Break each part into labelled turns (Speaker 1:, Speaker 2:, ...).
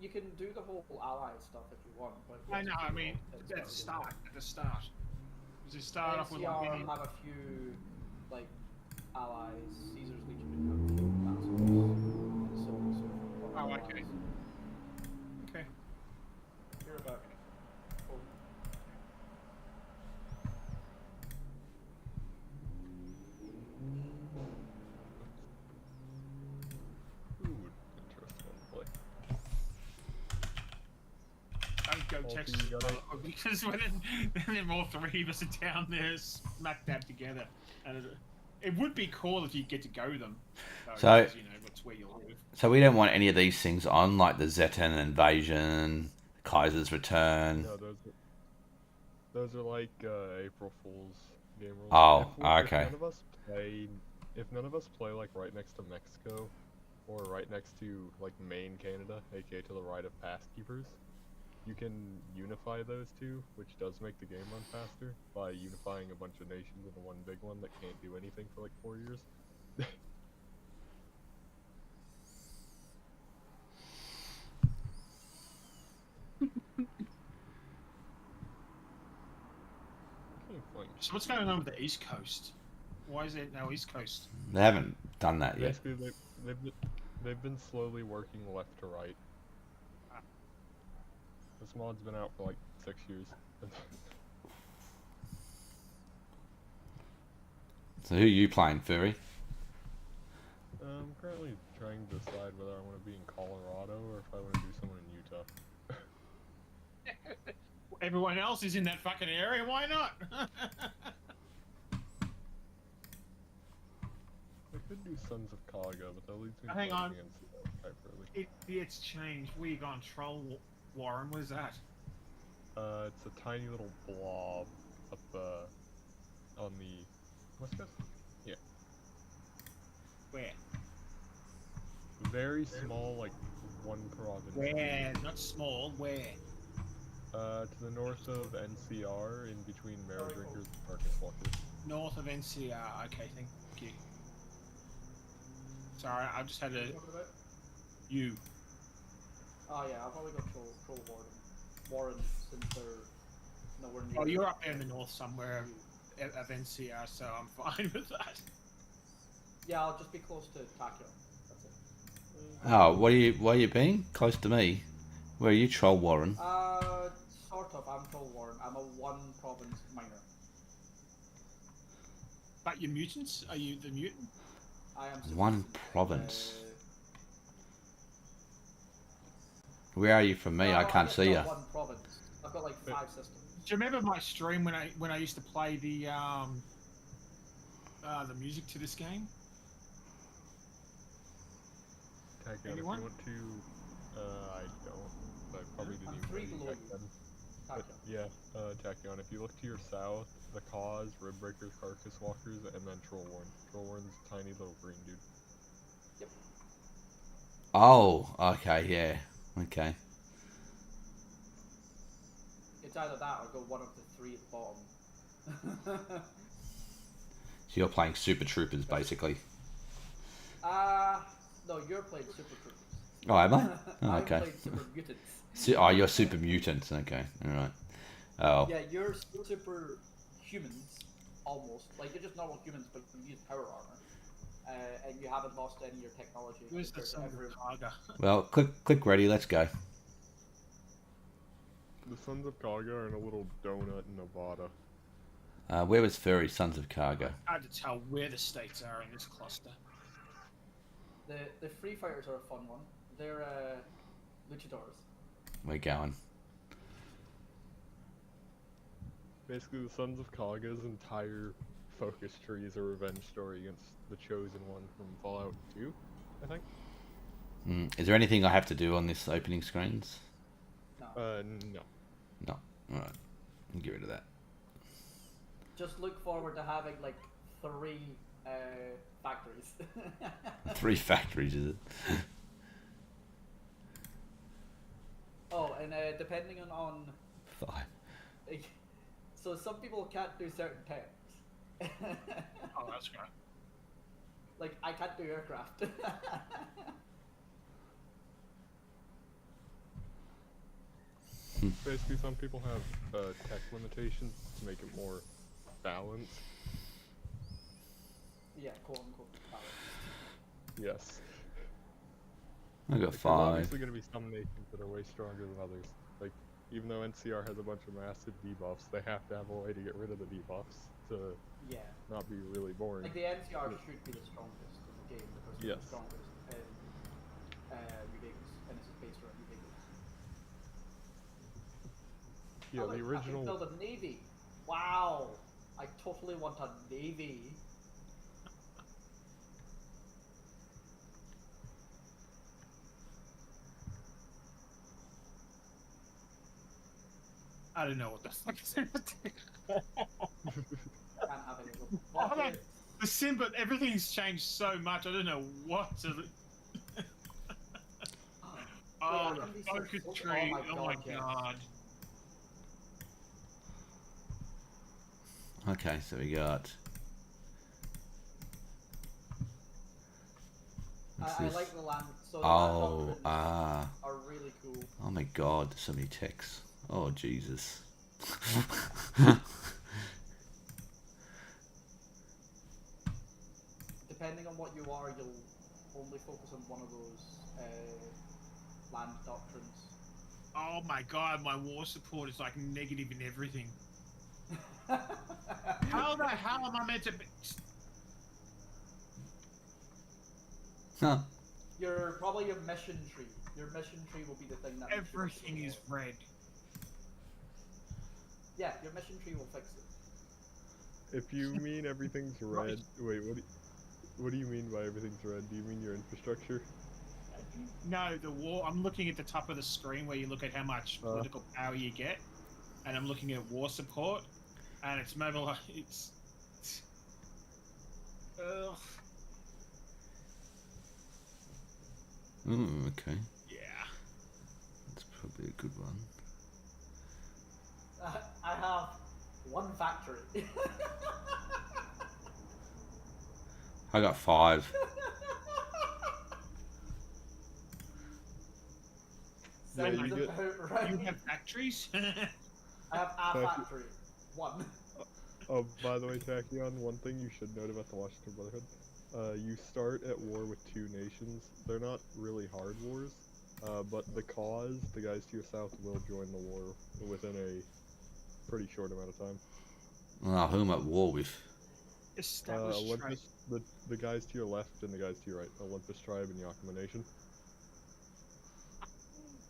Speaker 1: you can do the whole ally stuff if you want, but
Speaker 2: I know. I mean, at the start. At the start. Does it start off with like
Speaker 1: NCR
Speaker 2: any...
Speaker 1: have a few like allies. Caesar's Legion have field castles, and so on and so forth.
Speaker 2: Oh,
Speaker 1: Other
Speaker 2: okay.
Speaker 1: allies.
Speaker 2: Okay.
Speaker 1: You're about. Oh,
Speaker 3: Ooh, interesting one to play.
Speaker 2: Don't go
Speaker 3: Also,
Speaker 2: Texas
Speaker 3: you gotta-
Speaker 2: because then all three of us are down there smack dab together, and it would be cool if you get to go them.
Speaker 4: So-
Speaker 2: because, you know, that's where you live.
Speaker 4: So we don't want any of these things on, like the Zetan invasion, Kaiser's return.
Speaker 3: No, those are like April Fool's game rules.
Speaker 4: Oh,
Speaker 3: If
Speaker 4: okay.
Speaker 3: none of us play like right next to Mexico, or right next to like Maine, Canada, aka to the right of Pass Keepers, you can unify those two, which does make the game run faster by unifying a bunch of nations into one big one that can't do anything for like 4 years.
Speaker 2: So what's going on with the East Coast? Why is it now East Coast?
Speaker 4: They haven't done that yet.
Speaker 3: Basically, they've been slowly working left to right. This mod's been out for like 6 years.
Speaker 4: So who are you playing, Furry?
Speaker 3: I'm currently trying to decide whether I want to be in Colorado or if I want to do someone in Utah.
Speaker 2: Everyone else is in that fucking area. Why not?
Speaker 3: I could do Sons of Kaga, but that leads me to
Speaker 2: Hang on.
Speaker 3: fighting against type early.
Speaker 2: It's changed. We gone troll Warren. What is that?
Speaker 3: It's a tiny little blob up on the west coast. Yeah,
Speaker 2: Where?
Speaker 3: very small, like one province.
Speaker 2: Where? Not small. Where?
Speaker 3: To the north of NCR, in between Marrow Drinkers and Carcass Walkers.
Speaker 2: North of NCR. Okay, thank you. Sorry, I just had a...
Speaker 1: what about?
Speaker 2: You.
Speaker 1: Oh yeah, I'll probably go troll Warren since they're nowhere near.
Speaker 2: Oh, you're up there in the north somewhere of NCR, so I'm fine with that.
Speaker 1: Yeah, I'll just be close to Tachyon. That's it.
Speaker 4: Oh, where are you being? Close to me. Where are you, Troll Warren?
Speaker 1: Sort of. I'm troll Warren. I'm a one province minor.
Speaker 2: But you're mutants? Are you the mutant?
Speaker 1: I am
Speaker 4: One
Speaker 1: citizen.
Speaker 4: province. Where are you from me?
Speaker 1: No,
Speaker 4: I can't
Speaker 1: just
Speaker 4: see you.
Speaker 1: got one province. I've got like 5 systems.
Speaker 2: Do you remember my stream when I used to play the music to this game?
Speaker 3: Tachyon, if you
Speaker 2: Anyone?
Speaker 3: want to, I don't. I probably didn't
Speaker 1: I'm
Speaker 3: even
Speaker 1: 3
Speaker 3: know you
Speaker 1: below
Speaker 3: back
Speaker 1: you.
Speaker 3: then. But
Speaker 1: Tachyon.
Speaker 3: yeah, Tachyon, if you look to your south, the Cause, Rib Breakers, Carcass Walkers, and then Troll Warren. Troll Warren's a tiny little green dude.
Speaker 1: Yep.
Speaker 4: Oh, okay, yeah. Okay.
Speaker 1: It's either that or go one of the 3 at the bottom.
Speaker 4: So you're playing Super Troopers, basically.
Speaker 1: No, you're playing Super Troopers.
Speaker 4: Oh, am I? Oh,
Speaker 1: I'm
Speaker 4: okay.
Speaker 1: playing Super Mutants.
Speaker 4: Oh, you're Super Mutants. Okay, alright. Oh.
Speaker 1: Yeah, you're super humans, almost. Like, you're just normal humans, but you use power armor. And you haven't lost any of your technology.
Speaker 2: Where's the
Speaker 1: compared to
Speaker 2: son of
Speaker 1: everyone.
Speaker 2: Kaga?
Speaker 4: Well, click ready, let's go.
Speaker 3: The Sons of Kaga are in a little donut in Nevada.
Speaker 4: Where was Furry, Sons of Kaga?
Speaker 2: Hard to tell where the states are in this cluster.
Speaker 1: The Free Fighters are a fun one. They're luchadors.
Speaker 4: We're going.
Speaker 3: Basically, the Sons of Kaga's entire focus tree is a revenge story against the Chosen One from Fallout 2, I think.
Speaker 4: Is there anything I have to do on this opening screens?
Speaker 1: No.
Speaker 3: No.
Speaker 4: No. Alright. Get rid of that.
Speaker 1: Just look forward to having like 3 factories.
Speaker 4: 3 factories, is it?
Speaker 1: Oh, and depending on
Speaker 4: 5.
Speaker 1: so some people can't do certain techs.
Speaker 2: Oh, that's right.
Speaker 1: Like I can't do aircraft.
Speaker 3: basically, some people have tech limitations to make it more balanced.
Speaker 1: Yeah, quote unquote balance.
Speaker 3: Yes.
Speaker 4: I got
Speaker 3: Like, there's
Speaker 4: 5.
Speaker 3: obviously going to be some nations that are way stronger than others. Like, even though NCR has a bunch of massive debuffs, they have to have a way to get rid of the debuffs to
Speaker 1: Yeah.
Speaker 3: not be really boring.
Speaker 1: Like the NCR should be the strongest in the game because they're
Speaker 3: Yes.
Speaker 1: the strongest in New Vegas, and this is based around New Vegas.
Speaker 3: Yeah,
Speaker 1: Oh,
Speaker 3: the
Speaker 1: look, I can
Speaker 3: original.
Speaker 1: build a navy. Wow, I totally want a navy.
Speaker 2: I don't know what the fuck is happening.
Speaker 1: Can't have any of them.
Speaker 2: Oh,
Speaker 1: Fuck
Speaker 2: no.
Speaker 1: it.
Speaker 2: The sim, but everything's changed so much. I don't know what to.
Speaker 1: I
Speaker 2: Oh,
Speaker 1: can
Speaker 2: the
Speaker 1: be so
Speaker 2: focus
Speaker 1: focused.
Speaker 2: tree. Oh my
Speaker 1: yes.
Speaker 2: god.
Speaker 4: Okay, so we got. What's
Speaker 1: I
Speaker 4: this?
Speaker 1: like the land. So the
Speaker 4: Oh,
Speaker 1: land doctrines
Speaker 4: ah.
Speaker 1: are really cool.
Speaker 4: Oh my god, there's so many ticks. Oh, Jesus.
Speaker 1: Depending on what you are, you'll only focus on one of those land doctrines.
Speaker 2: Oh my god, my war support is like negative in everything. How the hell am I meant to be?
Speaker 4: Huh.
Speaker 1: Probably your mission tree. Your mission tree will be the thing that makes you look
Speaker 2: Everything
Speaker 1: so
Speaker 2: is
Speaker 1: well.
Speaker 2: red.
Speaker 1: Yeah, your mission tree will fix it.
Speaker 3: If you mean everything's red, wait, what do you mean by everything's red? Do you mean your infrastructure?
Speaker 2: No, the war. I'm looking at the top of the screen where you look at how much political power you get, and I'm looking at war support, and it's mobile. It's. Ugh.
Speaker 4: Ooh, okay.
Speaker 2: Yeah.
Speaker 4: That's probably a good one.
Speaker 1: I have one factory.
Speaker 4: I got 5.
Speaker 3: Yeah,
Speaker 1: Sounds
Speaker 3: you get-
Speaker 1: about right.
Speaker 2: You have factories.
Speaker 1: I have a
Speaker 3: Thank you.
Speaker 1: factory. One.
Speaker 3: Oh, by the way, Tachyon, one thing you should note about the Washington Brotherhood. You start at war with 2 nations. They're not really hard wars, but the cause, the guys to your south, will join the war within a pretty short amount of time.
Speaker 4: Well, who am I at war with?
Speaker 2: Established trade.
Speaker 3: Olympus, the guys to your left and the guys to your right, Olympus Tribe and Yakima Nation.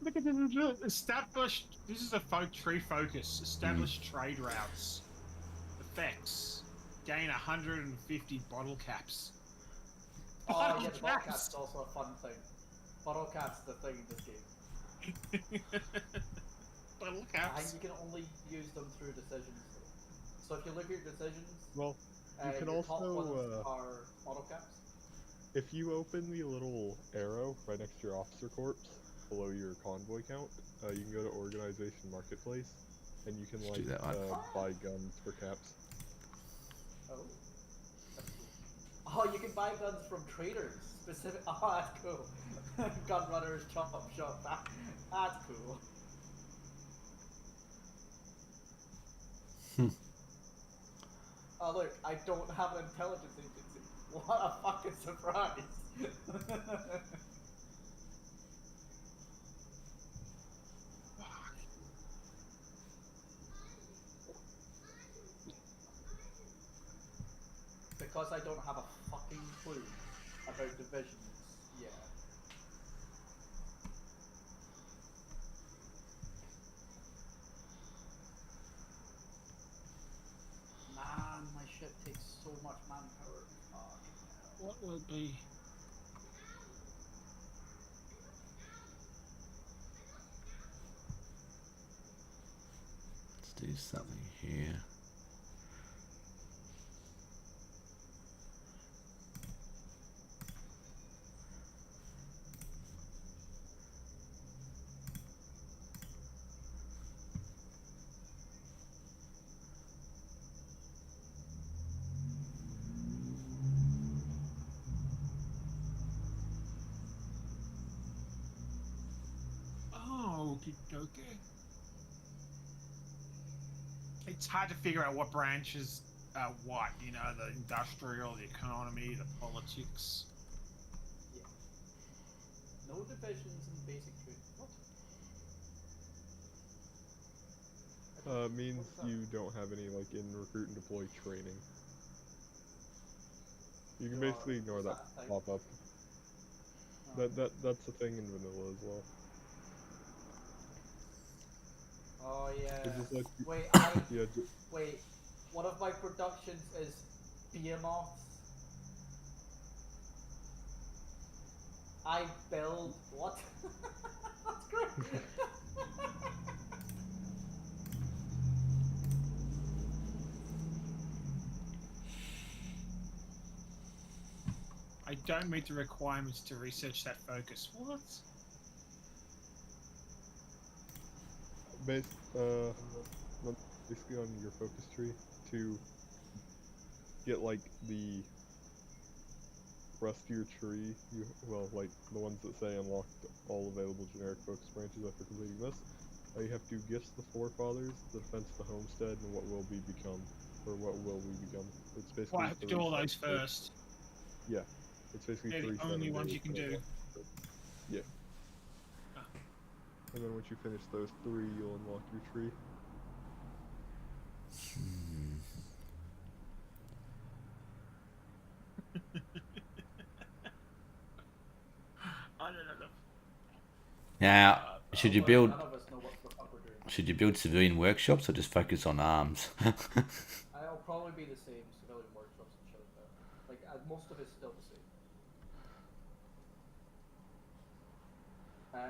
Speaker 2: Look at this. Established. This is a tree focus. Established trade routes. Effects. Gain 150 bottle caps.
Speaker 1: Oh yeah, the bottle cap's is also a fun thing. Bottle cap's the thing in this game.
Speaker 2: Bottle
Speaker 1: I
Speaker 2: caps.
Speaker 1: think you can only use them through decisions. So if you look at your decisions,
Speaker 3: Well, you can
Speaker 1: your top
Speaker 3: also,
Speaker 1: ones are bottle caps.
Speaker 3: if you open the little arrow right next to your officer corps, below your convoy count, you can go to Organization Marketplace, and you can
Speaker 4: Let's do that one.
Speaker 3: buy guns for caps.
Speaker 1: Oh. That's cool. Oh, you can buy guns from traders. Specific. Oh, that's cool. Gun runners, chop up shop. That's cool. Oh look, I don't have an intelligence agency. What a fucking surprise. Because I don't have a fucking clue about divisions, yeah. Man, my ship takes so much manpower. Oh,
Speaker 2: What will it be?
Speaker 4: Let's do something here.
Speaker 2: Oh, okay. it's hard to figure out what branches are what. You know, the industrial, the economy, the politics.
Speaker 1: Yeah. No divisions in basic trade. What?
Speaker 3: Means
Speaker 1: What's that?
Speaker 3: you don't have any like in recruit and deploy training. You can
Speaker 1: You are-
Speaker 3: basically ignore
Speaker 1: is
Speaker 3: that
Speaker 1: that a thing?
Speaker 3: pop up.
Speaker 1: Oh.
Speaker 3: That's a thing in vanilla as well.
Speaker 1: Oh yeah.
Speaker 3: It just lets you,
Speaker 1: Wait,
Speaker 3: yeah,
Speaker 1: wait. One of my productions is Behemoths. I build what? That's great.
Speaker 2: I don't meet the requirements to research that focus. What?
Speaker 3: based basically on your focus tree to get like the rest of your tree. Well, like the ones that say unlock all available generic focus branches after completing this. You have to gifts the forefathers, the defense of the homestead, and what will be become, or what will we become. It's basically.
Speaker 2: Well, I have to do all those first.
Speaker 3: Yeah, it's basically
Speaker 2: They're the
Speaker 3: 3
Speaker 2: only
Speaker 3: 7
Speaker 2: ones
Speaker 3: days
Speaker 2: you can
Speaker 3: to
Speaker 2: do.
Speaker 3: unlock it. Yeah.
Speaker 2: Ah.
Speaker 3: And then once you finish those 3, you'll unlock your tree.
Speaker 2: I don't know.
Speaker 4: Now, should you build
Speaker 1: None of us know what the fuck we're doing.
Speaker 4: should you build civilian workshops or just focus on arms?
Speaker 1: It'll probably be the same civilian workshops and shit like that. Like most of it's still the same.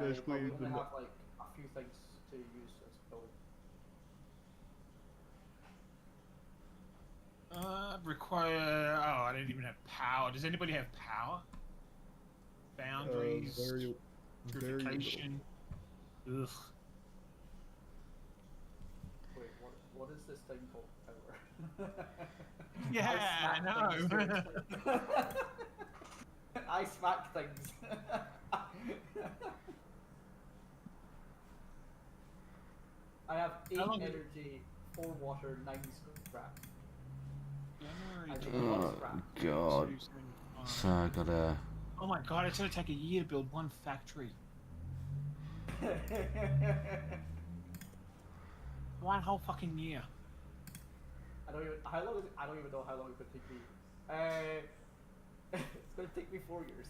Speaker 3: Basically,
Speaker 1: but we
Speaker 3: the
Speaker 1: only
Speaker 3: mo-
Speaker 1: have like a few things to use as building.
Speaker 2: Require. Oh, I don't even have power. Does anybody have power? Boundaries.
Speaker 3: Very little.
Speaker 2: Purification. Ugh.
Speaker 1: Wait, what is this thing called? Power.
Speaker 2: Yeah, I know.
Speaker 1: smack things. I smack things. I have 8
Speaker 2: How long-
Speaker 1: energy, 4 water, 9 scrap. I think
Speaker 4: Oh,
Speaker 1: 1 scrap.
Speaker 4: God. So I gotta.
Speaker 2: Oh my god, it's gonna take a year to build one factory. One whole fucking year.
Speaker 1: I don't even know how long it could take me. It's gonna take me 4 years.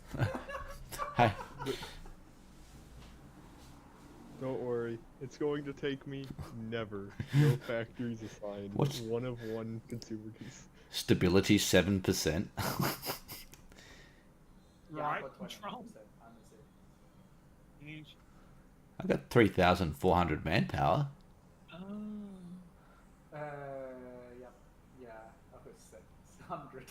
Speaker 4: Hey,
Speaker 3: Don't worry, it's going to take me never. No factories assigned.
Speaker 4: What's-
Speaker 3: 1 of 1 consumer goods.
Speaker 4: stability 7%.
Speaker 1: Yeah,
Speaker 2: Right,
Speaker 1: I've got 20%.
Speaker 2: control.
Speaker 1: I'm the same.
Speaker 4: I got 3,400 manpower.
Speaker 2: Oh.
Speaker 1: Yeah, I was 600.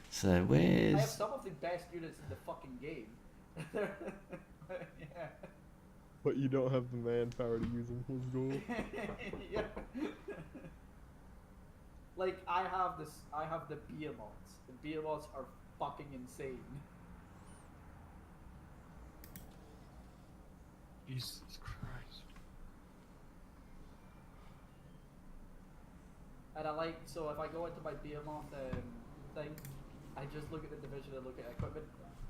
Speaker 4: So
Speaker 1: I have
Speaker 4: where's
Speaker 1: some of the best units in the fucking game. Yeah.
Speaker 3: But you don't have the manpower to use them. Let's go.
Speaker 1: Yeah. Like I have the Behemoths. The Behemoths are fucking insane.
Speaker 2: Jesus Christ.
Speaker 1: And I like, so if I go into my Behemoth thing, I just look at the division and look at equipment.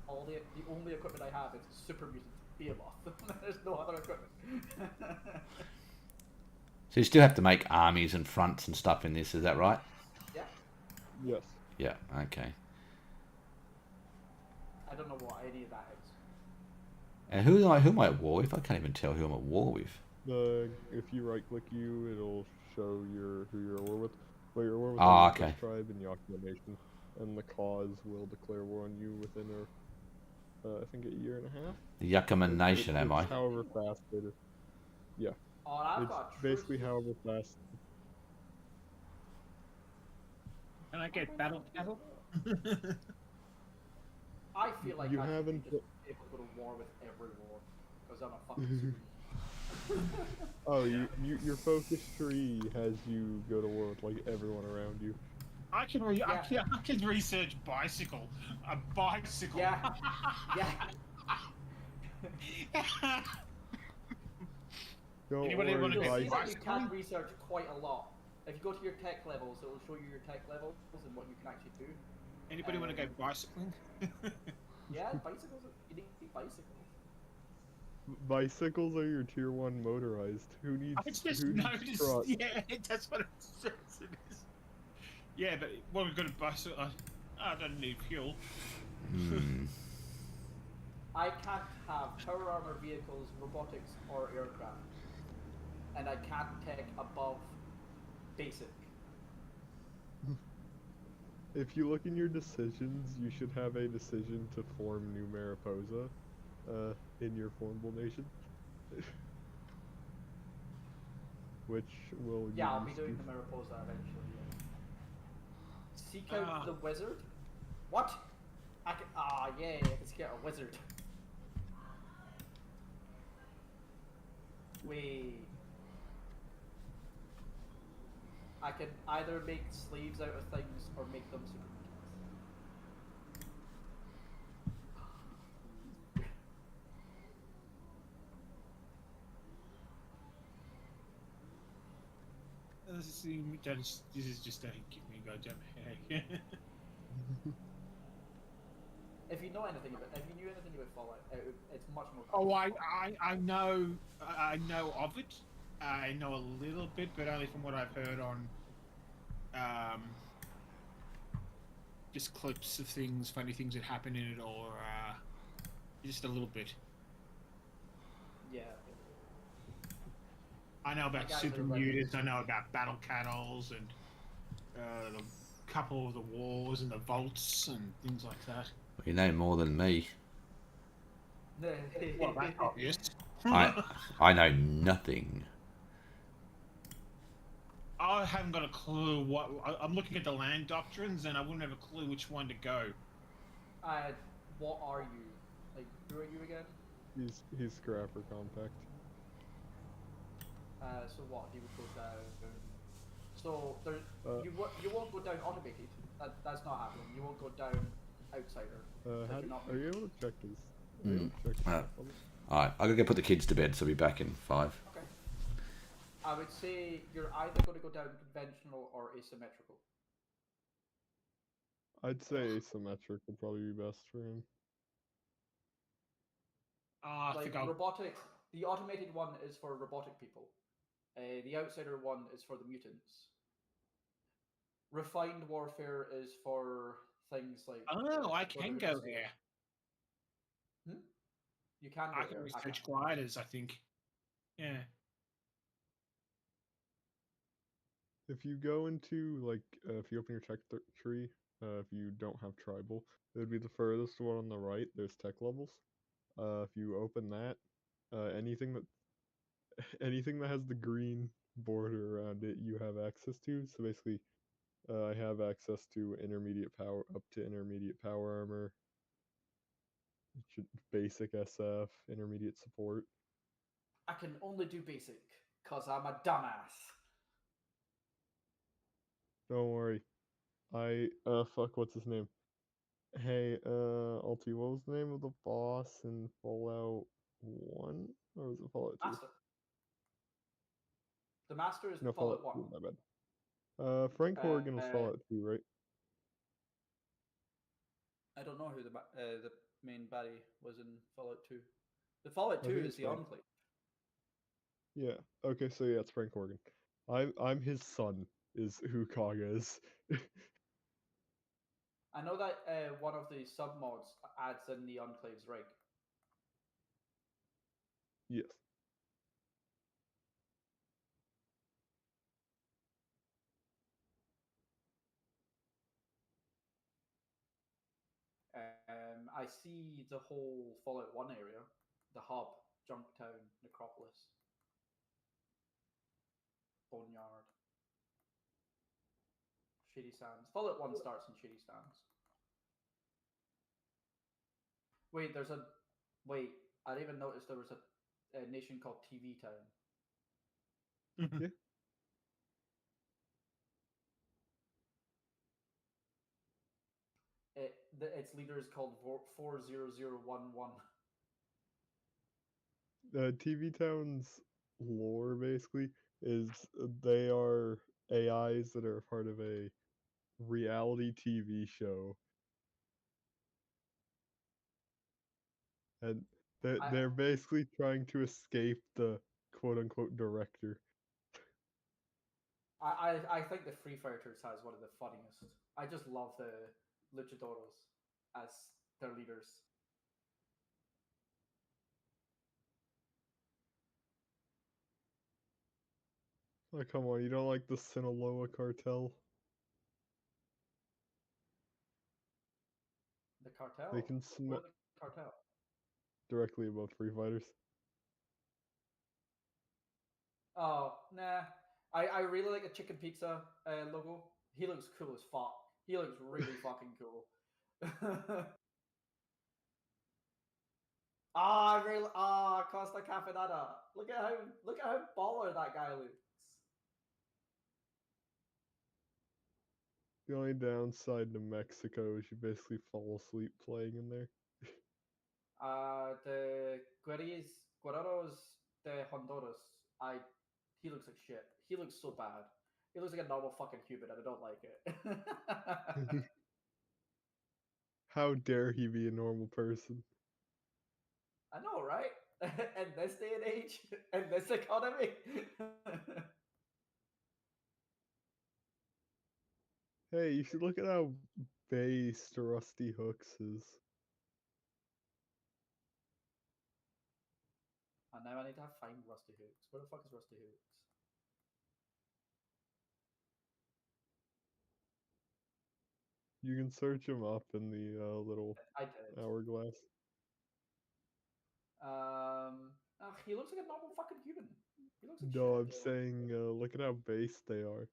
Speaker 1: The only equipment I have is Super Mutant Behemoth. There's no other equipment.
Speaker 4: so you still have to make armies and fronts and stuff in this? Is that right?
Speaker 1: Yeah.
Speaker 3: Yes.
Speaker 4: Yeah. Okay.
Speaker 1: I don't know what any of that is.
Speaker 4: And who am I at war with? I can't even tell who I'm at war with.
Speaker 3: If you right click you, it'll show who you're at war with. Well, you're at war with
Speaker 4: Ah,
Speaker 3: the
Speaker 4: okay.
Speaker 3: tribe and Yakima Nation, and the cause will declare war on you within I think a year and a half.
Speaker 4: The Yuccaman Nation, am I?
Speaker 3: It's however fast it is. Yeah,
Speaker 1: Oh, and I've
Speaker 3: it's
Speaker 1: got
Speaker 3: basically
Speaker 1: troops.
Speaker 3: however fast.
Speaker 2: Can I get battle cattle?
Speaker 1: I feel like
Speaker 3: You
Speaker 1: I should
Speaker 3: haven't
Speaker 1: be just able to go to war with every war because I'm a fucking super.
Speaker 3: Oh, your focus tree has you go to war with like everyone around you.
Speaker 2: I can research bicycle. A bicycle.
Speaker 1: Yeah. Yeah.
Speaker 3: Don't
Speaker 2: Anybody
Speaker 3: worry,
Speaker 2: wanna
Speaker 1: You'll
Speaker 2: go
Speaker 1: see that you
Speaker 2: bicycling?
Speaker 1: can research quite a lot. If you go to your tech levels, it will show you your tech levels and what you can actually do.
Speaker 2: Anybody want to go bicycling?
Speaker 1: Yeah, bicycles. You need bicycles.
Speaker 3: Bicycles are your tier 1 motorized. Who needs
Speaker 2: I just
Speaker 3: who needs
Speaker 2: noticed.
Speaker 3: trucks?
Speaker 2: Yeah, that's what it says. It is. Yeah, but what we've got a bicycle. I don't need fuel.
Speaker 4: Hmm.
Speaker 1: I can't have power armor vehicles, robotics, or aircraft, and I can't tech above basic.
Speaker 3: If you look in your decisions, you should have a decision to form New Mariposa, in your formable nation. Which will
Speaker 1: Yeah, I'll
Speaker 3: give
Speaker 1: be
Speaker 3: you
Speaker 1: doing
Speaker 3: stu-
Speaker 1: the Mariposa eventually. Yeah. Seek out
Speaker 2: Ah.
Speaker 1: the wizard. What? I can. Ah, yeah, I can scare a wizard. Wait. I can either make slaves out of things or make them super mutants.
Speaker 2: This is just a give me a goddamn headache.
Speaker 1: If you know anything about, if you knew anything about Fallout, it's much more.
Speaker 2: Oh, I know of it. I know a little bit, but only from what I've heard on just clips of things, funny things that happen in it, or just a little bit.
Speaker 1: Yeah.
Speaker 2: I know about
Speaker 1: The guys
Speaker 2: super
Speaker 1: are like-
Speaker 2: mutants. I know about battle cattles and the couple of the wars and the vaults and things like that.
Speaker 4: You know more than me.
Speaker 2: Well, that's obvious.
Speaker 4: I know nothing.
Speaker 2: I haven't got a clue what I'm looking at the land doctrines, and I wouldn't have a clue which one to go.
Speaker 1: What are you? Like, who are you again?
Speaker 3: He's Scrapper Compact.
Speaker 1: So what? He would go down. So there,
Speaker 3: Uh,
Speaker 1: you won't go down automated. That's not happening. You won't go down outsider.
Speaker 3: How
Speaker 1: you're not
Speaker 3: are you able to check his? Are
Speaker 4: Hmm.
Speaker 3: you able to check his
Speaker 4: Uh,
Speaker 3: level?
Speaker 4: Alright, I'm gonna go put the kids to bed, so I'll be back in 5.
Speaker 1: Okay. I would say you're either going to go down conventional or asymmetrical.
Speaker 3: I'd say asymmetric would probably be best for him.
Speaker 2: I
Speaker 1: Like
Speaker 2: think I'll.
Speaker 1: robotic, the automated one is for robotic people. The outsider one is for the mutants. Refined warfare is for things like.
Speaker 2: Oh, I
Speaker 1: whether
Speaker 2: can go
Speaker 1: it's-
Speaker 2: there.
Speaker 1: You can go
Speaker 2: I can
Speaker 1: there.
Speaker 2: research gliders. I think. Yeah.
Speaker 3: If you go into like, if you open your tech tree, if you don't have tribal, it would be the furthest one on the right. There's tech levels. If you open that, anything that anything that has the green border around it, you have access to. So basically, I have access to intermediate power, up to intermediate power armor, basic SF, intermediate support.
Speaker 1: I can only do basic because I'm a dumbass.
Speaker 3: Don't worry. Fuck, what's his name? Hey, Alti, what was the name of the boss in Fallout 1? Or was it Fallout 2?
Speaker 1: Master. The master is
Speaker 3: No,
Speaker 1: Fallout
Speaker 3: Fallout 2,
Speaker 1: 1.
Speaker 3: my bad. Frank Horgan was
Speaker 1: uh,
Speaker 3: Fallout 2, right?
Speaker 1: I don't know who the main baddie was in Fallout 2. The Fallout
Speaker 3: I
Speaker 1: 2
Speaker 3: think
Speaker 1: is
Speaker 3: it's
Speaker 1: the
Speaker 3: Frank.
Speaker 1: Enclave.
Speaker 3: Yeah. Okay, so yeah, it's Frank Horgan. I'm his son, is who Kaga is.
Speaker 1: I know that one of the submods adds in the Enclave's rig.
Speaker 3: Yes.
Speaker 1: I see the whole Fallout 1 area, the hub, Junktown, Necropolis, Boneyard, Shady Sands. Fallout 1 starts in Shady Sands. Wait, Wait, I didn't even notice there was a nation called TV Town.
Speaker 3: Yeah.
Speaker 1: Its leader is called 40011.
Speaker 3: TV Town's lore basically is they are AIs that are part of a reality TV show, and
Speaker 1: I,
Speaker 3: they're basically trying to escape the quote unquote director.
Speaker 1: I think the Free Fighters has one of the funniest. I just love the luchadores as their leaders.
Speaker 3: Oh, come on, you don't like the Sinaloa cartel?
Speaker 1: The
Speaker 3: They
Speaker 1: cartel.
Speaker 3: can
Speaker 1: What are the cartel?
Speaker 3: directly above Free Fighters.
Speaker 1: Oh, nah. I really like the chicken pizza logo. He looks cool as fuck. He looks really fucking cool. I really Costa Cafanada. Look at how baller that guy looks.
Speaker 3: The only downside to Mexico is you basically fall asleep playing in there.
Speaker 1: The Guerreros de Honduras. He looks like shit. He looks so bad. He looks like a normal fucking human, and I don't like it.
Speaker 3: How dare he be a normal person?
Speaker 1: I know, right? In this day and age, in this economy.
Speaker 3: Hey, you should look at how based Rusty Hooks is.
Speaker 1: And now I need to find Rusty Hooks. Where the fuck is Rusty Hooks?
Speaker 3: You can search him up in the little
Speaker 1: I did.
Speaker 3: hourglass.
Speaker 1: He looks like a normal fucking human. He looks like
Speaker 3: No,
Speaker 1: shit.
Speaker 3: I'm saying look at how based they are.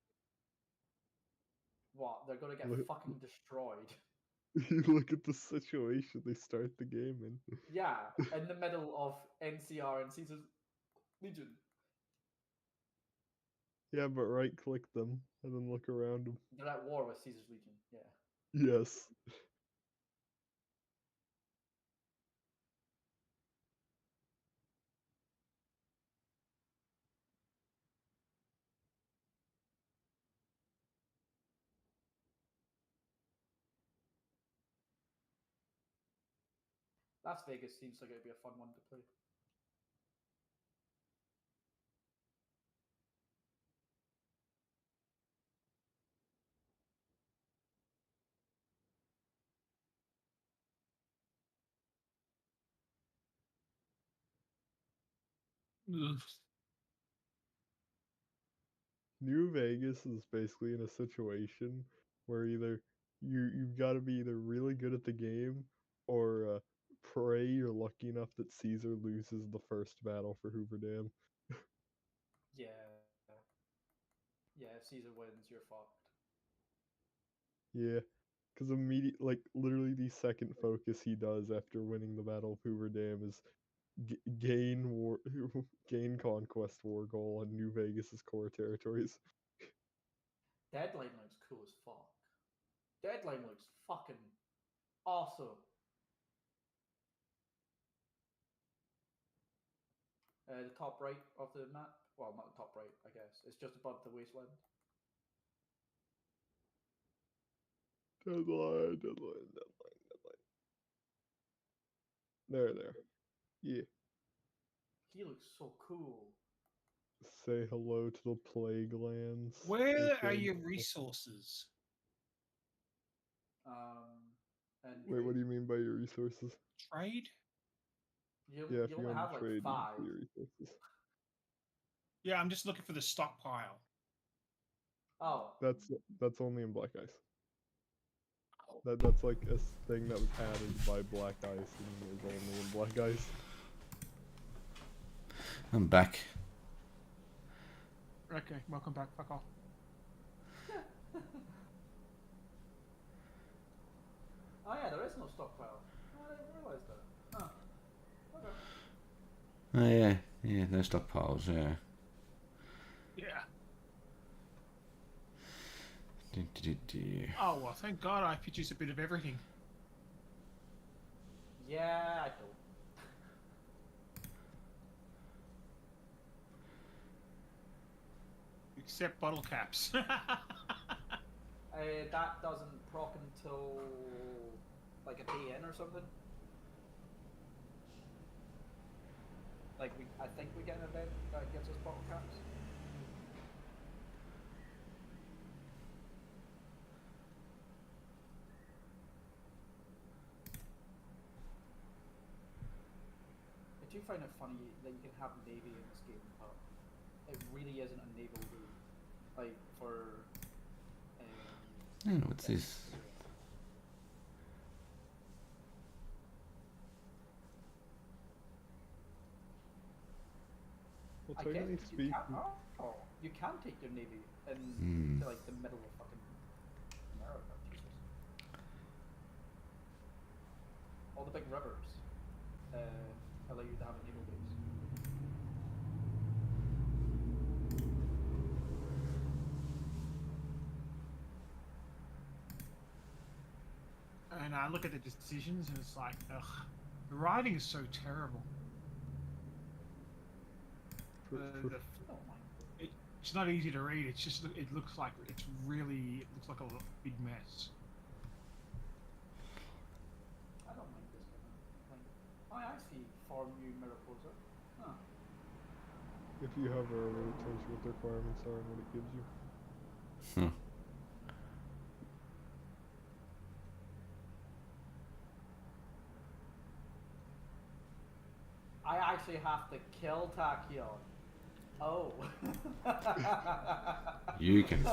Speaker 1: What? They're gonna get
Speaker 3: Look,
Speaker 1: fucking destroyed.
Speaker 3: you look at the situation they start the game in.
Speaker 1: Yeah, in the middle of NCR and Caesar's Legion.
Speaker 3: Yeah, but right click them and then look around them.
Speaker 1: They're at war with Caesar's Legion. Yeah.
Speaker 3: Yes.
Speaker 1: Las Vegas seems like it'd be a fun one to play.
Speaker 2: Ugh.
Speaker 3: New Vegas is basically in a situation where either you've got to be either really good at the game or pray you're lucky enough that Caesar loses the first battle for Hoover Dam.
Speaker 1: Yeah. Yeah, if Caesar wins, you're fucked.
Speaker 3: Yeah, because like literally the second focus he does after winning the Battle of Hoover Dam is gain war, gain conquest war goal on New Vegas's core territories.
Speaker 1: Deadline looks cool as fuck. Deadline looks fucking awesome. The top right of the map. Well, not the top right, I guess. It's just above the wasteland.
Speaker 3: Deadline. There. Yeah.
Speaker 1: He looks so cool.
Speaker 3: Say hello to the plague lands.
Speaker 2: Where are
Speaker 3: Okay.
Speaker 2: your resources?
Speaker 1: And
Speaker 3: Wait, what do you mean by your resources?
Speaker 2: Trade?
Speaker 1: you,
Speaker 3: Yeah, if
Speaker 1: you
Speaker 3: you
Speaker 1: only
Speaker 3: want
Speaker 1: have
Speaker 3: to
Speaker 1: like
Speaker 3: trade, you
Speaker 1: 5.
Speaker 3: can see your resources.
Speaker 2: Yeah, I'm just looking for the stockpile.
Speaker 1: Oh,
Speaker 3: That's only in Black Ice. That's like a thing that was added by Black Ice and is only in Black Ice.
Speaker 4: I'm back.
Speaker 2: Okay, welcome back. Fuck off.
Speaker 1: oh yeah, there is no stockpile. I didn't realize that. Huh. Okay.
Speaker 4: Oh yeah, no stockpiles. Yeah.
Speaker 2: Yeah.
Speaker 4: Do.
Speaker 2: Oh, well, thank God I produce a bit of everything.
Speaker 1: Yeah, I don't.
Speaker 2: Except bottle caps.
Speaker 1: That doesn't proc until like a day in or something. Like I think we get an event that gives us bottle caps. I do find it funny that you can have navy in this game, but it really isn't a naval game. Like for.
Speaker 4: What's this?
Speaker 3: Well,
Speaker 1: I guess
Speaker 3: technically
Speaker 1: you
Speaker 3: speaking,
Speaker 1: you can take your navy in
Speaker 4: Hmm.
Speaker 1: to like the middle of fucking America. Jesus. All the big rivers allow you to have a naval base.
Speaker 2: And I look at the decisions and it's like, ugh, the writing is so terrible.
Speaker 3: for-
Speaker 2: The
Speaker 1: Oh my.
Speaker 2: It's not easy to read. It's just it looks like it looks like a big mess.
Speaker 1: I don't mind this game. Like, I see 4 new Mariposa. Huh.
Speaker 3: if you hover over it, tells you what the requirements are and what it gives you.
Speaker 4: Hmm.
Speaker 1: I actually have to kill Tachyon. Oh.
Speaker 4: You can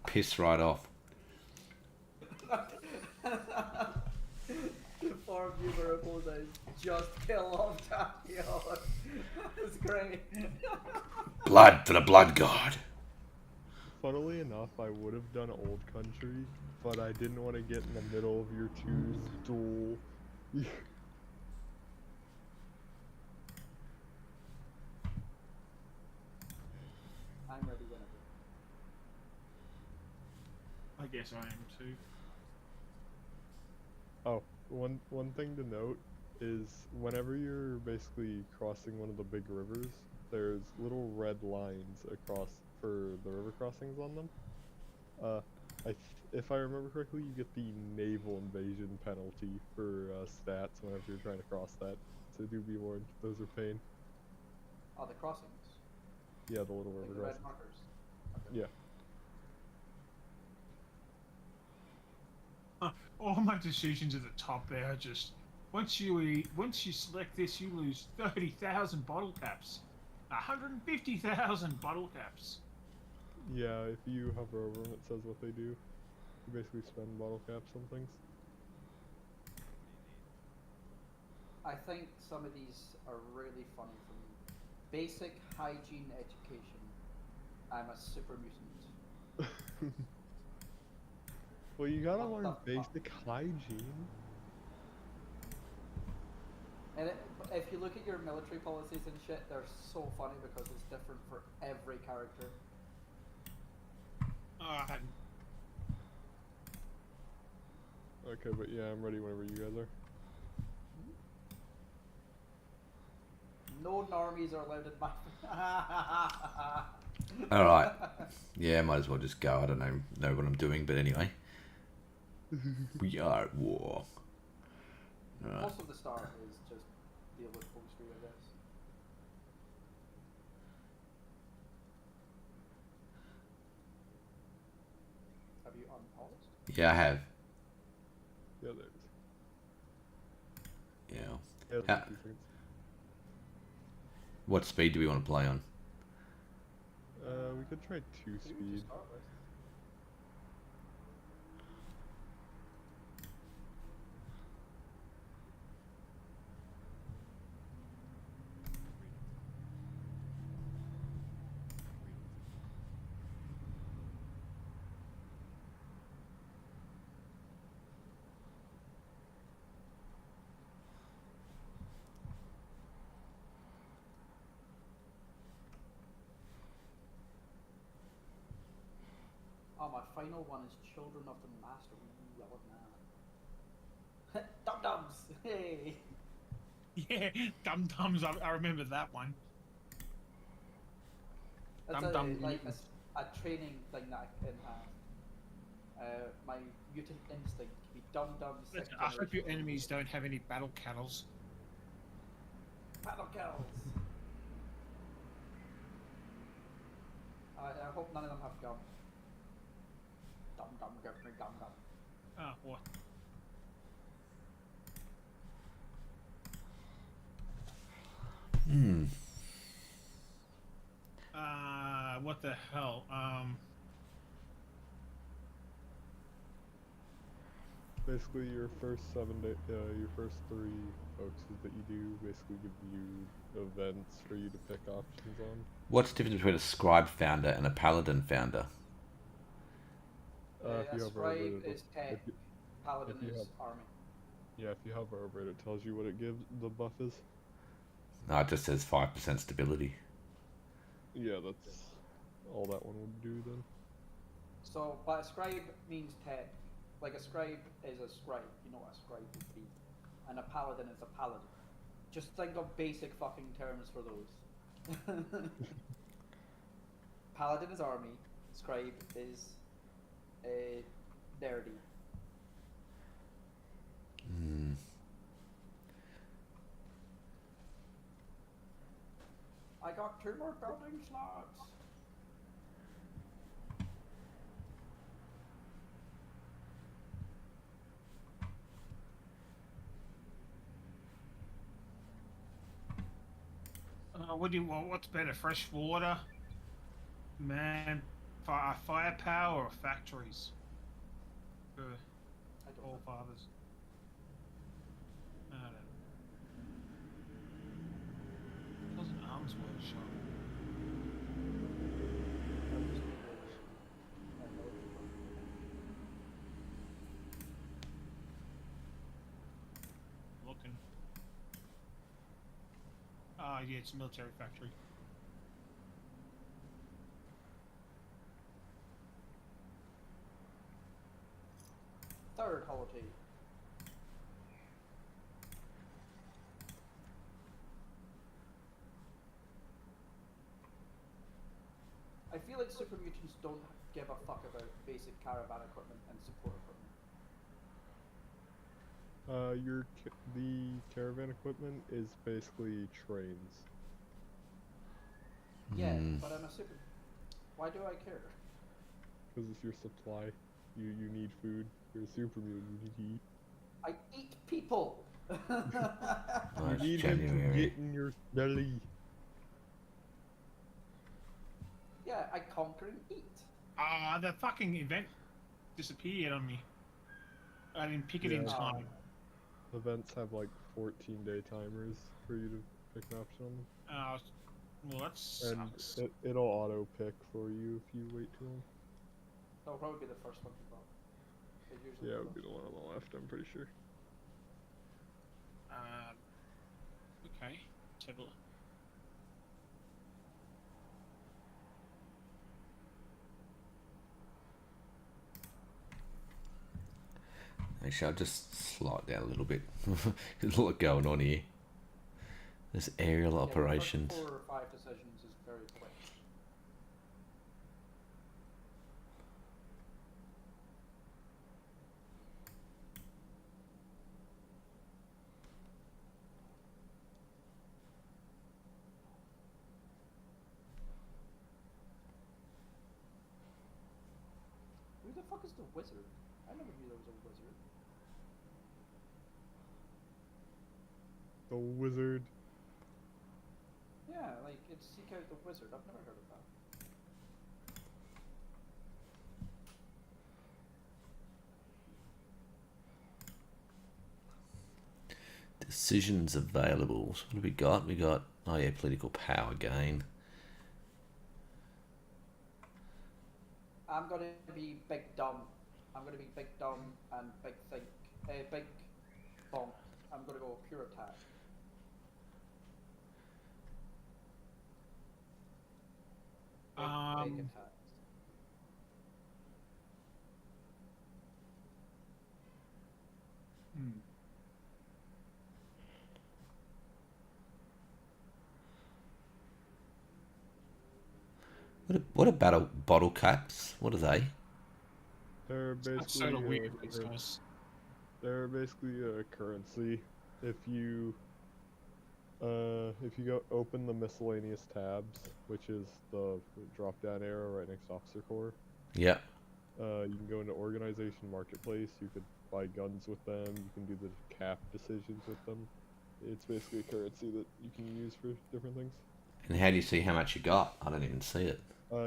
Speaker 4: piss right off.
Speaker 1: 4 new Mariposa is just kill off Tachyon. That's great.
Speaker 4: Blood for the blood god.
Speaker 3: Funnily enough, I would have done Old Country, but I didn't want to get in the middle of your two duel.
Speaker 1: I'm ready whenever.
Speaker 2: I guess I am too.
Speaker 3: Oh, one thing to note is whenever you're basically crossing one of the big rivers, there's little red lines across for the river crossings on them. If I remember correctly, you get the naval invasion penalty for stats whenever you're trying to cross that. So do be warned, those are pain.
Speaker 1: Oh, the crossings.
Speaker 3: Yeah, the little
Speaker 1: Like
Speaker 3: river
Speaker 1: the red
Speaker 3: crossings.
Speaker 1: markers. Okay.
Speaker 3: Yeah.
Speaker 2: All my decisions at the top there are just once you select this, you lose 30,000 bottle caps, 150,000 bottle caps.
Speaker 3: Yeah, if you hover over them, it says what they do. You basically spend bottle caps on things.
Speaker 1: I think some of these are really funny for me. Basic hygiene education. I'm a super mutant.
Speaker 3: Well, you gotta
Speaker 1: What
Speaker 3: learn
Speaker 1: the fuck?
Speaker 3: basic hygiene.
Speaker 1: And if you look at your military policies and shit, they're so funny because it's different for every character.
Speaker 3: Okay, but yeah, I'm ready whenever you guys are.
Speaker 1: No normies are allowed in my.
Speaker 4: Alright. Yeah, might as well just go. I don't know what I'm doing, but anyway. We are at war. Alright.
Speaker 1: Most of the start is just deal with poetry, I guess. Have you unpaused?
Speaker 4: Yeah, I have.
Speaker 3: Yeah, there it is.
Speaker 4: Yeah.
Speaker 3: Yeah,
Speaker 4: Ah.
Speaker 3: 2 seconds.
Speaker 4: What speed do we want to play on?
Speaker 3: We could try 2
Speaker 1: Who would you
Speaker 3: speed.
Speaker 1: start with? Oh, my final one is Children of the Master. Ooh, I love that. Dum-dums! Hey!
Speaker 2: Yeah, Dum Dums. I remember that one.
Speaker 1: That's
Speaker 2: Dum Dum
Speaker 1: like
Speaker 2: Mutants.
Speaker 1: a training thing that I can have. My mutant instinct to be Dum Dum
Speaker 2: Listen,
Speaker 1: 6th
Speaker 2: I hope your
Speaker 1: generation.
Speaker 2: enemies don't have any battle cattles.
Speaker 1: Battle kills. I hope none of them have gum. Dum Dum, give me Dum Dum.
Speaker 2: Ah, what? What the hell?
Speaker 3: Basically, your first 7 day, your first 3 focuses that you do basically give you events for you to pick options on.
Speaker 4: What's the difference between a scribe founder and a paladin founder?
Speaker 3: If you
Speaker 1: A
Speaker 3: hover over
Speaker 1: scribe
Speaker 3: it,
Speaker 1: is tech, paladin
Speaker 3: if you
Speaker 1: is
Speaker 3: have-
Speaker 1: army.
Speaker 3: yeah, if you hover over it, it tells you what it gives the buff is.
Speaker 4: No, it just says 5% stability.
Speaker 3: Yeah, that's all that one would do then.
Speaker 1: So, but a scribe means tech. Like a scribe is a scribe. You know what a scribe would be. And a paladin is a paladin. Just think of basic fucking terms for those. Paladin is army. Scribe is nerdy. I got 2 more building slots.
Speaker 2: What do you want? What's better, fresh water, firepower, or factories? For
Speaker 1: I don't
Speaker 2: all
Speaker 1: know.
Speaker 2: fathers. I don't know. It was an arms workshop. Looking. Yeah, it's a military factory.
Speaker 1: Third holiday. I feel like super mutants don't give a fuck about basic caravan equipment and support equipment.
Speaker 3: The caravan equipment is basically trains.
Speaker 1: Yeah, but I'm a super. Why do I care?
Speaker 3: Because it's your supply. You need food. You're a super mutant. You need to eat.
Speaker 1: I eat people.
Speaker 4: Oh,
Speaker 3: You
Speaker 4: it's
Speaker 3: need them to
Speaker 4: January.
Speaker 3: get in your belly.
Speaker 1: Yeah, I conquer and eat.
Speaker 2: The fucking event disappeared on me. I didn't pick it in
Speaker 3: Yeah.
Speaker 2: time.
Speaker 3: Events have like 14-day timers for you to pick an option on them.
Speaker 2: Well, that
Speaker 3: And
Speaker 2: sucks.
Speaker 3: it'll auto pick for you if you wait too long.
Speaker 1: That'll probably be the first one to go. It usually
Speaker 3: Yeah, it
Speaker 1: does.
Speaker 3: would be the one on the left, I'm pretty sure.
Speaker 2: Okay. Table.
Speaker 4: Actually, I'll just slide down a little bit. There's a lot going on here. There's aerial
Speaker 1: Yeah, the first
Speaker 4: operations.
Speaker 1: 4 or 5 decisions is very quick. Who the fuck is the wizard? I never knew there was a wizard.
Speaker 3: The wizard.
Speaker 1: Yeah, like it's Seek Out the Wizard. I've never heard of that.
Speaker 4: Decisions available. So what have we got? We got, oh yeah, political power gain.
Speaker 1: I'm gonna be big dumb. I'm gonna be big dumb and big think. Big bonk. I'm gonna go pure attack. Big attacks.
Speaker 4: What are bottle caps? What are they?
Speaker 3: They're
Speaker 2: That's sort of
Speaker 3: basically
Speaker 2: weird resource.
Speaker 3: they're basically a currency. If you go open the miscellaneous tabs, which is the drop down arrow right next to Officer Corps,
Speaker 4: Yeah.
Speaker 3: you can go into Organization Marketplace. You could buy guns with them. You can do the cap decisions with them. It's basically a currency that you can use for different things.
Speaker 4: And how do you see how much you got? I don't even see it.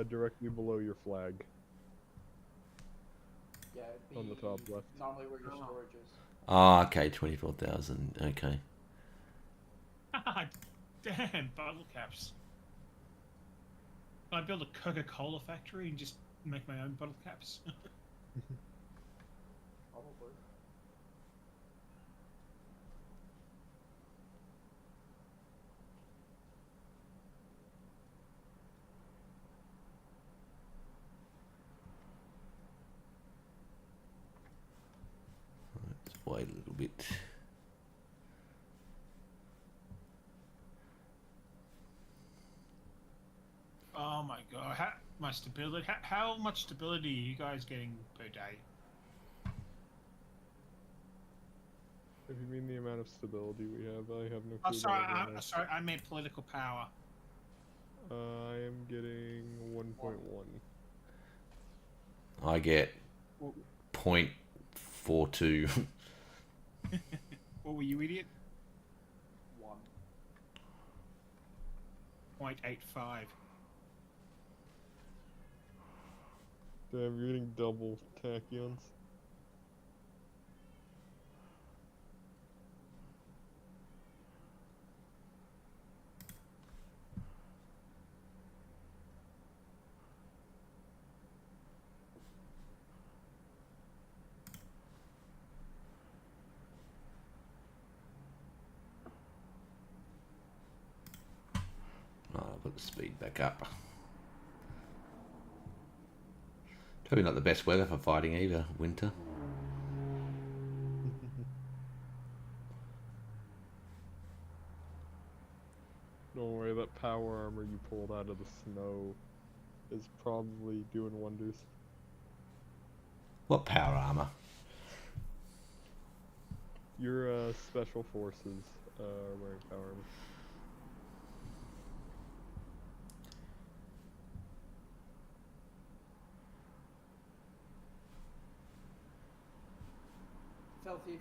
Speaker 3: Directly below your flag.
Speaker 1: Yeah, it'd be
Speaker 3: On the top left.
Speaker 1: normally where your storage is.
Speaker 4: Oh, okay, 24,000. Okay.
Speaker 2: Damn, bottle caps. I build a Coca-Cola factory and just make my own bottle caps.
Speaker 1: Probably.
Speaker 4: Let's wait a little bit.
Speaker 2: Oh my god, my stability. How much stability are you guys getting per day?
Speaker 3: If you mean the amount of stability we have, I have no clue.
Speaker 2: Oh, sorry,
Speaker 3: about everyone else.
Speaker 2: sorry, I meant political power.
Speaker 3: I am getting 1.1.
Speaker 4: I get 0.42.
Speaker 2: What were you, idiot?
Speaker 1: 1.
Speaker 2: 0.85.
Speaker 3: Damn, you're getting double tachyons.
Speaker 4: Oh, I'll put the speed back up. Probably not the best weather for fighting either, winter.
Speaker 3: Don't worry, that power armor you pulled out of the snow is probably doing wonders.
Speaker 4: What power armor?
Speaker 3: Your special forces are wearing power armor.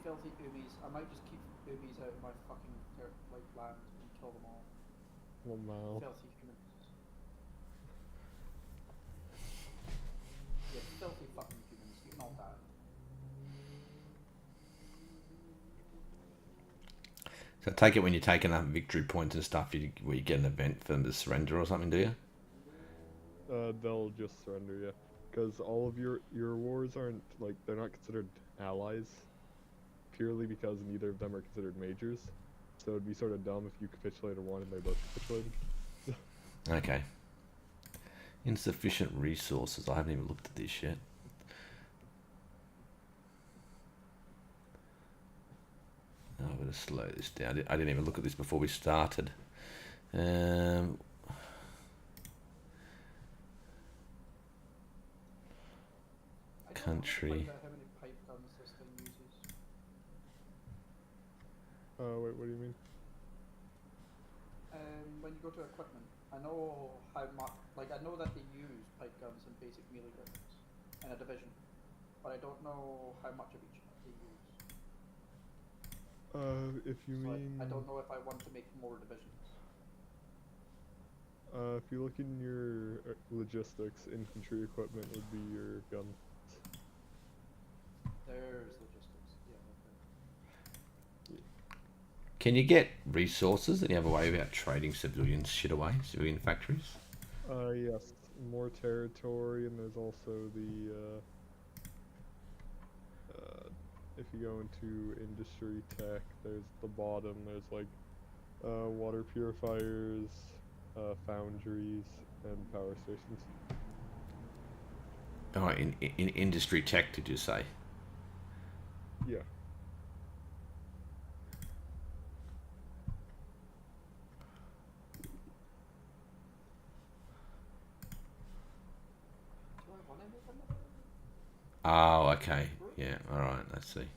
Speaker 1: Filthy Ubies. I might just keep Ubies out of my fucking land and kill them all.
Speaker 3: Oh no.
Speaker 1: Filthy humans. Yeah, filthy fucking humans. You can all die.
Speaker 4: So I take it when you're taking up victory points and stuff, you get an event for them to surrender or something, do you?
Speaker 3: They'll just surrender, yeah. Because all of your wars aren't, like, they're not considered allies. Purely because neither of them are considered majors. So it'd be sort of dumb if you capitulated one and they both capitulated.
Speaker 4: Okay. Insufficient resources. I haven't even looked at this yet. Oh, I'm going to slow this down. I didn't even look at this before we started. Country.
Speaker 1: How many pipe guns this thing uses?
Speaker 3: Wait, what do you mean?
Speaker 1: When you go to equipment, I know how much. Like, I know that they use pipe guns in basic melee weapons in a division, but I don't know how much of each they use.
Speaker 3: If you
Speaker 1: So
Speaker 3: mean...
Speaker 1: I don't know if I want to make more divisions.
Speaker 3: if you look in your logistics, infantry equipment would be your guns.
Speaker 1: There's logistics. Yeah. Okay.
Speaker 4: Can you get resources? And you have a way about trading civilian shit away? Civilian factories?
Speaker 3: Yes. More territory, and there's also the, if you go into industry tech, there's the bottom, there's like, water purifiers, foundries, and power stations.
Speaker 4: Oh, in industry tech, did you say?
Speaker 3: Yeah.
Speaker 1: of another.
Speaker 4: Oh, okay. Yeah, alright, let's see.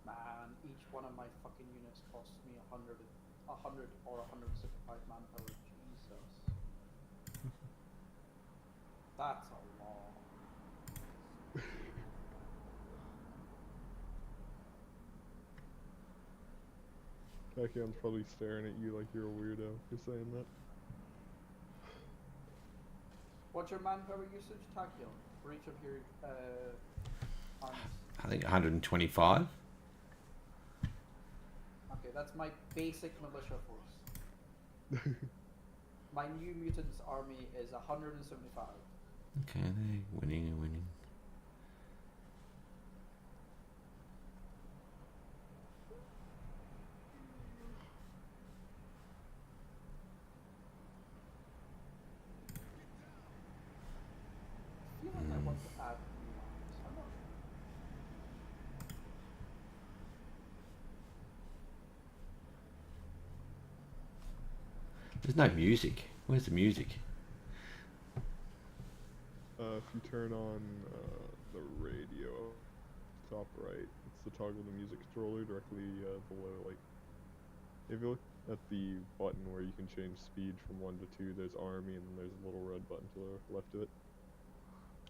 Speaker 1: Man, each one of my fucking units costs me 100 or 165 manpower. Jesus. That's a lot.
Speaker 3: Tachion's probably staring at you like you're a weirdo for saying that.
Speaker 1: What's your manpower usage, Tachyon, for each of your armies?
Speaker 4: I think 125.
Speaker 1: Okay, that's my basic militia force. My new mutants army is 175.
Speaker 4: Okay, they're winning and winning.
Speaker 1: I feel like I want to add new armies. I'm not sure.
Speaker 4: There's no music. Where's the music?
Speaker 3: If you turn on the radio, top right, it's the toggle the music controller directly below, like, if you look at the button where you can change speed from 1 to 2, there's army, and then there's a little red button to the left of it.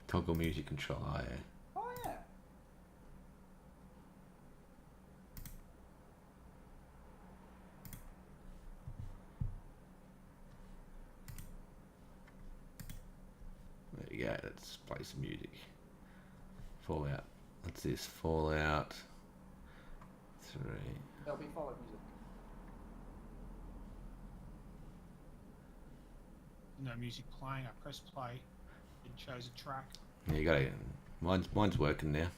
Speaker 4: Toggle music control. Oh, yeah.
Speaker 1: Oh yeah.
Speaker 4: There you go. Let's play some music. Fallout. What's this? Fallout 3.
Speaker 1: There'll be Fallout music.
Speaker 2: No music playing. I press play. It shows a track.
Speaker 4: Yeah, you gotta. Mine's working now.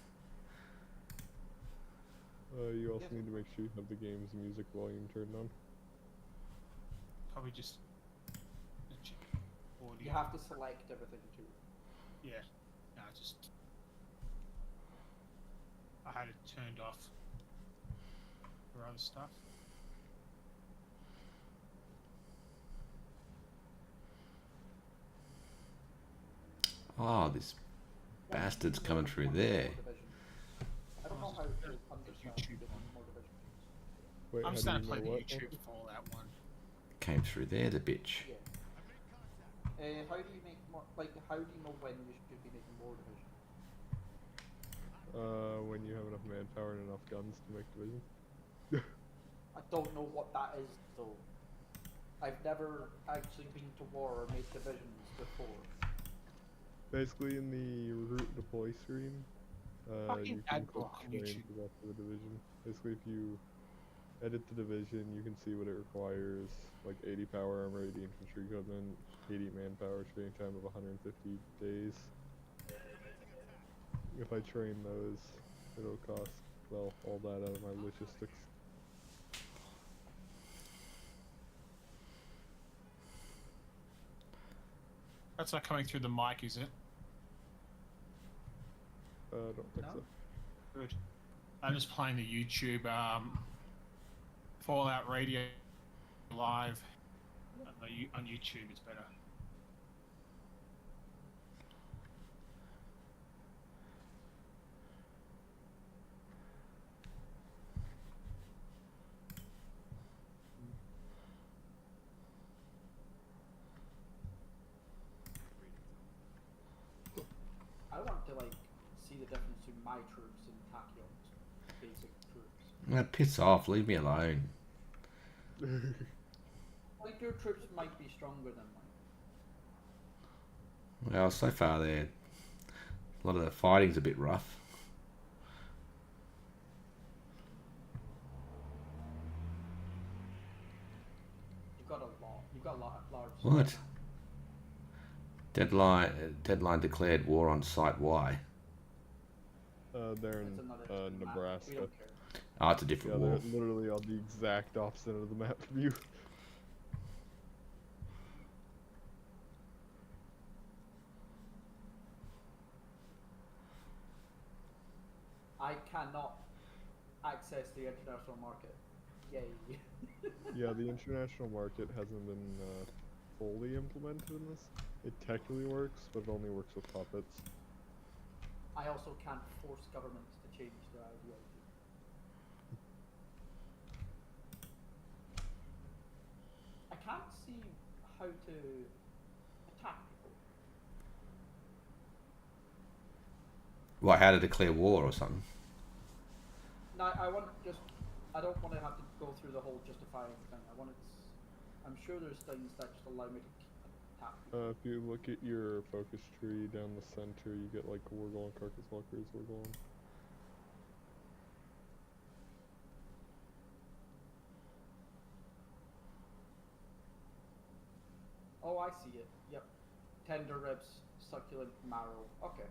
Speaker 3: You also
Speaker 1: Yes.
Speaker 3: need to make sure you have the game's music volume turned on.
Speaker 2: Probably just audio.
Speaker 1: You have to select everything too.
Speaker 2: Yeah. No, just I had it turned off for other stuff.
Speaker 4: Oh, this bastard's coming through there.
Speaker 1: I don't know how to understand
Speaker 2: YouTube
Speaker 1: the
Speaker 2: one.
Speaker 1: more division.
Speaker 3: Wait,
Speaker 2: I'm
Speaker 3: how
Speaker 2: just
Speaker 3: do
Speaker 2: gonna
Speaker 3: you
Speaker 2: play
Speaker 3: know
Speaker 2: the
Speaker 3: what?
Speaker 2: YouTube Fallout one.
Speaker 4: Came through there, the bitch.
Speaker 1: Yeah. How do you make more? Like, how do you know when you should be making more division?
Speaker 3: When you have enough manpower and enough guns to make division.
Speaker 1: I don't know what that is though. I've never actually been to war or made divisions before.
Speaker 3: Basically, in the route deploy screen,
Speaker 2: Fucking
Speaker 3: you can click
Speaker 2: adblock on
Speaker 3: train
Speaker 2: YouTube.
Speaker 3: to go to the division. Basically, if you edit the division, you can see what it requires, like 80 power armor, 80 infantry equipment, 80 manpower, training time of 150 days. If I train those, it'll cost, well, all that out of my logistics.
Speaker 2: That's not coming through the mic, is it?
Speaker 3: I don't think
Speaker 1: No?
Speaker 3: so.
Speaker 2: Good. I'm just playing the YouTube Fallout Radio live on YouTube. It's better.
Speaker 1: I want to like see the difference between my troops and Tachyon's basic troops.
Speaker 4: Piss off, leave me alone.
Speaker 1: Like your troops might be stronger than mine.
Speaker 4: Well, so far there, a lot of the fighting's a bit rough.
Speaker 1: You've got a lot. You've got a lot of large.
Speaker 4: What? Deadline declared war on Site Y.
Speaker 3: They're
Speaker 1: It's
Speaker 3: in
Speaker 1: another map. We
Speaker 3: Nebraska.
Speaker 1: don't care.
Speaker 4: Oh, it's a
Speaker 3: Yeah,
Speaker 4: different
Speaker 3: they're
Speaker 4: war.
Speaker 3: literally on the exact opposite of the map from you.
Speaker 1: I cannot access the international market. Yay.
Speaker 3: Yeah, the international market hasn't been fully implemented in this. It technically works, but it only works with puppets.
Speaker 1: I also can't force governments to change their ideology. I can't see how to attack people.
Speaker 4: What, how to declare war or something?
Speaker 1: No, I want just. I don't want to have to go through the whole justifying thing. I want it. I'm sure there's things that just allow me to attack people.
Speaker 3: If you look at your focus tree down the center, you get like Wargolon, Carcass Walkers, Wargolon.
Speaker 1: Oh, I see it. Yep. Tender ribs, succulent marrow. Okay.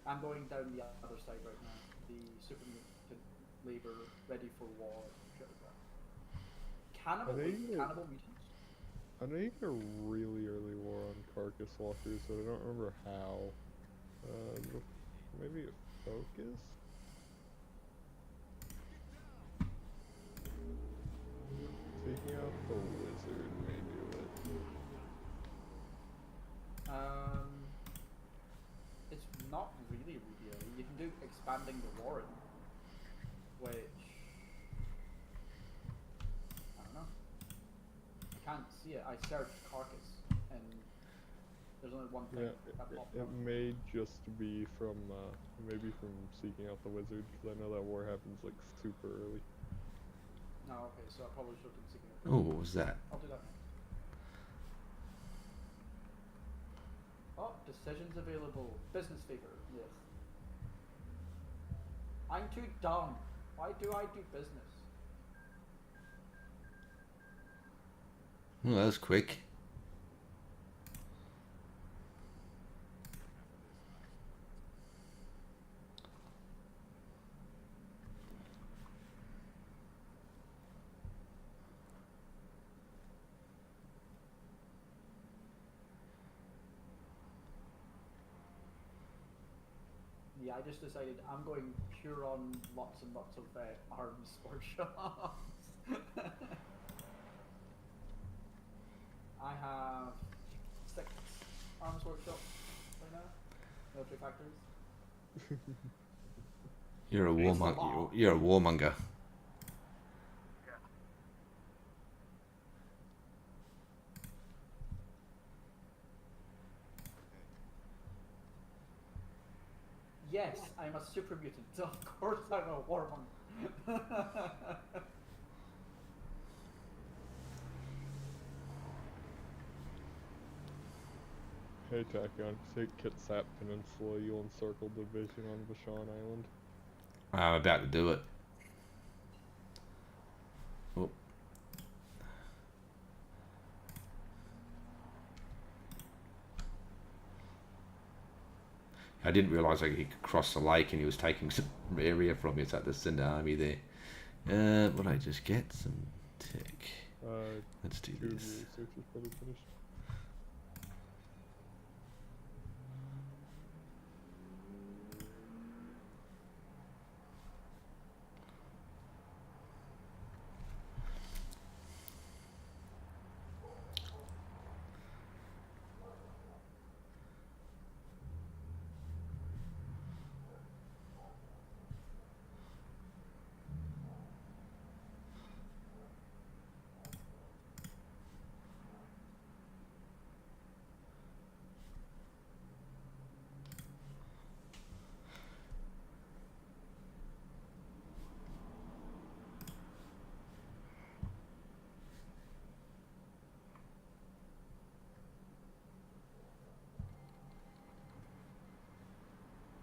Speaker 1: I'm going down the other side right now. The super mutant labor ready for war. Shit like that. Cannibal, cannibal mutants.
Speaker 3: I know you get a really early war on Carcass Walkers, but I don't remember how. Maybe a focus? Taking out the wizard may do it.
Speaker 1: It's not really early. You can do expanding the warren, which I don't know. I can't see it. I searched carcass and there's only one thing that popped
Speaker 3: It
Speaker 1: up.
Speaker 3: may just be from, maybe from seeking out the wizard, because I know that war happens like super early.
Speaker 1: No, okay, so I probably should have been seeking it.
Speaker 4: Oh, what was that?
Speaker 1: I'll do that next. Oh, decisions available. Business favor, yes. I'm too dumb. Why do I do business?
Speaker 4: Oh, that was quick.
Speaker 1: Yeah, I just decided I'm going pure on lots and lots of arms workshops. I have 6 arms workshops right now. Military factories.
Speaker 4: You're a
Speaker 1: It's a
Speaker 4: warmonger.
Speaker 1: lot.
Speaker 4: You're a warmonger.
Speaker 1: Yes, I'm a super mutant. Of course I'm a warmonger.
Speaker 3: Hey Tachyon, take Kitsap Peninsula, you'll encircle division on Vashon Island.
Speaker 4: I'm about to do it. Oh. I didn't realise he could cross the lake and he was taking some area from me. So I had to send an army there. What did I just get? Some tech. Let's do
Speaker 3: 2 of your
Speaker 4: this.
Speaker 3: research is probably finished.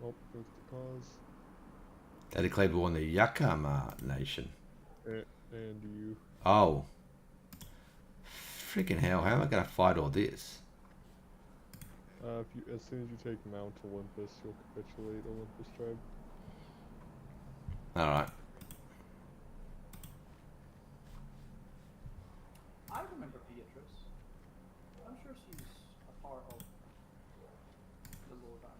Speaker 3: Oh, there's the cause.
Speaker 4: They declared war on the Yakama Nation.
Speaker 3: And you.
Speaker 4: Oh. Freaking hell, how am I going to fight all this?
Speaker 3: As soon as you take Mount Olympus, you'll capitulate Olympus tribe.
Speaker 4: Alright.
Speaker 1: I remember Beatrice. I'm sure she's a part of the Lord Army.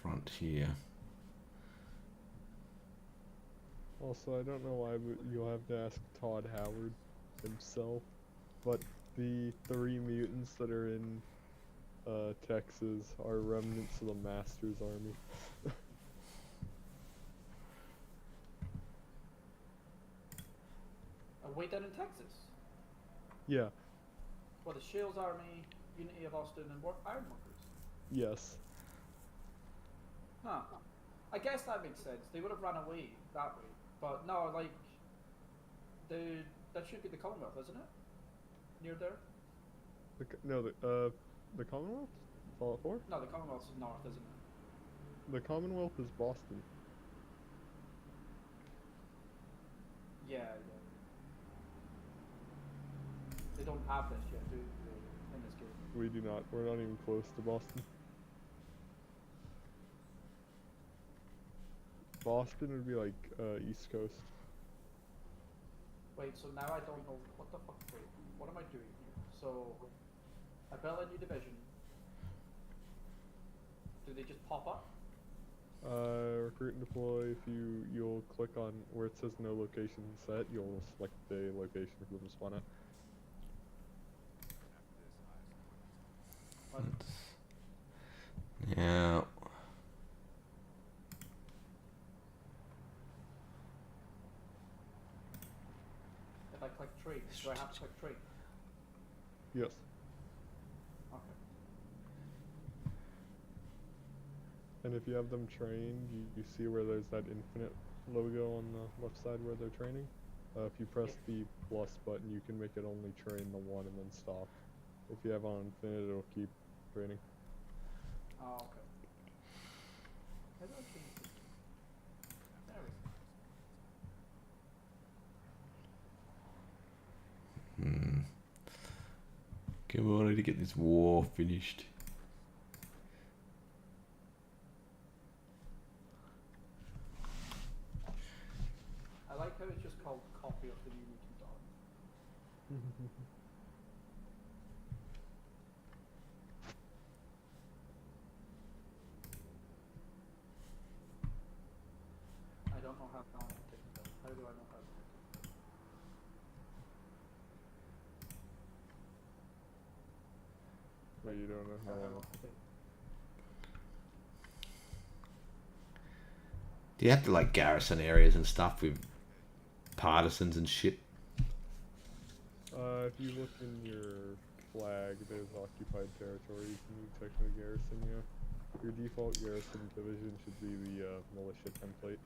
Speaker 4: front here.
Speaker 3: Also, I don't know why, but you'll have to ask Todd Howard himself, but the 3 mutants that are in Texas are remnants of the Master's army.
Speaker 1: Way down in Texas.
Speaker 3: Yeah,
Speaker 1: Well, the Shields Army, Unity of Austin, and Ironworkers.
Speaker 3: yes.
Speaker 1: Huh. I guess that makes sense. They would have run away that way. But no, like, that should be the Commonwealth, isn't it? Near there?
Speaker 3: The Commonwealth? Fallout 4?
Speaker 1: No, the Commonwealth's north, isn't it?
Speaker 3: The Commonwealth is Boston.
Speaker 1: Yeah. They don't have this yet, do they, in this game?
Speaker 3: We do not. We're not even close to Boston. Boston would be like East Coast.
Speaker 1: Wait, so now I don't know what the fuck. Wait, what am I doing here? So, I built a new division. Do they just pop up?
Speaker 3: Recruit and deploy. If you'll click on where it says no location set, you'll select the location for them to spawn at.
Speaker 1: What?
Speaker 4: Yeah.
Speaker 1: If I click trade, do I have to click trade?
Speaker 3: Yes.
Speaker 1: Okay.
Speaker 3: And if you have them trained, you see where there's that infinite logo on the left side where they're training. If you press the plus button, you can make it only train the one and then stop. If you have on infinite, it'll keep training.
Speaker 1: Oh, okay. How do I change this? There we go.
Speaker 4: Come on, I need to get this war finished.
Speaker 1: I like how it's just called copy of the new mutant army. I don't know how to take it down. How do I know how to take it down?
Speaker 3: But you don't know
Speaker 1: How
Speaker 3: how.
Speaker 1: do I know how to take it?
Speaker 4: Do you have to like garrison areas and stuff with partisans and shit?
Speaker 3: If you look in your flag, there's occupied territory. You can technically garrison, yeah. Your default garrison division should be the militia template.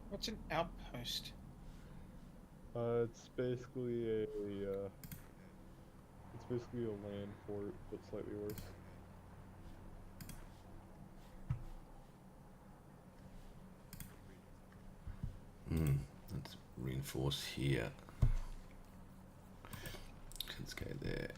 Speaker 2: What's an outpost?
Speaker 3: It's basically a land fort, but slightly worse.
Speaker 4: Let's reinforce here. Let's go there.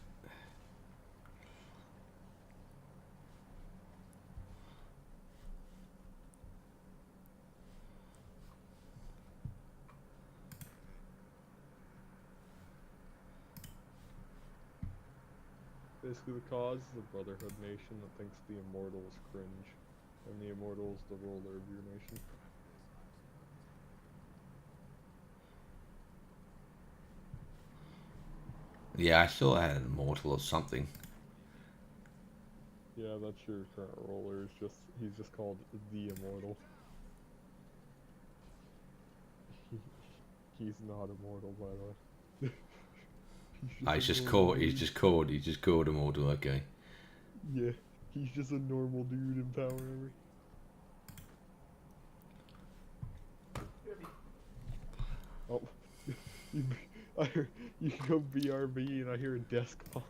Speaker 3: Basically, the cause is the Brotherhood nation that thinks the Immortals cringe, and the Immortals the ruler of your nation.
Speaker 4: Yeah, I saw I had an immortal or something.
Speaker 3: Yeah, that's your current ruler. He's just called the Immortal. He's not immortal, by the way.
Speaker 4: He's just called immortal. Okay.
Speaker 3: Yeah, he's just a normal dude in Power Armor. Oh, you go BRB and I hear a desk pop.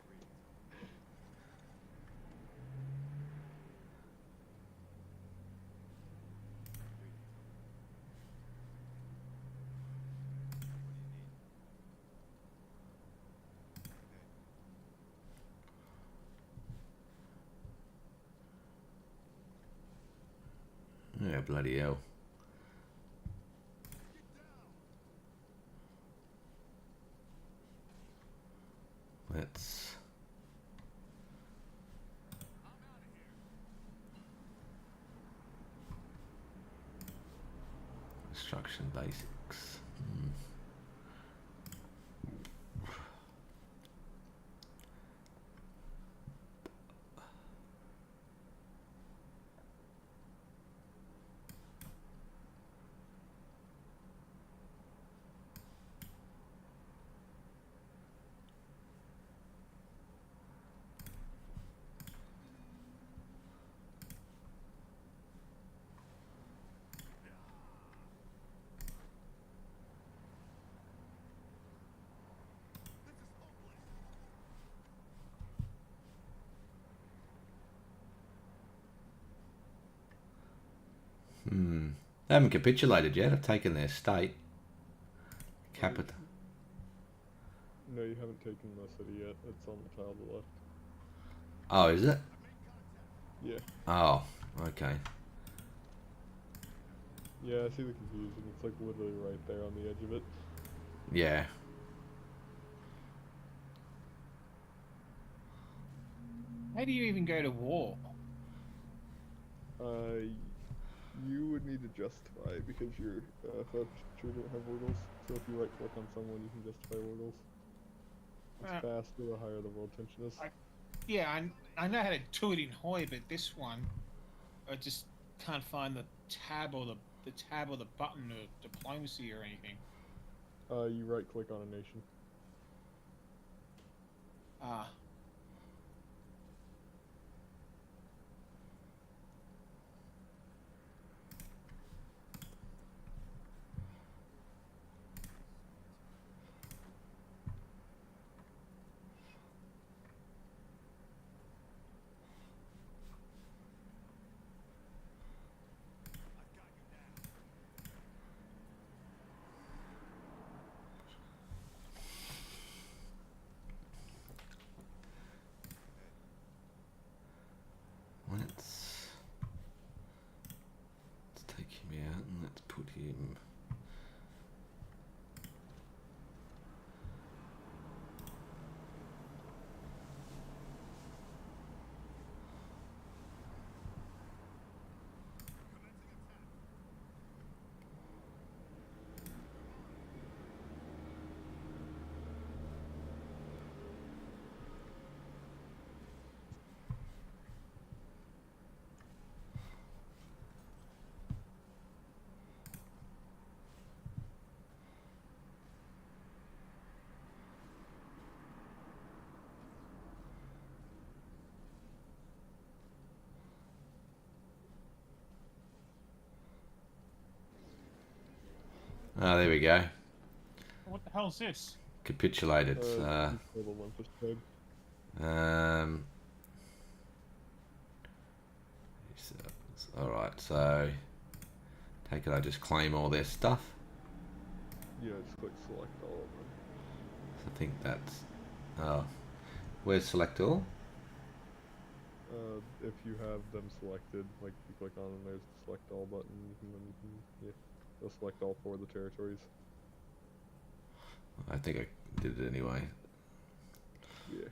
Speaker 4: Yeah, bloody hell. Construction basics. Hmm. They haven't capitulated yet. I've taken their state. Capital.
Speaker 3: No, you haven't taken the city yet. It's on the tile to the left.
Speaker 4: Oh, is it?
Speaker 3: Yeah.
Speaker 4: Oh, okay.
Speaker 3: Yeah, I see the confusion. It's like literally right there on the edge of it.
Speaker 4: Yeah.
Speaker 2: How do you even go to war?
Speaker 3: You would need to justify it because your focus tree don't have oracles. So if you right click on someone, you can justify oracles. It's faster the higher the world tension is.
Speaker 2: Yeah, I know how to do it in Hoi, but this one, I just can't find the tab or the tab or the button or diplomacy or anything.
Speaker 3: You right click on a nation.
Speaker 2: Ah.
Speaker 4: Let's take him out and let's put him. Oh, there we go.
Speaker 2: What the hell is this?
Speaker 4: Capitulated. Alright, so take it I just claim all their stuff.
Speaker 3: Yeah, just click select all of them.
Speaker 4: I think that's... Oh. Where's select all?
Speaker 3: If you have them selected, like you click on them, there's the select all button, and then you can, yeah, they'll select all 4 of the territories.
Speaker 4: I think I did it anyway.
Speaker 3: Yeah.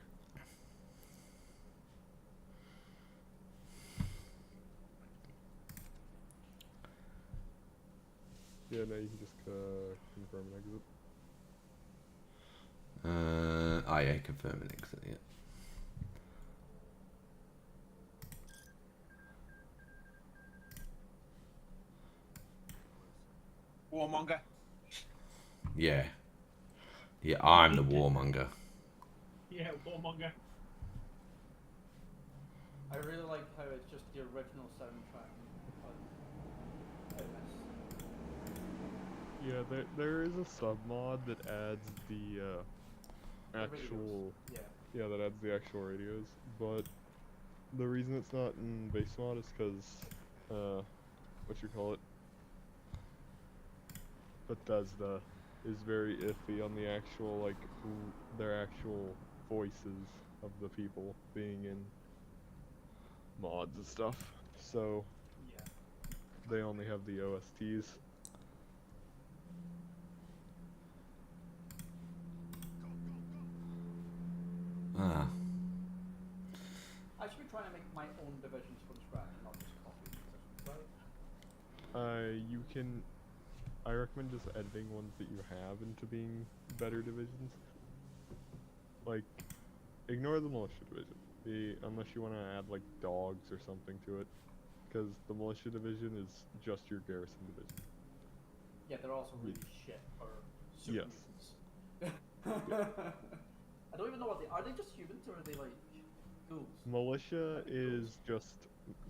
Speaker 3: Yeah, now you can just confirm and exit.
Speaker 4: Oh yeah, confirm and exit, yeah.
Speaker 2: Warmonger.
Speaker 4: Yeah. Yeah, I'm the warmonger.
Speaker 2: Yeah, warmonger.
Speaker 1: I really like how it's just the original soundtrack on MS.
Speaker 3: Yeah, there is a sub mod that adds the actual that adds the actual radios, but the reason it's not in base mod is because Bethesda is very iffy on the actual like their actual voices of the people being in mods and stuff, so they only have the OSTs.
Speaker 4: Ah.
Speaker 1: I should be trying to make my own divisions from scratch, not just copy positions, right?
Speaker 3: You can I recommend just editing ones that you have into being better divisions. Like, ignore the militia division, unless you want to add like dogs or something to it, because the militia division is just your garrison division.
Speaker 1: Yeah, they're also really shit for super
Speaker 3: Yes.
Speaker 1: mutants. I don't even know what they are. They just humans or are they like ghouls?
Speaker 3: Militia is just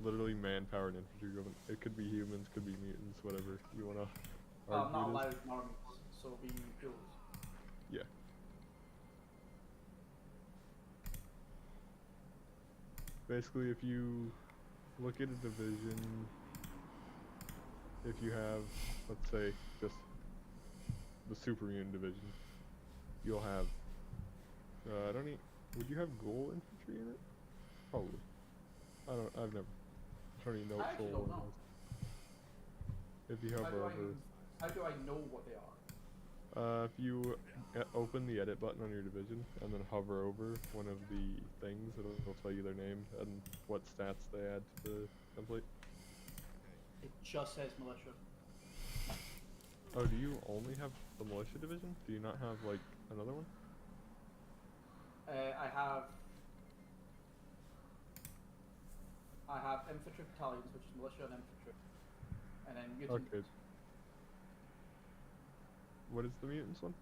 Speaker 3: literally manpower and infantry equipment. It could be humans, could be mutants, whatever you want to
Speaker 1: I'm not
Speaker 3: argue it is.
Speaker 1: allowed normies, so it'll be ghouls.
Speaker 3: Yeah. Basically, if you look at a division, if you have, let's say, just the super mutant division, you'll have, would you have ghoul infantry in it? Probably. I've never, I don't even know
Speaker 1: I
Speaker 3: what
Speaker 1: actually
Speaker 3: ghoul
Speaker 1: don't
Speaker 3: one
Speaker 1: know.
Speaker 3: is. If you hover over,
Speaker 1: How do I know what they are?
Speaker 3: if you open the edit button on your division and then hover over one of the things, it'll tell you their name and what stats they add to the template.
Speaker 1: It just says militia.
Speaker 3: Oh, do you only have the militia division? Do you not have like another one?
Speaker 1: I have infantry battalions, which is militia and infantry, and then mutants.
Speaker 3: Okay. What is the mutants one?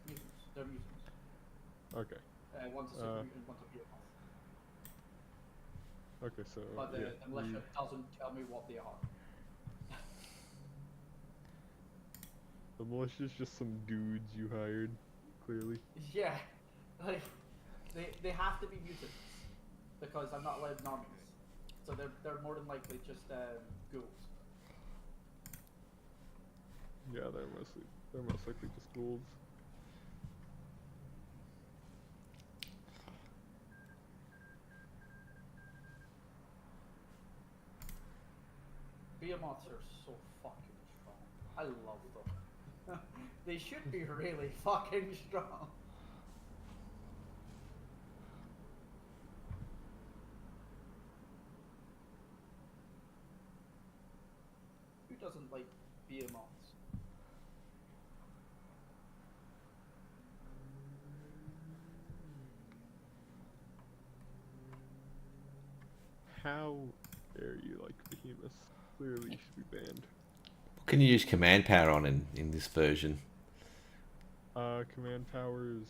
Speaker 1: Mutants. They're mutants.
Speaker 3: Okay.
Speaker 1: One's a super mutant, one's a behemoth.
Speaker 3: Okay, so
Speaker 1: But
Speaker 3: yeah,
Speaker 1: the militia doesn't tell me what they are.
Speaker 3: the militia is just some dudes you hired, clearly.
Speaker 1: Yeah, like they have to be mutants because I'm not allowed normies, so they're more than likely just ghouls.
Speaker 3: Yeah, they're most likely just ghouls.
Speaker 1: Behemoths are so fucking strong. I love them. They should be really fucking strong. Who doesn't like behemoths?
Speaker 3: How dare you like behemoths? Clearly you should be banned.
Speaker 4: What can you use command power on in this version?
Speaker 3: Command powers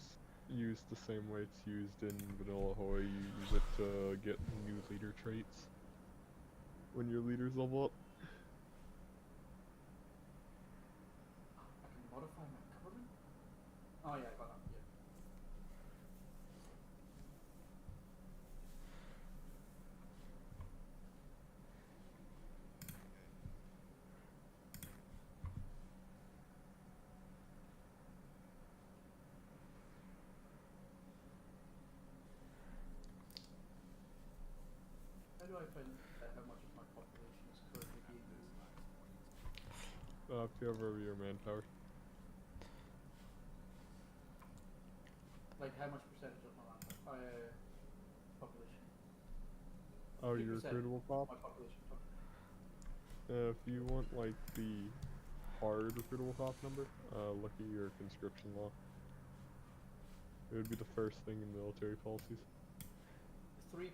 Speaker 3: used the same way it's used in Vanilla Hoi. You use it to get new leader traits when your leaders level up.
Speaker 1: I can modify my government? Oh yeah, I got that, yeah. How do I find how much of my population is currently being used?
Speaker 3: If you hover over your manpower.
Speaker 1: Like how much percentage of my population?
Speaker 3: Oh, your
Speaker 1: 3%
Speaker 3: recruitable pop?
Speaker 1: My population.
Speaker 3: If you want like the hard recruitable pop number, look at your conscription law. It would be the first thing in military policies.
Speaker 1: 3%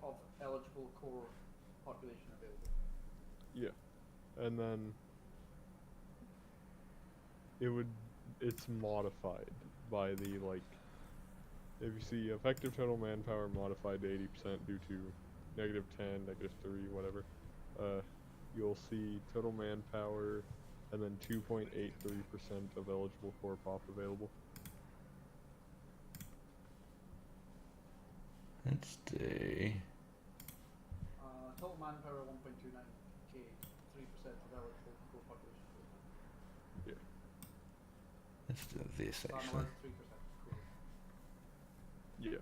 Speaker 1: of eligible core population available.
Speaker 3: Yeah. And then it's modified by the like, if you see effective total manpower modified to 80% due to -10, -3, whatever, you'll see total manpower and then 2.83% of eligible core pop available.
Speaker 4: Let's do.
Speaker 1: Total manpower 1.29k, 3% of eligible core population.
Speaker 4: Let's do this
Speaker 1: So I'm
Speaker 4: actually.
Speaker 1: allowed 3%. Cool.
Speaker 3: Yeah.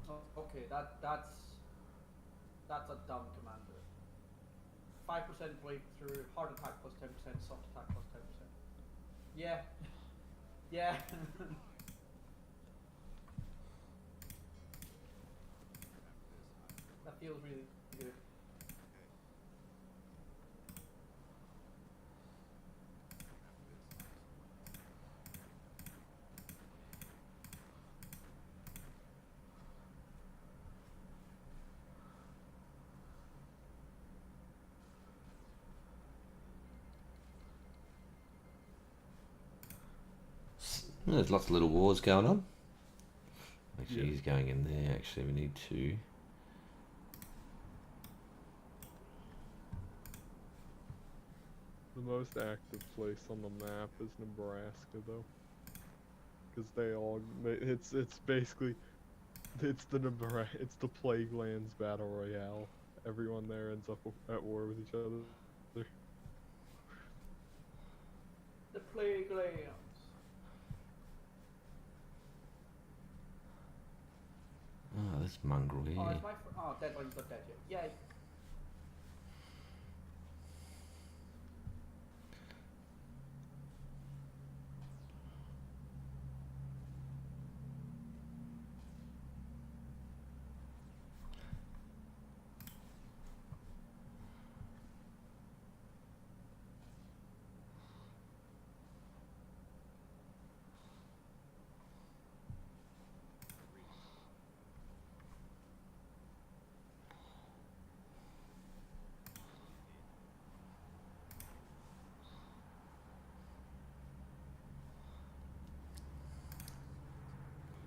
Speaker 1: Oh, okay, that's a dumb commander. 5% breakthrough, hard attack plus 10%, soft attack plus 10%. Yeah. Yeah. feels really good.
Speaker 4: There's lots of little wars going on. Actually,
Speaker 3: Yeah.
Speaker 4: he's going in there. Actually, we need to.
Speaker 3: The most active place on the map is Nebraska, though, because it's basically it's the Plague Lands Battle Royale. Everyone there ends up at war with each other.
Speaker 1: The Plague Lands.
Speaker 4: Oh, this mongrel here.
Speaker 1: Oh, it's my Deadline's not dead yet. Yay.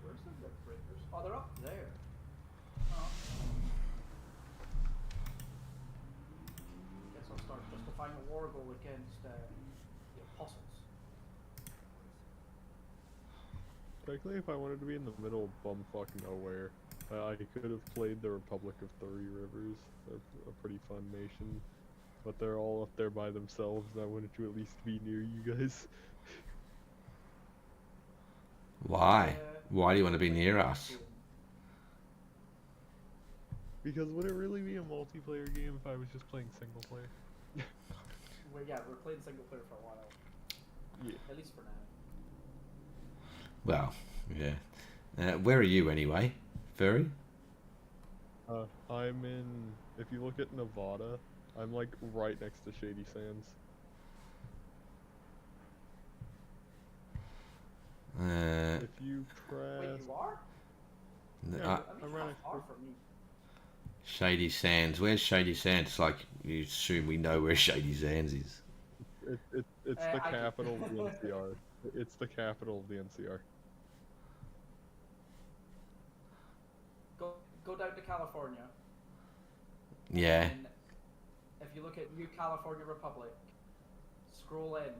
Speaker 1: Where's the Rip Breakers? Oh, they're up there. Oh. Guess I'll start justifying a war goal against the apostles.
Speaker 3: Technically, if I wanted to be in the middle of bumfuck nowhere, I could have played the Republic of Three Rivers. They're a pretty fun nation, but they're all up there by themselves, and I wanted to at least be near you guys.
Speaker 4: Why? Why do you want to be near us?
Speaker 3: Because would it really be a multiplayer game if I was just playing single player?
Speaker 1: Well, yeah, we're playing single player for a while.
Speaker 3: Yeah.
Speaker 1: At least for now.
Speaker 4: Well, yeah. Where are you anyway, Furry?
Speaker 3: I'm in. If you look at Nevada, I'm like right next to Shady Sands. If you press.
Speaker 1: Wait, you are?
Speaker 4: n-
Speaker 3: Yeah,
Speaker 4: uh,
Speaker 1: I mean,
Speaker 3: I'm right
Speaker 1: how far
Speaker 3: next
Speaker 1: from me?
Speaker 4: Shady Sands. Where's Shady Sands? It's like you assume we know where Shady Sands is.
Speaker 3: It's the
Speaker 1: I do.
Speaker 3: capital of the NCR. It's the capital of the NCR.
Speaker 1: Go down to California.
Speaker 4: Yeah.
Speaker 1: And if you look at New California Republic, scroll in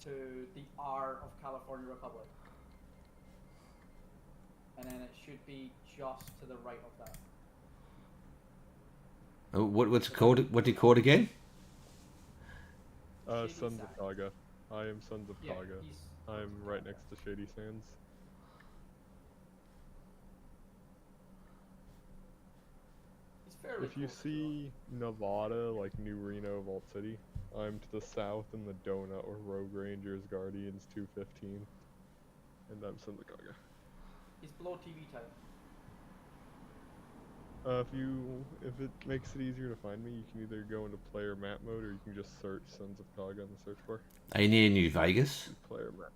Speaker 1: to the R of California Republic. And then it should be just to the right of that.
Speaker 4: Oh, what's it called? What do you call it again?
Speaker 1: Shady
Speaker 3: Sons
Speaker 1: Sands.
Speaker 3: of Kaga. I am Sons of
Speaker 1: Yeah,
Speaker 3: Kaga.
Speaker 1: he's
Speaker 3: I'm right next to Shady Sands.
Speaker 1: He's fairly
Speaker 3: If you
Speaker 1: close to
Speaker 3: see Nevada, like New Reno, Vault City, I'm to the south in the Donut or Rogue Rangers Guardians 215. And I'm Sons of Kaga.
Speaker 1: it. He's below TV time.
Speaker 3: If it makes it easier to find me, you can either go into player map mode or you can just search Sons of Kaga in the search bar.
Speaker 4: Are you near New Vegas?
Speaker 3: Player map.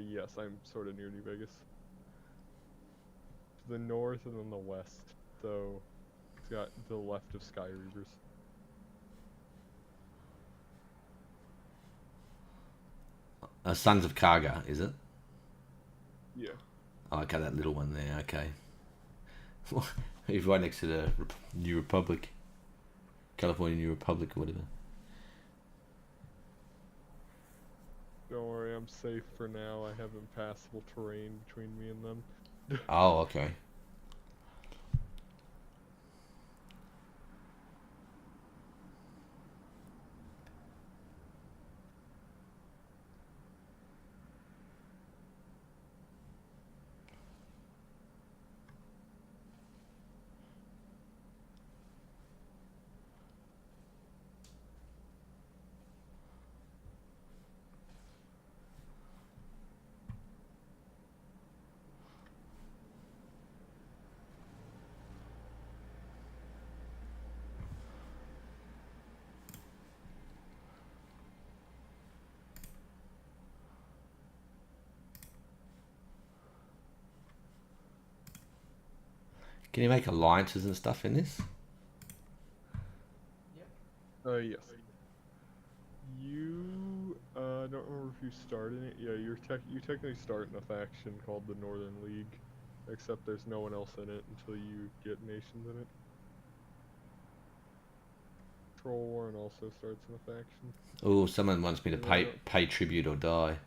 Speaker 3: Yes, I'm sort of near New Vegas. To the north and then the west, so it's got the left of Sky Reavers.
Speaker 4: Sons of Kaga, is it?
Speaker 3: Yeah.
Speaker 4: Oh, okay, that little one there. Okay. He's right next to the New Republic, California New Republic or whatever.
Speaker 3: Don't worry, I'm safe for now. I have impassable terrain between me and them.
Speaker 4: Oh, okay. Can you make alliances and stuff in this?
Speaker 1: Yep.
Speaker 3: Yes. You, I don't remember if you started it. Yeah, you technically start in a faction called the Northern League, except there's no one else in it until you get nations in it. Troll Warren also starts in a faction.
Speaker 4: Oh, someone wants me to
Speaker 3: Yeah.
Speaker 4: pay tribute or die.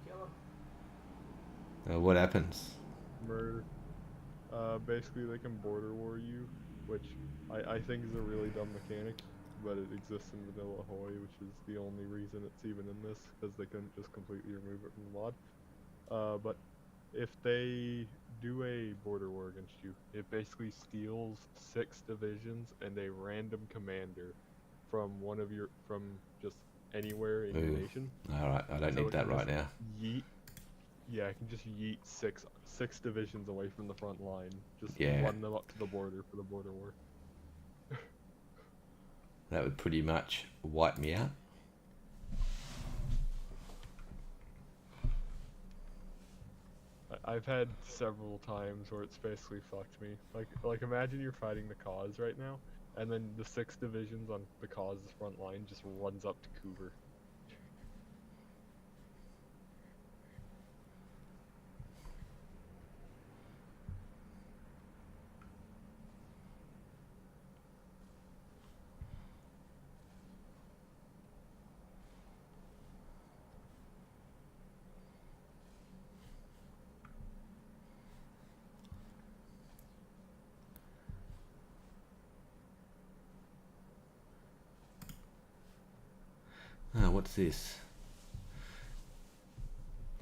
Speaker 1: Kill him.
Speaker 4: What happens?
Speaker 3: Murder. Basically they can border war you, which I think is a really dumb mechanic, but it exists in Vanilla Hoi, which is the only reason it's even in this, because they couldn't just completely remove it from the mod. But if they do a border war against you, it basically steals 6 divisions and a random commander from from just anywhere in your
Speaker 4: Ooh.
Speaker 3: nation.
Speaker 4: Alright, I don't
Speaker 3: So
Speaker 4: need
Speaker 3: it
Speaker 4: that
Speaker 3: can
Speaker 4: right
Speaker 3: just
Speaker 4: now.
Speaker 3: Yeah, I can just yeet six divisions away from the front line. Just
Speaker 4: Yeah.
Speaker 3: run them up to the border for the border war.
Speaker 4: That would pretty much wipe me out.
Speaker 3: I've had several times where it's basically fucked me. Like imagine you're fighting the cause right now, and then the 6 divisions on the cause's front line just runs up to Coover.
Speaker 4: Oh, what's this?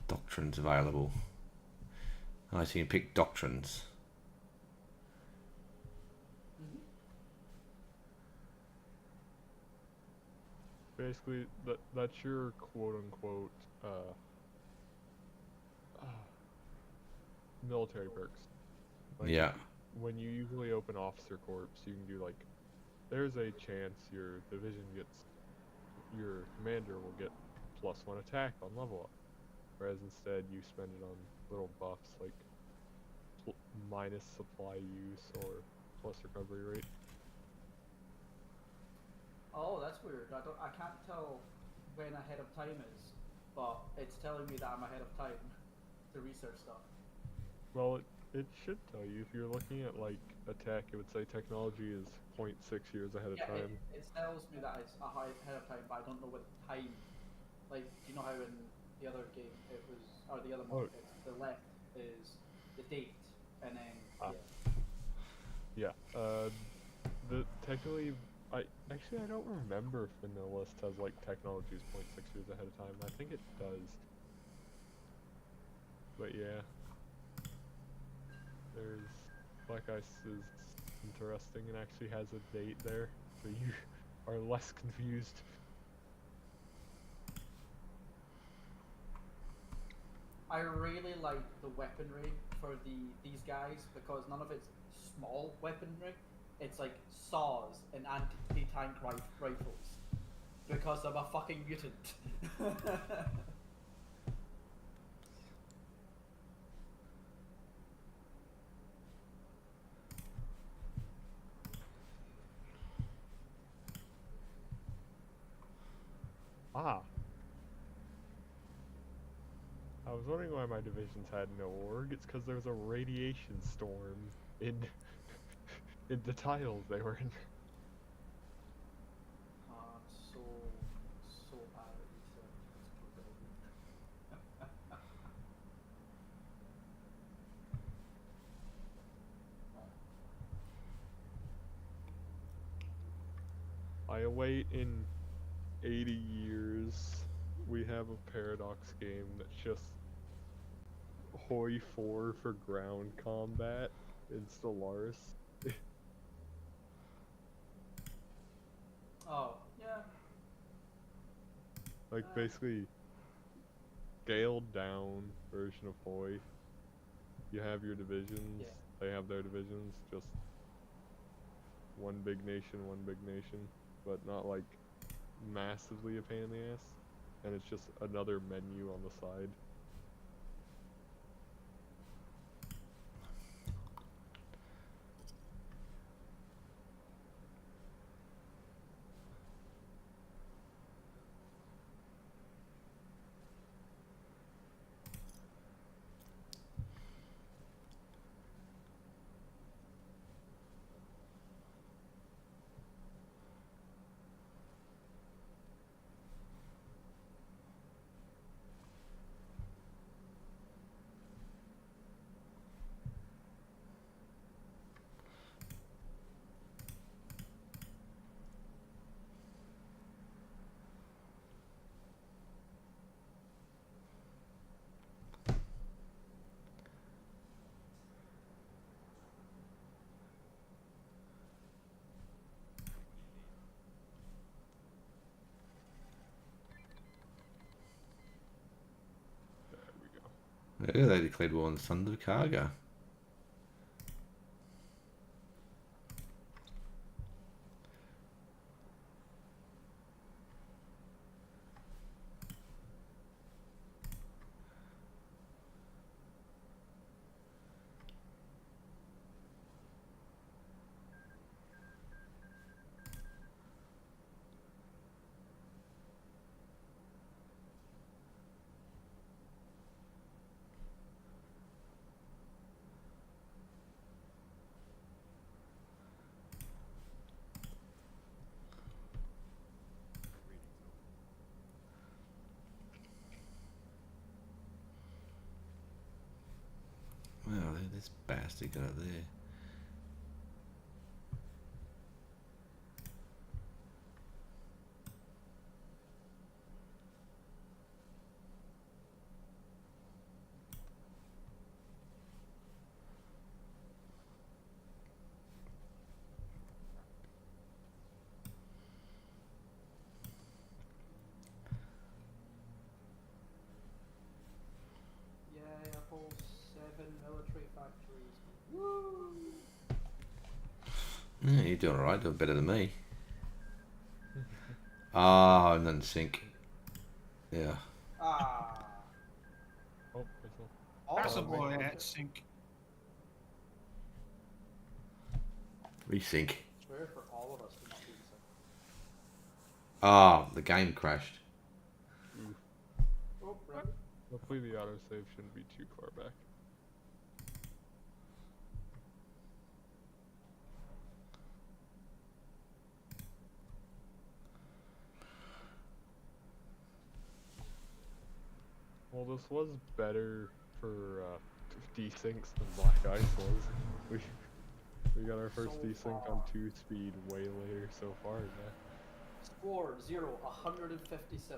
Speaker 4: Doctrines available. Oh, so you can pick doctrines.
Speaker 3: Basically, that's your quote-unquote military perks. Like,
Speaker 4: Yeah.
Speaker 3: when you usually open Officer Corps, you can do like, there's a chance your commander will get +1 attack on level up, whereas instead you spend it on little buffs like minus supply use or plus recovery rate.
Speaker 1: Oh, that's weird. I can't tell when ahead of time is, but it's telling me that I'm ahead of time to research stuff.
Speaker 3: Well, it should tell you. If you're looking at like attack, it would say technology is 0.6 years ahead of time.
Speaker 1: It tells me that it's ahead of time, but I don't know what time. Like, do you know how in the other game it was, or the other
Speaker 3: Oh.
Speaker 1: one, it's the left is the date, and then
Speaker 3: Yeah. The technically, I don't remember if Vanilla list has like technology is 0.6 years ahead of time. I think it does. But yeah. There's Black Ice is interesting and actually has a date there, so you are less confused.
Speaker 1: I really like the weaponry for these guys because none of it's small weaponry. It's like saws and anti-tank rifles because I'm a fucking mutant.
Speaker 3: Ah. I was wondering why my divisions had no org. It's because there was a radiation storm in in the tiles they were in.
Speaker 1: So bad at research.
Speaker 3: I await in 80 years we have a Paradox game that's just Hoi 4 for ground combat in Stellaris.
Speaker 1: Oh, yeah.
Speaker 3: Like basically scaled down version of Hoi. You have your divisions,
Speaker 1: Yeah.
Speaker 3: they have their divisions, just one big nation, but not like massively a pain in the ass. And it's just another menu on the side.
Speaker 4: Yeah, they declared war on Thunder Cargo. Wow, this bastard got it there.
Speaker 1: Yeah, a whole 7 military factories. Woo!
Speaker 4: Yeah, you're doing alright, doing better than me. Ah, and then sink. Yeah.
Speaker 1: Ah.
Speaker 3: Oh, whistle.
Speaker 1: All of
Speaker 2: Castle
Speaker 1: them
Speaker 2: boy
Speaker 1: were-
Speaker 2: at sink.
Speaker 4: Resync.
Speaker 1: Swear for all of us to not be the same.
Speaker 4: Ah, the game crashed.
Speaker 1: Oh, right.
Speaker 3: Hopefully the autosave shouldn't be too far back. Well, this was better for desyncs than Black Ice was. We got our first
Speaker 1: So
Speaker 3: desync
Speaker 1: far.
Speaker 3: on 2-speed way later so far, yeah.
Speaker 1: Score 0, 157th.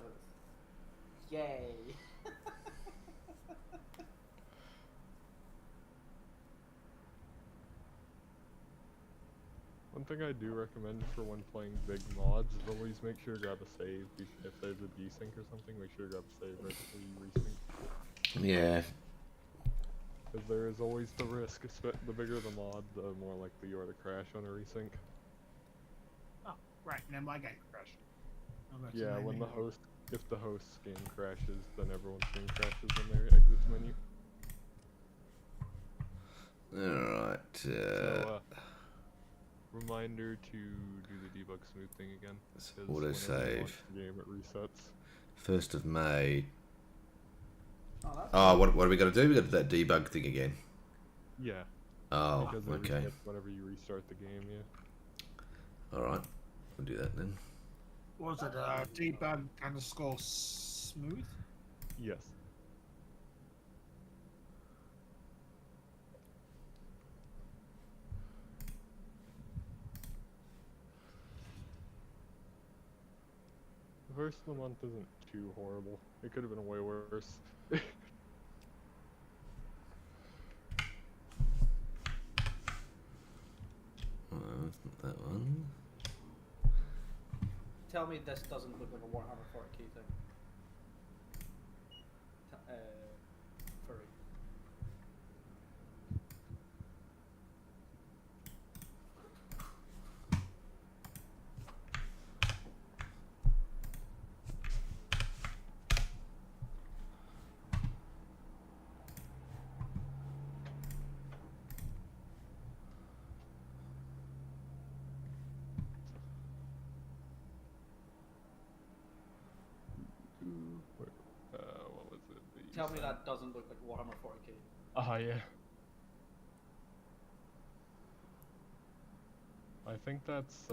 Speaker 1: Yay.
Speaker 3: One thing I do recommend for when playing big mods is always make sure to grab a save. If there's a desync or something, make sure to grab a save right before you resync.
Speaker 4: Yeah.
Speaker 3: Because there is always the risk, the bigger the mod, the more likely you are to crash on a resync.
Speaker 2: Oh, right, now my game crashed. Oh, that's
Speaker 3: Yeah, when the
Speaker 2: amazing.
Speaker 3: if the host's game crashes, then everyone's game crashes in their exits menu.
Speaker 4: Alright.
Speaker 3: So, reminder to do the debug smooth thing again. 'Cause whenever you
Speaker 4: autosave.
Speaker 3: launch the game, it resets.
Speaker 4: 1st of May.
Speaker 1: Oh, that's
Speaker 4: Oh, what do we got to do? We got to do that debug thing again.
Speaker 3: Yeah,
Speaker 4: Oh,
Speaker 3: because it
Speaker 4: okay.
Speaker 3: resets whenever you restart the game, yeah.
Speaker 4: Alright. We'll do that then.
Speaker 2: What was it? Debug underscore smooth?
Speaker 3: Yes. The first of the month isn't too horrible. It could have been way worse.
Speaker 4: That's not that one.
Speaker 1: Tell me this doesn't look like a Warhammer 40k thing. Furry.
Speaker 3: What was it? that you
Speaker 1: Tell me
Speaker 3: said?
Speaker 1: that doesn't look like Warhammer 40k.
Speaker 3: Ah, yeah. I think that's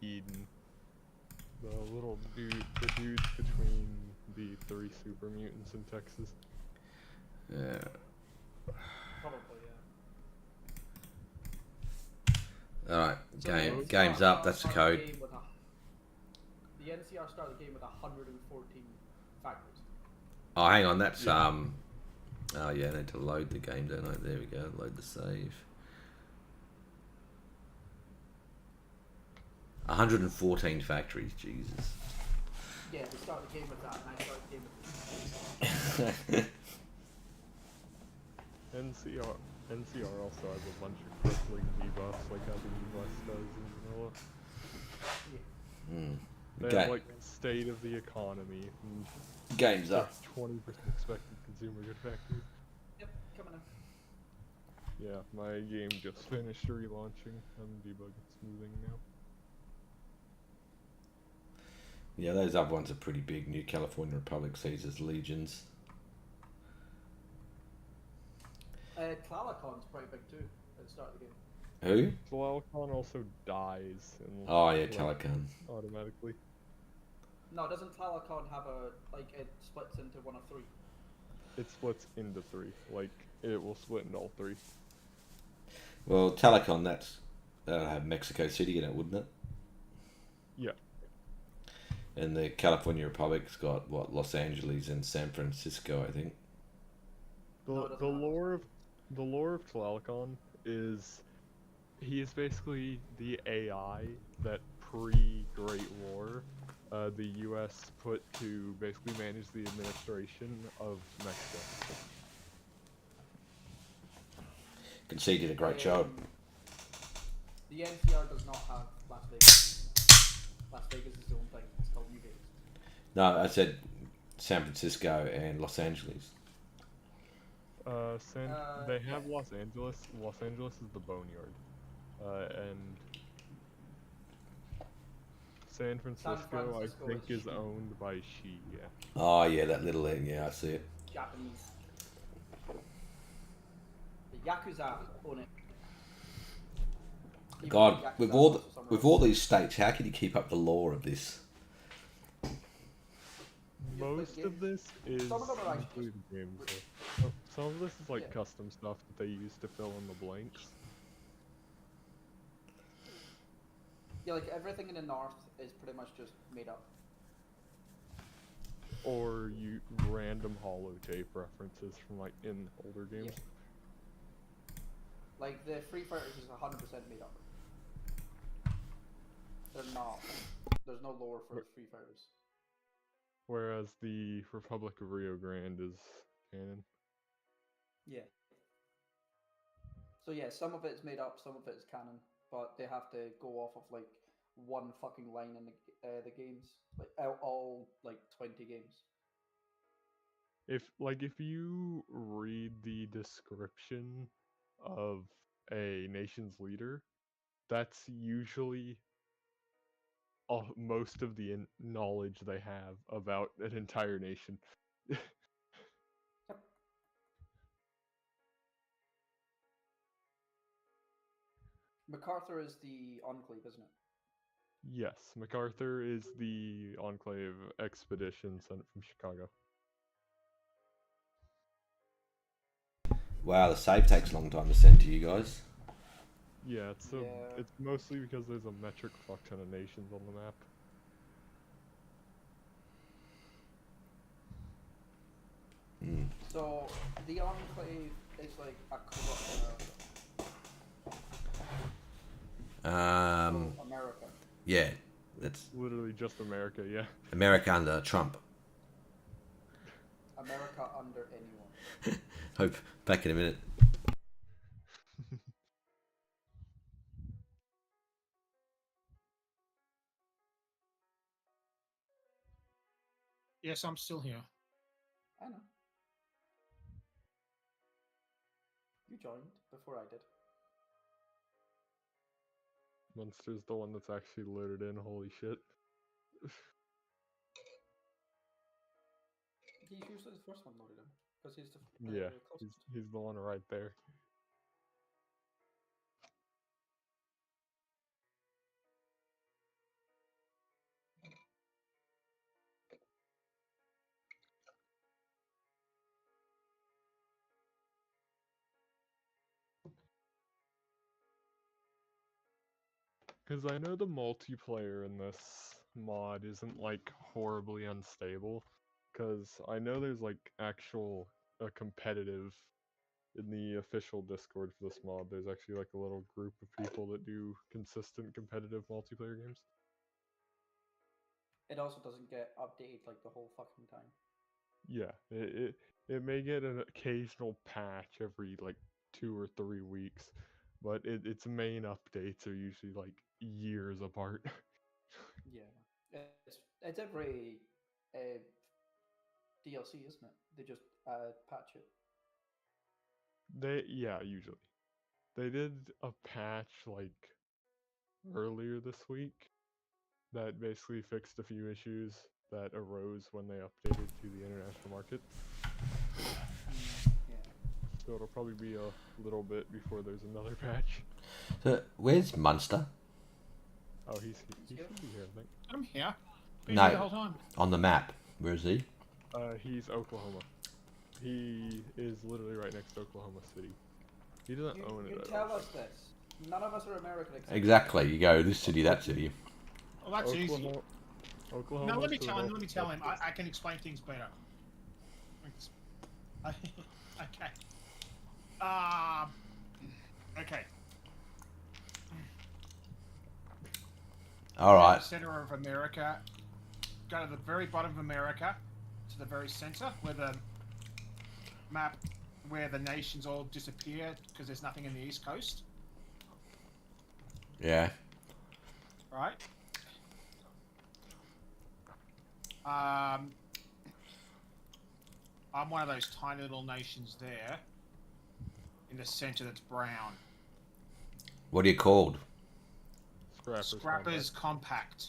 Speaker 3: Eden. The little dude, the dudes between the 3 super mutants in Texas.
Speaker 4: Yeah.
Speaker 1: Probably, yeah.
Speaker 4: Alright.
Speaker 1: So
Speaker 4: Game.
Speaker 1: the
Speaker 4: Game's
Speaker 1: NCR
Speaker 4: up. That's the
Speaker 1: started
Speaker 4: code.
Speaker 1: game with the NCR started the game with 114 factories.
Speaker 4: Oh, hang on. That's
Speaker 3: Yeah.
Speaker 4: Oh yeah, I need to load the game, don't I? There we go. Load the save. 114 factories. Jesus.
Speaker 1: Yeah, they started the game with that, and I started the game with
Speaker 3: NCR also has a bunch of crippling debuffs, like how the US does in vanilla. They have like state of the economy. And
Speaker 4: Game's up.
Speaker 3: 20% expected consumer good factor.
Speaker 1: Yep, coming in.
Speaker 3: Yeah, my game just finished relaunching. I'm debugging smoothing now.
Speaker 4: Yeah, those other ones are pretty big. New California Republic seizes legions.
Speaker 1: Tlalocon's pretty big too at the start of the game.
Speaker 4: Who?
Speaker 3: Tlalcon also dies in
Speaker 4: Oh yeah,
Speaker 3: like,
Speaker 4: Telecon.
Speaker 3: automatically.
Speaker 1: No, doesn't Tlalocan have a it splits into one of three?
Speaker 3: It splits into three. Like it will split into all three.
Speaker 4: Well, Telecon, that'll have Mexico City in it, wouldn't it?
Speaker 3: Yeah.
Speaker 4: And the California Republic's got what, Los Angeles and San Francisco, I think.
Speaker 3: The lore of Tlalcon is he is basically the AI that pre-Great War the U.S. put to basically manage the administration of Mexico.
Speaker 4: Can see he did a great job.
Speaker 1: The NCR does not have Las Vegas. Las Vegas is its own thing. It's called New Vegas.
Speaker 4: No, I said San Francisco and Los Angeles.
Speaker 3: They have Los Angeles. Los Angeles is the Boneyard, and San Francisco I think is owned by Xi. Yeah.
Speaker 4: Oh yeah, that little thing. Yeah, I see it.
Speaker 1: Japanese. The Yakuza own it. Even
Speaker 4: God,
Speaker 1: the Yakuza
Speaker 4: with
Speaker 1: also somewhere
Speaker 4: with
Speaker 1: else.
Speaker 4: all these states, how can you keep up the lore of this?
Speaker 3: Most of this is
Speaker 1: Some of them are actually
Speaker 3: included games. Some of this is like
Speaker 1: Yeah.
Speaker 3: custom stuff that they use to fill in the blanks.
Speaker 1: Yeah, like everything in the north is pretty much just made up.
Speaker 3: Or you random holotape references from like in older games.
Speaker 1: Yeah. Like the Free Fighters is 100% made up. They're not. There's no lore for Free Fighters.
Speaker 3: Whereas the Republic of Rio Grande is canon.
Speaker 1: Yeah. So yeah, some of it's made up, some of it's canon, but they have to go off of like one fucking line in the games, like all like 20 games.
Speaker 3: If you read the description of a nation's leader, that's usually most of the knowledge they have about an entire nation.
Speaker 1: Yep. MacArthur is the Enclave, isn't it?
Speaker 3: Yes, MacArthur is the Enclave expedition sent from Chicago.
Speaker 4: Wow, the save takes a long time to send to you guys.
Speaker 3: Yeah, it's
Speaker 1: Yeah.
Speaker 3: it's mostly because there's a metric fuck ton of nations on the map.
Speaker 1: So the Enclave is like a corrupt America.
Speaker 4: Yeah, that's
Speaker 3: Literally just America, yeah.
Speaker 4: America under Trump.
Speaker 1: America under anyone.
Speaker 4: Hope back in a minute.
Speaker 2: Yes, I'm still here.
Speaker 1: I know. You joined before I did.
Speaker 3: Munster's the one that's actually loaded in, holy shit.
Speaker 1: He's usually the first one loaded in because he's the
Speaker 3: Yeah,
Speaker 1: closest.
Speaker 3: he's the one right there. Because I know the multiplayer in this mod isn't like horribly unstable. Because I know there's like actual competitive in the official Discord for this mod. There's actually like a little group of people that do consistent competitive multiplayer games.
Speaker 1: It also doesn't get updated like the whole fucking time.
Speaker 3: Yeah, It may get an occasional patch every like 2 or 3 weeks, but its main updates are usually like years apart.
Speaker 1: Yeah, it's every DLC, isn't it? They just patch it.
Speaker 3: Yeah, usually. They did a patch like earlier this week that basically fixed a few issues that arose when they updated to the international market.
Speaker 1: Yeah.
Speaker 3: So it'll probably be a little bit before there's another patch.
Speaker 4: So where's Munster
Speaker 3: Oh, he should be here, I think.
Speaker 2: I'm here. Been
Speaker 4: No.
Speaker 2: here the whole time.
Speaker 4: on the map? Where is he?
Speaker 3: He's Oklahoma. He is literally right next to Oklahoma City. He doesn't own it.
Speaker 1: You
Speaker 3: I
Speaker 1: tell
Speaker 3: don't
Speaker 1: us this. None of us are American. Except
Speaker 4: Exactly. You go this city, that city.
Speaker 2: Well, that's
Speaker 3: think.
Speaker 2: easy.
Speaker 3: Oklahoma.
Speaker 2: No, let me tell him.
Speaker 3: Philadelphia.
Speaker 2: I can explain things better. Okay. Okay.
Speaker 4: All right.
Speaker 2: Center of America. Go to the very bottom of America, to the very center, where the map, where the nations all disappear because there's nothing in the East Coast.
Speaker 4: Yeah.
Speaker 2: Right. I'm one of those tiny little nations there, in the center that's brown.
Speaker 4: What are you called?
Speaker 2: Scrappers Compact.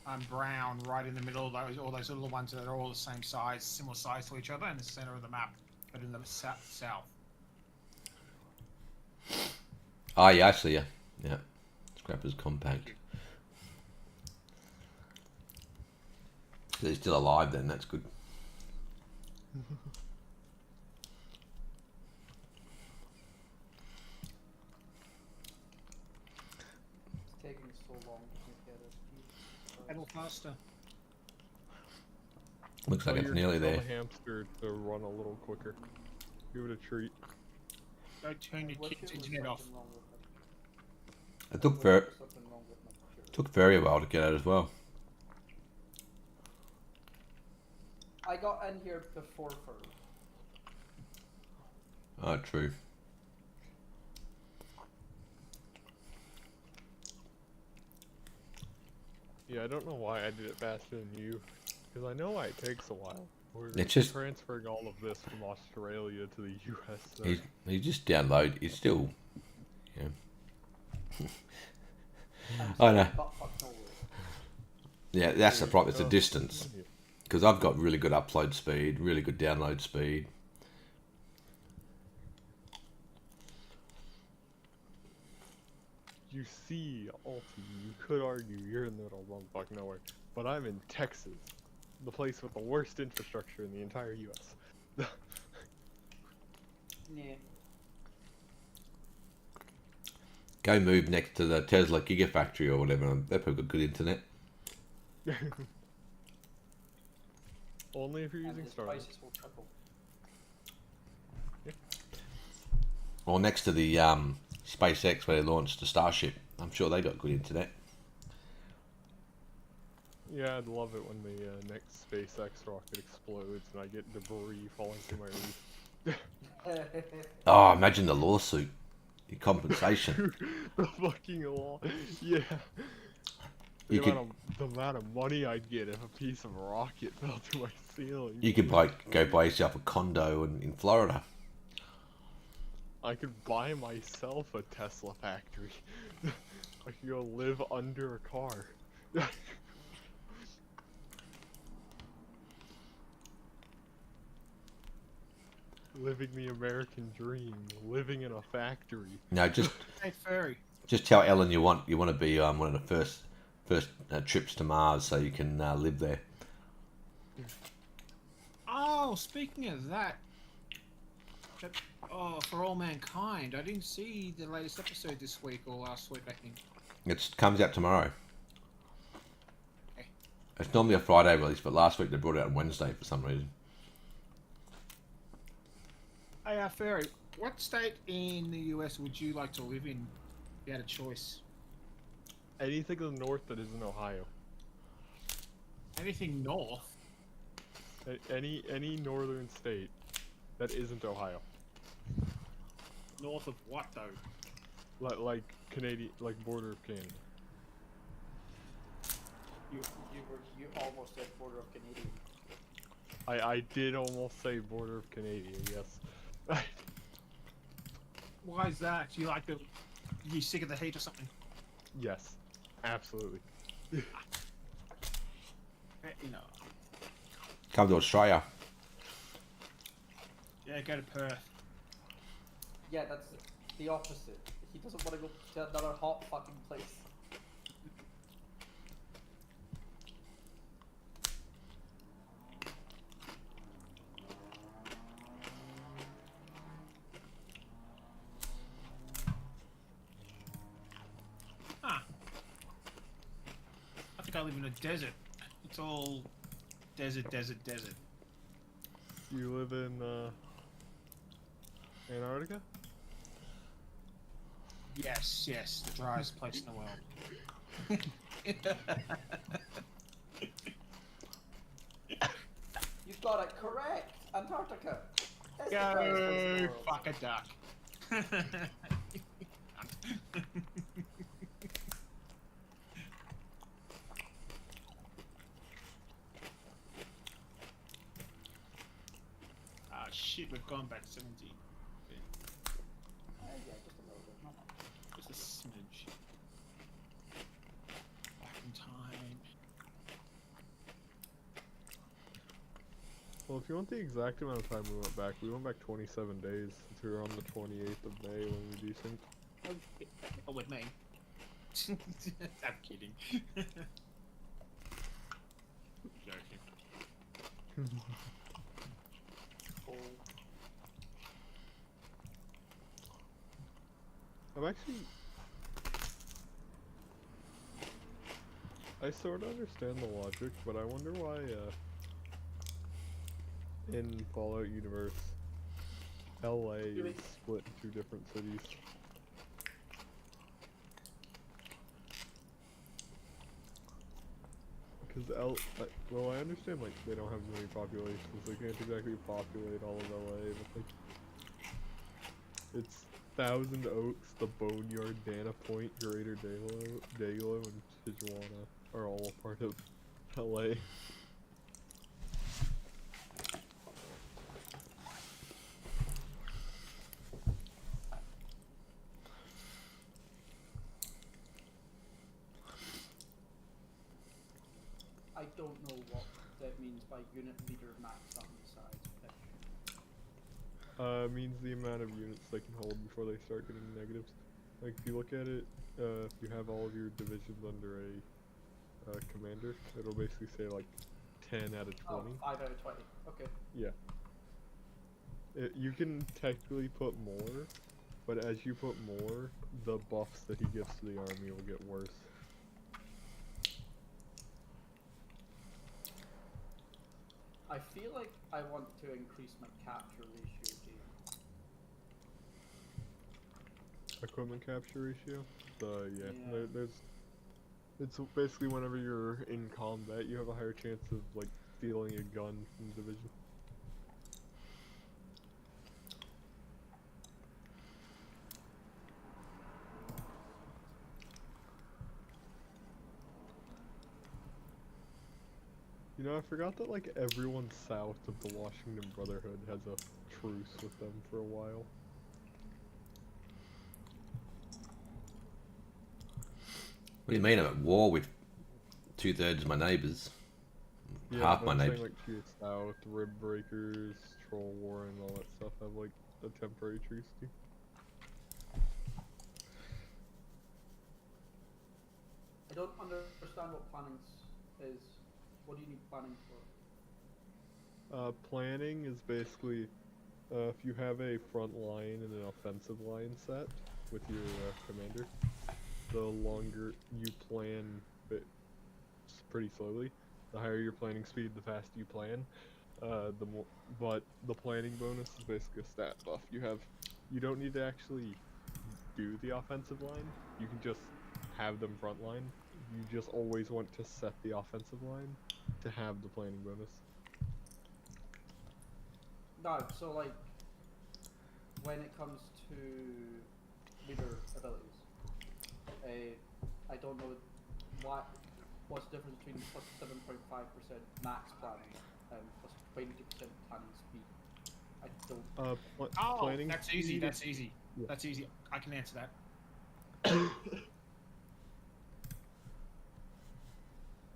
Speaker 2: I'm brown, right in the middle of all those little ones that are all the same size, similar size to each other, in the center of the map, but in the south.
Speaker 4: Oh yeah, I see you. Yeah. Scrappers Compact. So he's still alive then, that's good.
Speaker 1: it's taking so long to get it. Jesus
Speaker 2: Pedal
Speaker 1: Christ.
Speaker 2: faster.
Speaker 4: Looks like
Speaker 3: Tell
Speaker 4: it's
Speaker 3: your-
Speaker 4: nearly
Speaker 3: tell
Speaker 4: there.
Speaker 3: the hamster to run a little quicker. Give it a treat.
Speaker 2: Don't turn your
Speaker 1: Wish
Speaker 2: kid's
Speaker 1: there was
Speaker 2: internet off.
Speaker 1: something wrong with it.
Speaker 4: It took
Speaker 1: Wish there
Speaker 4: very
Speaker 1: was something wrong with my computer.
Speaker 4: took very well to get out as well.
Speaker 1: I got in here before Furry.
Speaker 4: Oh, true.
Speaker 3: Yeah, I don't know why I did it faster than you, because I know why it takes a while. We're
Speaker 4: It's just-
Speaker 3: transferring all of this from Australia to the US. So
Speaker 4: He just download. It's still. Yeah.
Speaker 1: I'm
Speaker 4: I know.
Speaker 1: butt fuck nowhere.
Speaker 4: Yeah, that's the problem. It's the distance.
Speaker 3: Yeah.
Speaker 4: Because I've got really good upload speed, really good download speed.
Speaker 3: You see, Alti, you could argue you're in the middle of bumfuck nowhere, but I'm in Texas, the place with the worst infrastructure in the entire US.
Speaker 1: Yeah.
Speaker 4: Go move next to the Tesla Gigafactory or whatever. They've probably got good internet.
Speaker 3: Only if you're
Speaker 1: And
Speaker 3: using
Speaker 1: his
Speaker 3: Starlink.
Speaker 1: prices will triple.
Speaker 4: Or next to the SpaceX where they launched the Starship. I'm sure they got good internet.
Speaker 3: Yeah, I'd love it when the next SpaceX rocket explodes and I get debris falling through my roof.
Speaker 4: Oh, imagine the lawsuit. The compensation.
Speaker 3: The fucking law. Yeah.
Speaker 4: You
Speaker 3: The amount of money I'd get if a piece of rocket fell through my ceiling.
Speaker 4: You could go buy yourself a condo in Florida.
Speaker 3: I could buy myself a Tesla factory. I could go live under a car. Living the American dream, living in a factory.
Speaker 4: No, just
Speaker 2: Hey, Furry.
Speaker 4: tell Ellen you want to be one of the first trips to Mars so you can live there.
Speaker 2: Oh, speaking of that, For All Mankind, I didn't see the latest episode this week or last week, I think.
Speaker 4: It comes out tomorrow.
Speaker 2: Okay.
Speaker 4: It's normally a Friday release, but last week they brought it out on Wednesday for some reason.
Speaker 2: Hey, Furry, what state in the US would you like to live in if you had a choice?
Speaker 3: Anything to the north that isn't Ohio.
Speaker 2: Anything north?
Speaker 3: Any northern state that isn't Ohio.
Speaker 2: North of what though?
Speaker 3: Like Canadian, like border of Canada.
Speaker 1: You almost said border of Canadian.
Speaker 3: I did almost say border of Canadian, yes.
Speaker 2: Why is that? Do you like the? You sick of the heat or something?
Speaker 3: Yes, absolutely.
Speaker 2: You know.
Speaker 4: Come to Australia.
Speaker 2: Yeah, go to Perth.
Speaker 1: Yeah, that's the opposite. He doesn't want to go to another hot fucking place.
Speaker 2: Huh. I think I live in a desert. It's all desert, desert, desert.
Speaker 3: You live in Antarctica?
Speaker 2: Yes, yes, the driest place in the world.
Speaker 1: You got it correct. Antarctica. That's the best place in the
Speaker 2: Go
Speaker 1: world.
Speaker 2: fuck a duck. Ah shit, we've gone back 17.
Speaker 1: Yeah, just a little bit. Not much.
Speaker 2: Just a smidge. Back in time.
Speaker 3: Well, if you want the exact amount of time we went back 27 days. Since we were on the 28th of May when we desynced.
Speaker 2: Oh, with me. I'm kidding. Joking.
Speaker 1: Cool.
Speaker 3: I'm actually... I sort of understand the logic, but I wonder why, in Fallout Universe, LA is split into different cities. Because well, I understand, like, they don't have as many populations, they can't exactly populate all of LA, but, like, it's Thousand Oaks, the Boneyard, Dana Point, Greater Dayglow, and Tijuana are all part of LA.
Speaker 1: I don't know what that means by unit meter max on the size.
Speaker 3: Means the amount of units they can hold before they start getting negatives. Like, if you look at it, if you have all of your divisions under a commander, it'll basically say, like, 10 out of 20.
Speaker 1: Oh, 5 out of 20. Okay.
Speaker 3: Yeah. You can technically put more, but as you put more, the buffs that he gives to the army will get worse.
Speaker 1: I feel like I want to increase my capture ratio, Jay.
Speaker 3: Equipment capture ratio? Yeah.
Speaker 1: Yeah.
Speaker 3: It's basically whenever you're in combat, you have a higher chance of, like, stealing a gun from the division. You know, I forgot that, like, everyone south of the Washington Brotherhood has a truce with them for a while.
Speaker 4: What do you mean? I'm at war with 2/3 of my neighbours.
Speaker 3: Yeah,
Speaker 4: Half
Speaker 3: but
Speaker 4: my
Speaker 3: I'm saying,
Speaker 4: neighbours.
Speaker 3: like, to your south, Rib Breakers, Troll War, and all that stuff have, like, a temporary truce too.
Speaker 1: I don't understand what planning is. What do you need planning for?
Speaker 3: Planning is basically, if you have a front line and an offensive line set with your commander, the longer you plan, but pretty slowly, the higher your planning speed, the faster you plan. But the planning bonus is basically a stat buff. You don't need to actually do the offensive line. You can just have them front line. You just always want to set the offensive line to have the planning bonus.
Speaker 1: No, so like when it comes to leader abilities, I don't know what's the difference between plus 7.5% max planning and plus 20% planning speed. I don't.
Speaker 2: Oh,
Speaker 3: planning
Speaker 2: that's easy.
Speaker 3: speed
Speaker 2: That's
Speaker 3: is-
Speaker 2: easy.
Speaker 3: Yeah.
Speaker 2: That's easy. I can answer that.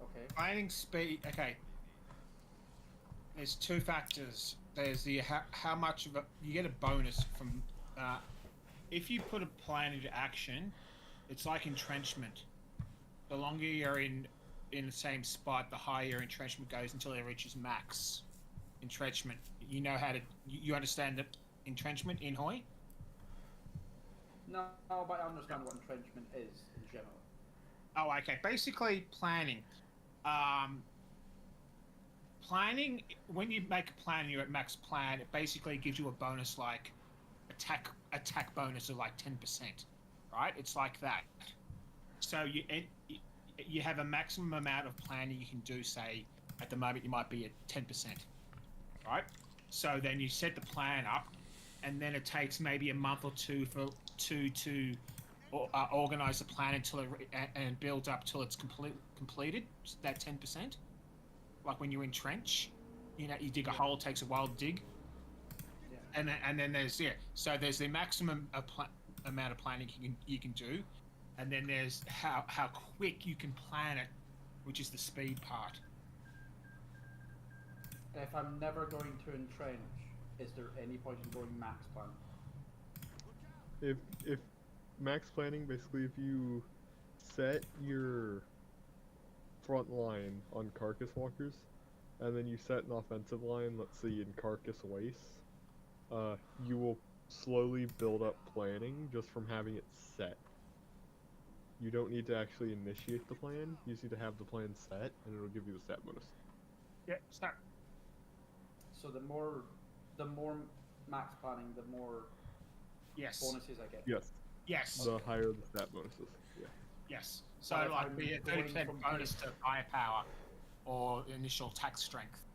Speaker 1: Okay.
Speaker 2: Planning speed. Okay. There's two factors. There's the how much of a you get a bonus from. If you put a plan into action, it's like entrenchment. The longer you're in the same spot, the higher your entrenchment goes until it reaches max entrenchment. You know how to. You understand the entrenchment in Hoi?
Speaker 1: No, but I understand what entrenchment is in general.
Speaker 2: Oh, okay. Basically, planning. Planning. When you make a plan and you're at max plan, it basically gives you a bonus like attack bonus of like 10%, right? It's like that. So you have a maximum amount of planning you can do. Say at the moment you might be at 10%, right? So then you set the plan up, and then it takes maybe a month or two to organize the plan until and build up till it's completed. That 10%, like when you entrench, you dig a hole, it takes a while to dig,
Speaker 1: Yeah.
Speaker 2: and then there's so there's the maximum amount of planning you can do, and then there's how quick you can plan it, which is the speed part.
Speaker 1: If I'm never going to entrench, is there any point in going max plan?
Speaker 3: If max planning, basically, if you set your front line on carcass walkers, and then you set an offensive line, let's say in carcass waste, you will slowly build up planning just from having it set. You don't need to actually initiate the plan. You just need to have the plan set, and it'll give you the stat bonus.
Speaker 2: Yeah, start.
Speaker 1: So the more max planning, the more
Speaker 2: Yes.
Speaker 1: bonuses I get.
Speaker 3: Yes,
Speaker 2: Yes.
Speaker 3: the higher the stat bonuses. Yeah.
Speaker 2: Yes. So
Speaker 1: But if
Speaker 2: like
Speaker 1: I'm
Speaker 2: be a
Speaker 1: going
Speaker 2: 30%
Speaker 1: from
Speaker 2: bonus to firepower or initial attack strength.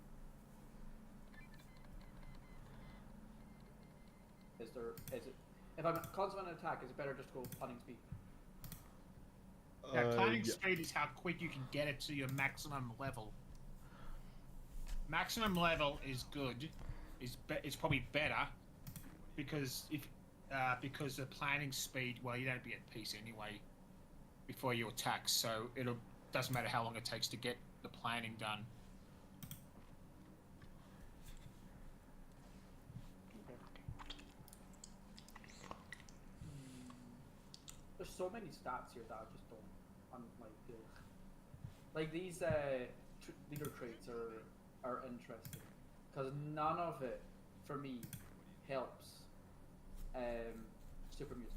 Speaker 1: Is it if I'm consummate attack, is it better just go planning speed?
Speaker 2: Yeah, planning
Speaker 3: Yeah.
Speaker 2: speed is how quick you can get it to your maximum level. Maximum level is good. It's probably better because because the planning speed, well, you don't be at peace anyway before you attack, so doesn't matter how long it takes to get the planning done.
Speaker 1: Okay. There's so many stats here that I just don't. I'm like, ugh. Like these leader traits are interesting because none of it for me helps super mutants.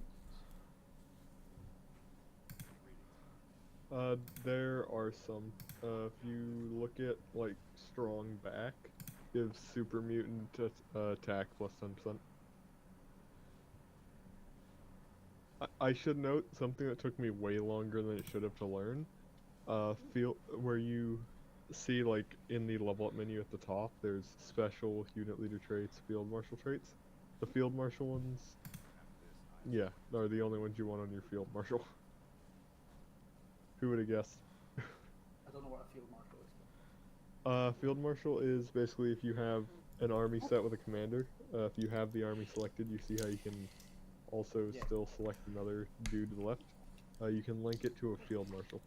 Speaker 3: There are some. If you look at like strong back, gives super mutant attack plus 10%. I should note something that took me way longer than it should have to learn. Feel where you see like in the level up menu at the top, there's special unit leader traits, field marshal traits. The field marshal ones, yeah, are the only ones you want on your field marshal. Who would have guessed?
Speaker 1: I don't know what a field marshal is.
Speaker 3: Field marshal is basically if you have an army set with a commander. If you have the army selected, you see how you can also
Speaker 1: Yeah.
Speaker 3: still select another dude to the left. You can link it to a field marshal,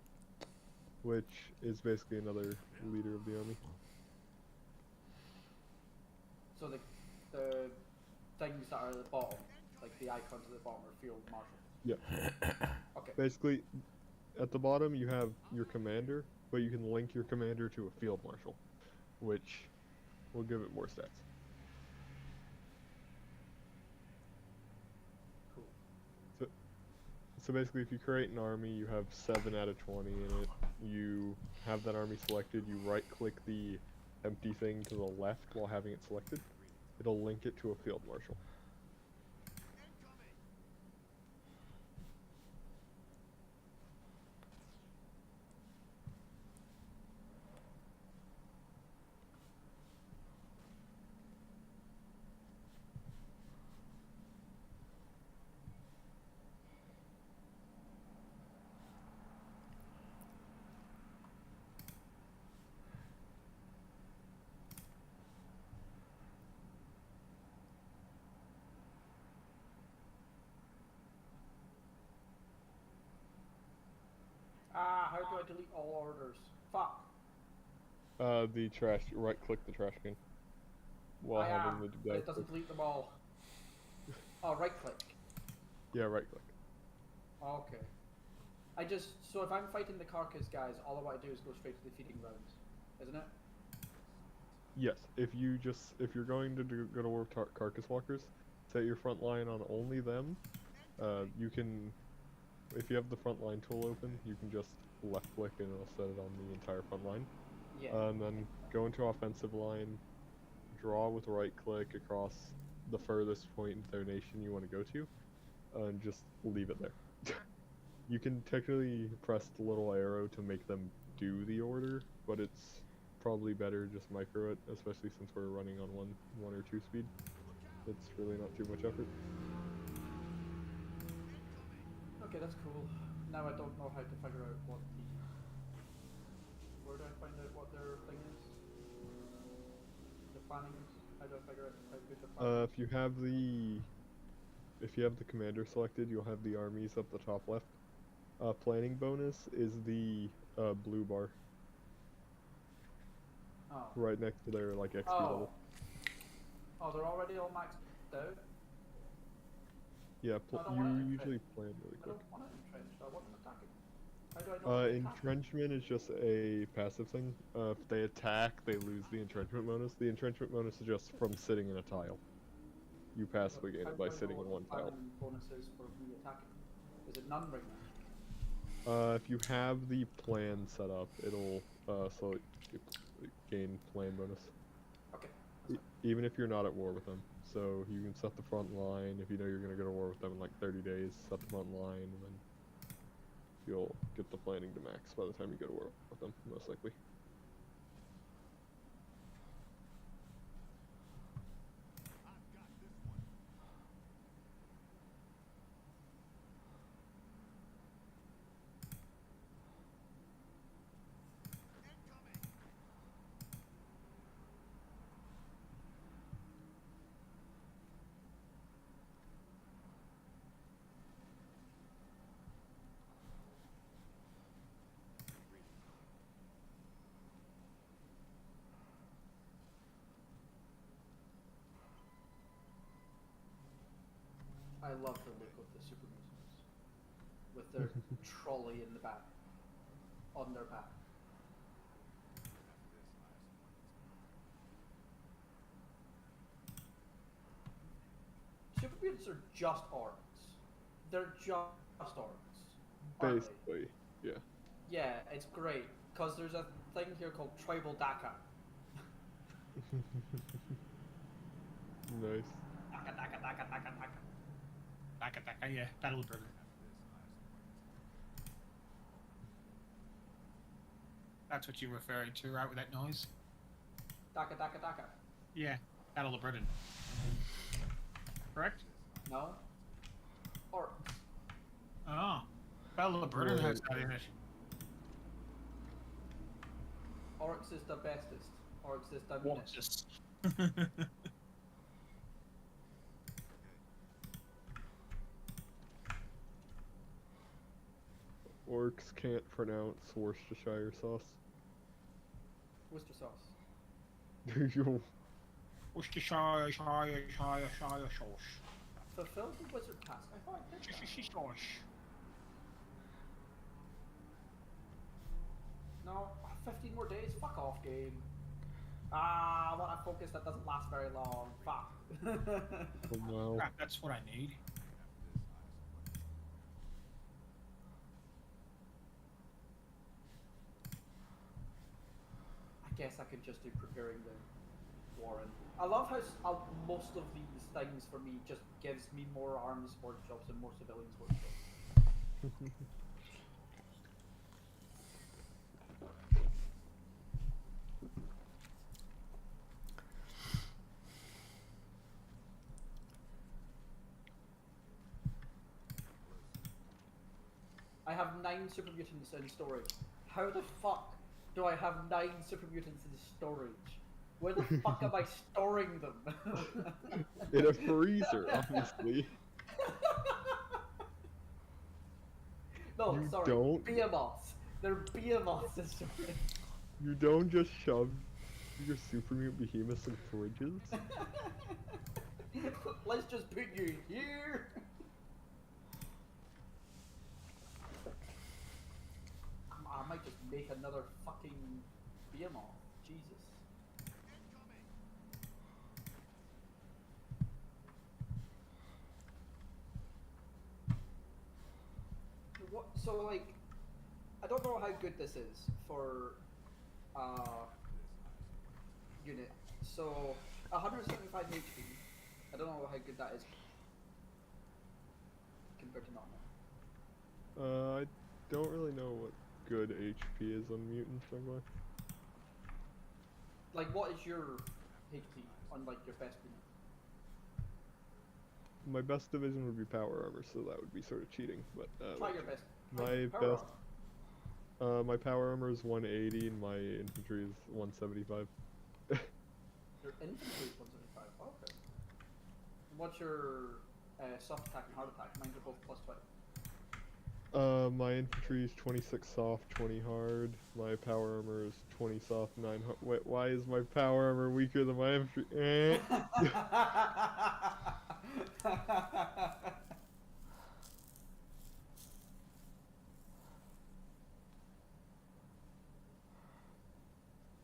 Speaker 3: which is basically another leader of the army.
Speaker 1: So the things that are at the bottom, like the icons at the bottom, are field marshals.
Speaker 3: Yeah.
Speaker 1: Okay.
Speaker 3: Basically, at the bottom you have your commander, but you can link your commander to a field marshal, which will give it more stats.
Speaker 1: Cool.
Speaker 3: So basically, if you create an army, you have 7 out of 20 in it. You have that army selected. You right-click the empty thing to the left while having it selected. It'll link it to a field marshal.
Speaker 1: I delete all orders? Fuck.
Speaker 3: The trash. Right click the trash can. While
Speaker 1: I
Speaker 3: having
Speaker 1: am,
Speaker 3: the
Speaker 1: but it doesn't delete them all. Oh, right click.
Speaker 3: Yeah, right click.
Speaker 1: Okay. So if I'm fighting the carcass guys, all I want to do is go straight to the feeding grounds, isn't it?
Speaker 3: Yes, if you're going to go to war with carcass walkers, set your front line on only them. You can, if you have the front line tool open, you can just left click and it'll set it on the entire front line.
Speaker 1: Yeah.
Speaker 3: And then go into offensive line, draw with right click across the furthest point in their nation you want to go to, and just leave it there. You can technically press the little arrow to make them do the order, but it's probably better just micro it, especially since we're running on one or two speed. It's really not too much effort.
Speaker 1: Okay, that's cool. Now I don't know how to figure out what the... Where do I find out what their thing is? The planning is? How do I figure out how good the planning is?
Speaker 3: If you have the commander selected, you'll have the armies up the top left. Planning bonus is the blue bar
Speaker 1: Oh.
Speaker 3: right next to their like XP level.
Speaker 1: Oh, they're already all maxed out?
Speaker 3: Yeah,
Speaker 1: I don't
Speaker 3: you
Speaker 1: want it
Speaker 3: usually
Speaker 1: entrenched.
Speaker 3: plan really
Speaker 1: I
Speaker 3: quick.
Speaker 1: don't want it entrenched, I want them attacking. How do I know they're attacking?
Speaker 3: Entrenchment is just a passive thing. If they attack, they lose the entrenchment bonus. The entrenchment bonus is just from sitting in a tile. You passively gain
Speaker 1: How
Speaker 3: it by
Speaker 1: do I
Speaker 3: sitting
Speaker 1: know
Speaker 3: in
Speaker 1: what
Speaker 3: one
Speaker 1: the
Speaker 3: tile.
Speaker 1: planning bonus is for me attacking? Is it none right now?
Speaker 3: If you have the plan set up, it'll so you gain plan bonus.
Speaker 1: Okay.
Speaker 3: Even if you're not at war with them. So you can set the front line if you know you're going to go to war with them in like 30 days, set the front line, and then you'll get the planning to max by the time you go to war with them, most likely.
Speaker 1: I love the look of the super mutants with their trolley in the back, on their back. Super mutants are just orcs. They're just orcs. aren't they?
Speaker 3: Basically, yeah.
Speaker 1: Yeah, it's great because there's a thing here called tribal DACA.
Speaker 3: Nice.
Speaker 1: DACA, DACA, DACA, DACA, DACA.
Speaker 2: Daka, yeah, Battle Burger. That's what you're referring to, right, with that noise?
Speaker 1: DACA, DACA, DACA.
Speaker 2: Yeah, Battle of Britain. Correct?
Speaker 1: No? Orcs.
Speaker 2: Oh. Battle of Britain has that in it.
Speaker 1: Orcs is the bestest. Orcs is the
Speaker 2: What's
Speaker 1: meanest.
Speaker 2: this?
Speaker 3: Orcs can't pronounce Worcestershire sauce.
Speaker 1: Worcester sauce.
Speaker 3: You
Speaker 2: Worcestershire sauce.
Speaker 1: Fulfill the wizard task. I thought I did that.
Speaker 2: Sauce.
Speaker 1: No, 15 more days? Fuck off, game. Ah, I want a focus that doesn't last very long. Fuck.
Speaker 3: well,
Speaker 2: Crap, that's what I need.
Speaker 1: I guess I could just do preparing the warren. I love how most of these things for me just gives me more arms workshops and more civilians workshops. I have 9 super mutants in storage. How the fuck do I have 9 super mutants in storage? Where the fuck am I storing them?
Speaker 3: in a freezer, obviously.
Speaker 1: No,
Speaker 3: You
Speaker 1: sorry.
Speaker 3: don't?
Speaker 1: Behemoths. They're behemoths, this way.
Speaker 3: You don't just shove your super mutant behemoths in fridges.
Speaker 1: Let's just put you here. I might just make another fucking behemoth. Jesus. What? So like, I don't know how good this is for unit. So 175 HP. I don't know how good that is compared to normal.
Speaker 3: I don't really know what good HP is on mutants, am I?
Speaker 1: Like, what is your HP on like your best unit?
Speaker 3: My best division would be power armor, so that would be sort of cheating. But
Speaker 1: Try your best.
Speaker 3: my
Speaker 1: Try power
Speaker 3: best,
Speaker 1: armor.
Speaker 3: my power armor is 180, and my infantry is 175.
Speaker 1: Your infantry is 175. Okay. What's your soft attack and hard attack? Mine's are both +20.
Speaker 3: My infantry is 26 soft, 20 hard. My power armor is 20 soft, 9 hard. Wait, why is my power armor weaker than my infantry?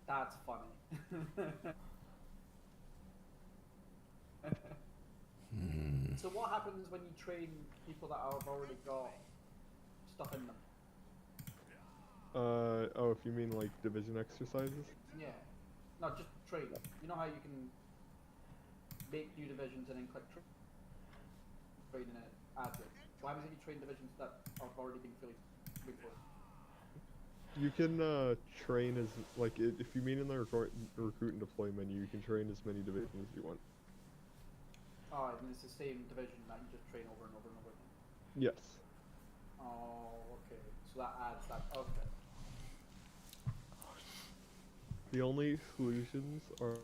Speaker 1: That's funny. So what happens when you train people that have already got stuff in them?
Speaker 3: Oh, if you mean like division exercises?
Speaker 1: Yeah. No, just train. You know how you can make new divisions and then click train and it adds it. Why haven't you trained divisions that have already been fully reinforced?
Speaker 3: You can train as like if you mean in the recruit and deploy menu, you can train as many divisions as you want.
Speaker 1: Oh, and it's the same division that you just train over and over and over again.
Speaker 3: Yes.
Speaker 1: Oh, okay. So that adds that. Okay.
Speaker 3: The only solutions are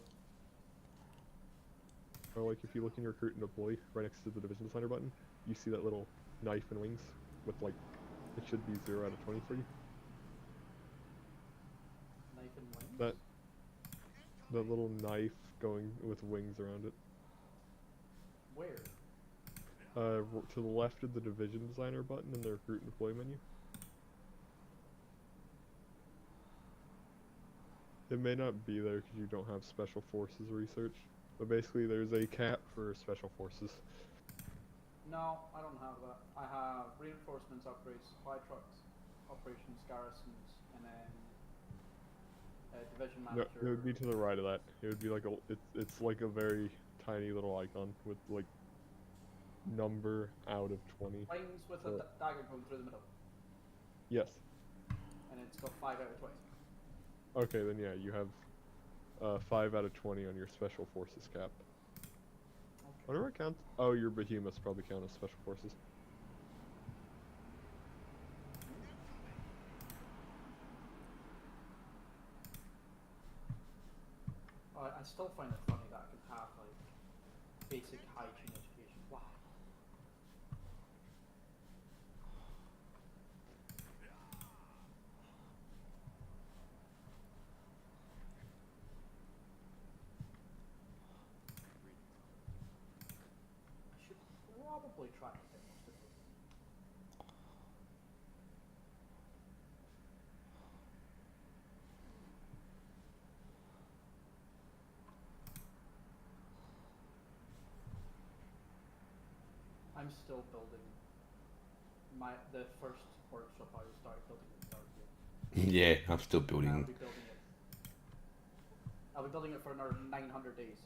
Speaker 3: like if you look in your recruit and deploy right next to the division designer button, you see that little knife and wings with like it should be 0 out of 20 for you.
Speaker 1: Knife and wings.
Speaker 3: That little knife going with wings around it.
Speaker 1: Where?
Speaker 3: To the left of the division designer button in the recruit and deploy menu. It may not be there because you don't have special forces research, but basically there's a cap for special forces.
Speaker 1: No, I don't have that. I have reinforcements, upgrades, supply trucks, operations, garrisons, and then division
Speaker 3: No,
Speaker 1: manager.
Speaker 3: it would be to the right of that. It would be like it's like a very tiny little icon with like number out of 20.
Speaker 1: Lines with a dagger going through the middle,
Speaker 3: Yes.
Speaker 1: and it's got 5 out of 20.
Speaker 3: Okay, then yeah, you have 5 out of 20 on your special forces cap.
Speaker 1: Okay.
Speaker 3: Whatever it counts. Oh, your behemoths probably count as special forces.
Speaker 1: I still find it funny that I can have like basic hygiene education. Wow. I should probably try to get most of this. I'm still building the first workshop I started building in Starfield.
Speaker 4: Yeah, I'm still
Speaker 1: I'll
Speaker 4: building.
Speaker 1: be building it. I'll be building it for another 900 days.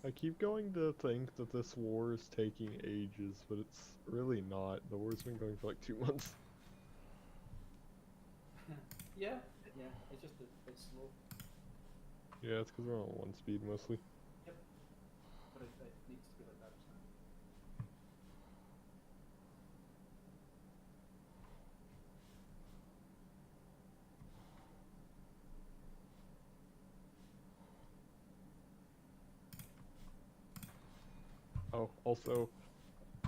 Speaker 3: I keep going to think that this war is taking ages, but it's really not. The war's been going for like 2 months.
Speaker 1: Yeah, Yeah, it's just it's slow,
Speaker 3: Yeah, it's because we're on 1 speed mostly.
Speaker 1: but it needs to be like that. Just now.
Speaker 3: Oh, also,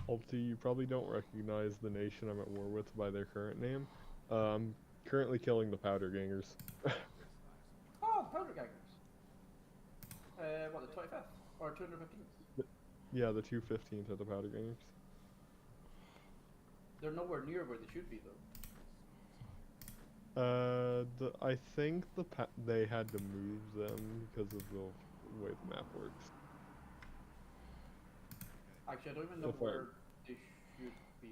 Speaker 3: Alti, you probably don't recognize the nation I'm at war with by their current name. I'm currently killing the Powder Gangers.
Speaker 1: Oh, powder gangers. What, the 25th or 215th?
Speaker 3: Yeah, the 215th are the Powder Gangers.
Speaker 1: They're nowhere near where they should be though.
Speaker 3: I think they had to move them because of the way the map works.
Speaker 1: Actually, I don't even know
Speaker 3: If I-
Speaker 1: where they should be.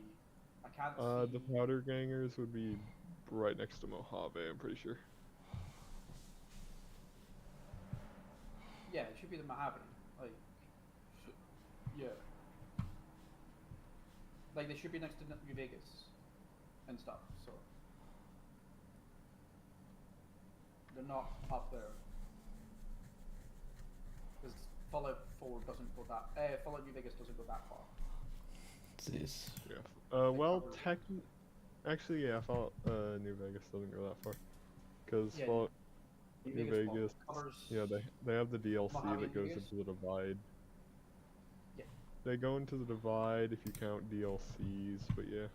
Speaker 1: I can't
Speaker 3: The
Speaker 1: see.
Speaker 3: Powder Gangers would be right next to Mojave, I'm pretty sure.
Speaker 1: Yeah, it should be the Mojave. Like, yeah. Like they should be next to New Vegas and stuff. So they're not up there. Because Fallout 4 doesn't go that. Fallout New Vegas doesn't go that far.
Speaker 4: This.
Speaker 3: Yeah. Well,
Speaker 1: cover-
Speaker 3: actually, yeah, Fallout New Vegas doesn't go that far. Because
Speaker 1: Yeah,
Speaker 3: Fallout New
Speaker 1: Fallout
Speaker 3: Vegas,
Speaker 1: covers.
Speaker 3: yeah, they have the DLC
Speaker 1: Mojave
Speaker 3: that goes
Speaker 1: Vegas?
Speaker 3: into the Divide.
Speaker 1: Yeah.
Speaker 3: They go into the Divide if you count DLCs, but yeah.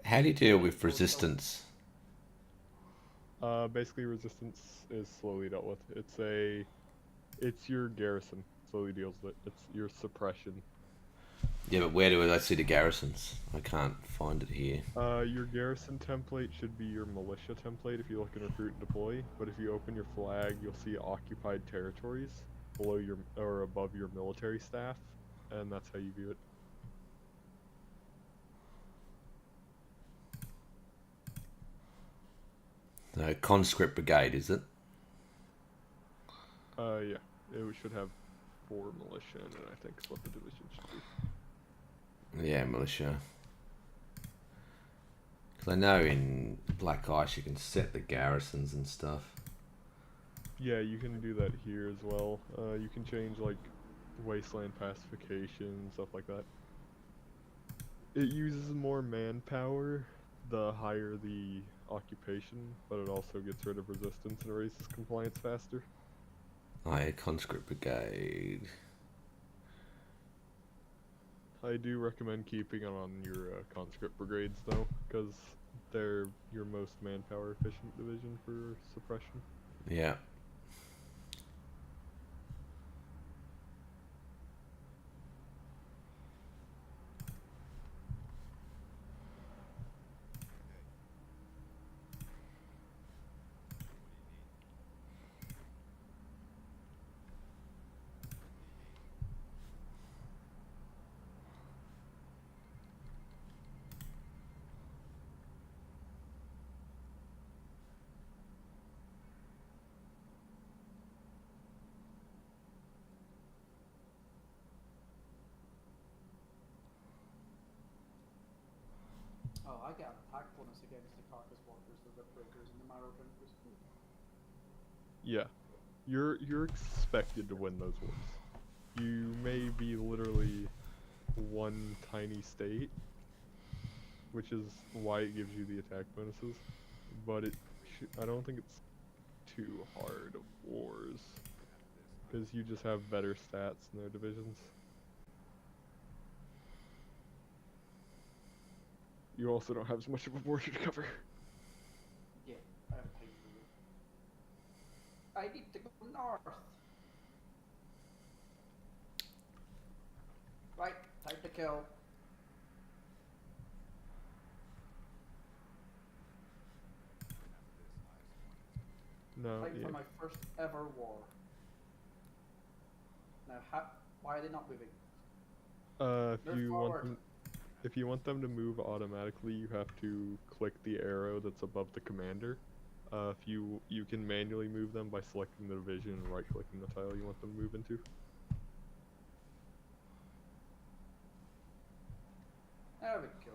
Speaker 4: How do you deal with resistance?
Speaker 3: Basically, resistance is slowly dealt with. It's your garrison slowly deals with it. It's your suppression.
Speaker 4: Yeah, but where do I see the garrisons? I can't find it here.
Speaker 3: Your garrison template should be your militia template if you look in recruit and deploy. But if you open your flag, you'll see occupied territories below your or above your military staff, and that's how you view it.
Speaker 4: Conscript brigade, is it?
Speaker 3: Yeah, it should have 4 militia in it, I think is what the division should be.
Speaker 4: Yeah, militia. Because I know in Black Ice you can set the garrisons and stuff.
Speaker 3: Yeah, you can do that here as well. You can change like wasteland pacification, stuff like that. It uses more manpower the higher the occupation, but it also gets rid of resistance and raises compliance faster.
Speaker 4: Oh yeah, conscript brigade.
Speaker 3: I do recommend keeping it on your conscript brigades though, because they're your most manpower efficient division for suppression.
Speaker 4: Yeah.
Speaker 1: Oh, I get an attack bonus against the Carcass Walkers, the Rip Breakers, and the Marrow Drinkers.
Speaker 3: Yeah, you're expected to win those wars. You may be literally one tiny state, which is why it gives you the attack bonuses, but I don't think it's too hard of wars, because you just have better stats in their divisions. You also don't have as much of a border to cover.
Speaker 1: Yeah, I have time for you. I need to go north. Right, time to kill.
Speaker 3: No,
Speaker 1: Time
Speaker 3: yeah.
Speaker 1: for my first ever war. Now, why are they not moving?
Speaker 3: If
Speaker 1: Move
Speaker 3: you want
Speaker 1: forward.
Speaker 3: them, if you want them to move automatically, you have to click the arrow that's above the commander. If you can manually move them by selecting the division and right-clicking the tile you want them to move into.
Speaker 1: There we go.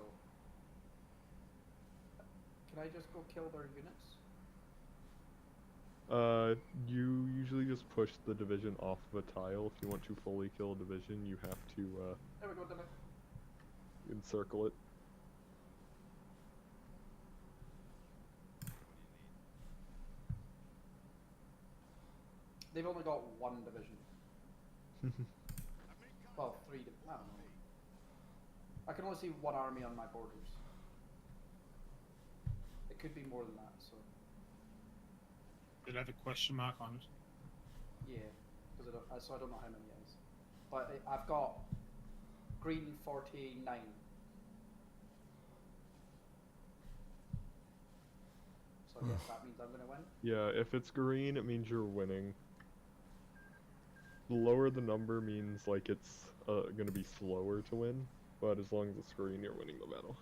Speaker 1: Can can I just go kill their units?
Speaker 3: You usually just push the division off of a tile. If you want to fully kill a division, you have to,
Speaker 1: There we go, damn it.
Speaker 3: encircle it.
Speaker 1: They've only got one division. Well, I don't know. I can only see one army on my borders. It could be more than that, so
Speaker 2: Did I have a question mark on it?
Speaker 1: yeah. Because so I don't know how many it is. But I've got green 49. So I guess that means I'm gonna win.
Speaker 3: Yeah, if it's green, it means you're winning. The lower the number means like it's gonna be slower to win, but as long as it's green, you're winning the battle.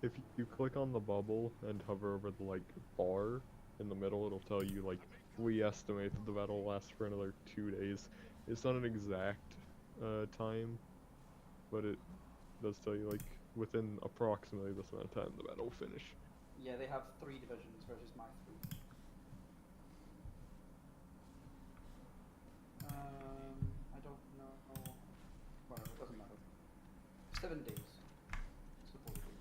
Speaker 3: If you click on the bubble and hover over the like bar in the middle, it'll tell you like we estimate that the battle will last for another 2 days. It's not an exact time, but it does tell you like within approximately this amount of time the battle will finish.
Speaker 1: Yeah, they have 3 divisions versus my 3. I don't know. Whatever, it doesn't matter. 7 days. Supposedly.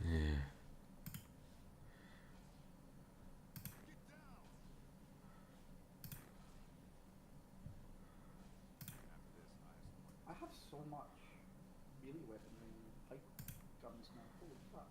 Speaker 4: Yeah.
Speaker 1: I have so much melee weaponry and pipe guns now. Holy crap.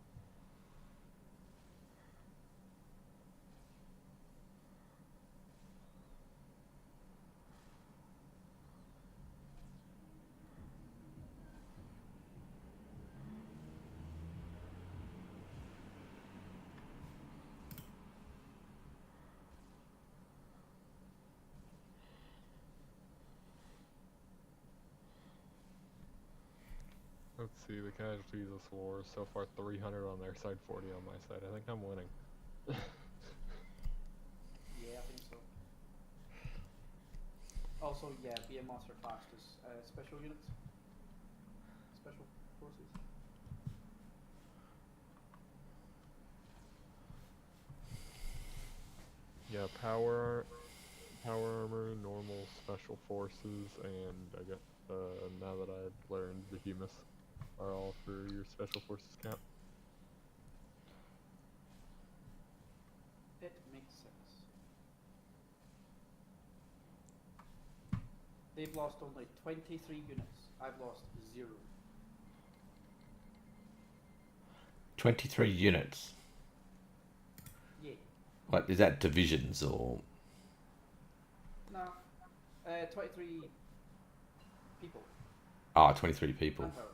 Speaker 3: Let's see, the casualties of this war so far 300 on their side, 40 on my side. I think I'm winning.
Speaker 1: Yeah, I think so. Also, yeah, BMOS are classed as special units. Special forces.
Speaker 3: Yeah, power armor, normal special forces, and I got now that I've learned Behemoth are all for your special forces count.
Speaker 1: It makes sense. They've lost only 23 units. I've lost 0.
Speaker 4: 23 units.
Speaker 1: Yeah.
Speaker 4: What is that, divisions or?
Speaker 1: No. 23 people.
Speaker 4: Ah, 23 people.
Speaker 1: Manpower.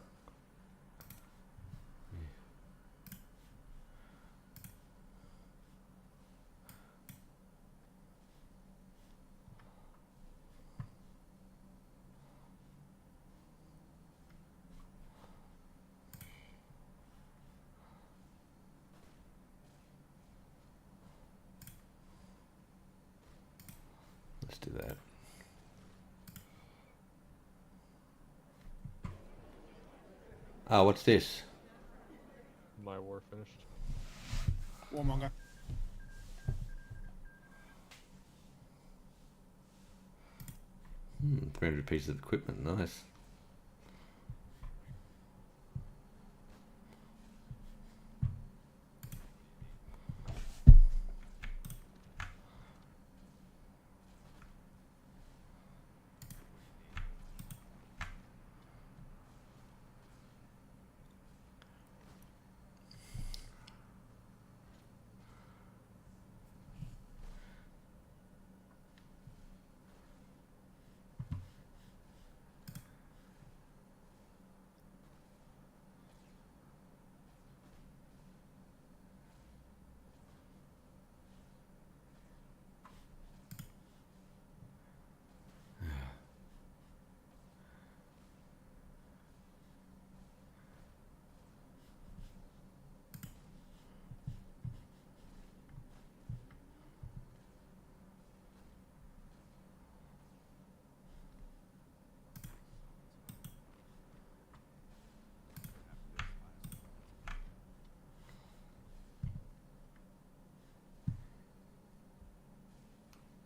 Speaker 4: Let's do that. Oh, what's this?
Speaker 3: My war finished.
Speaker 2: Warmonger.
Speaker 4: 300 pieces of equipment, nice.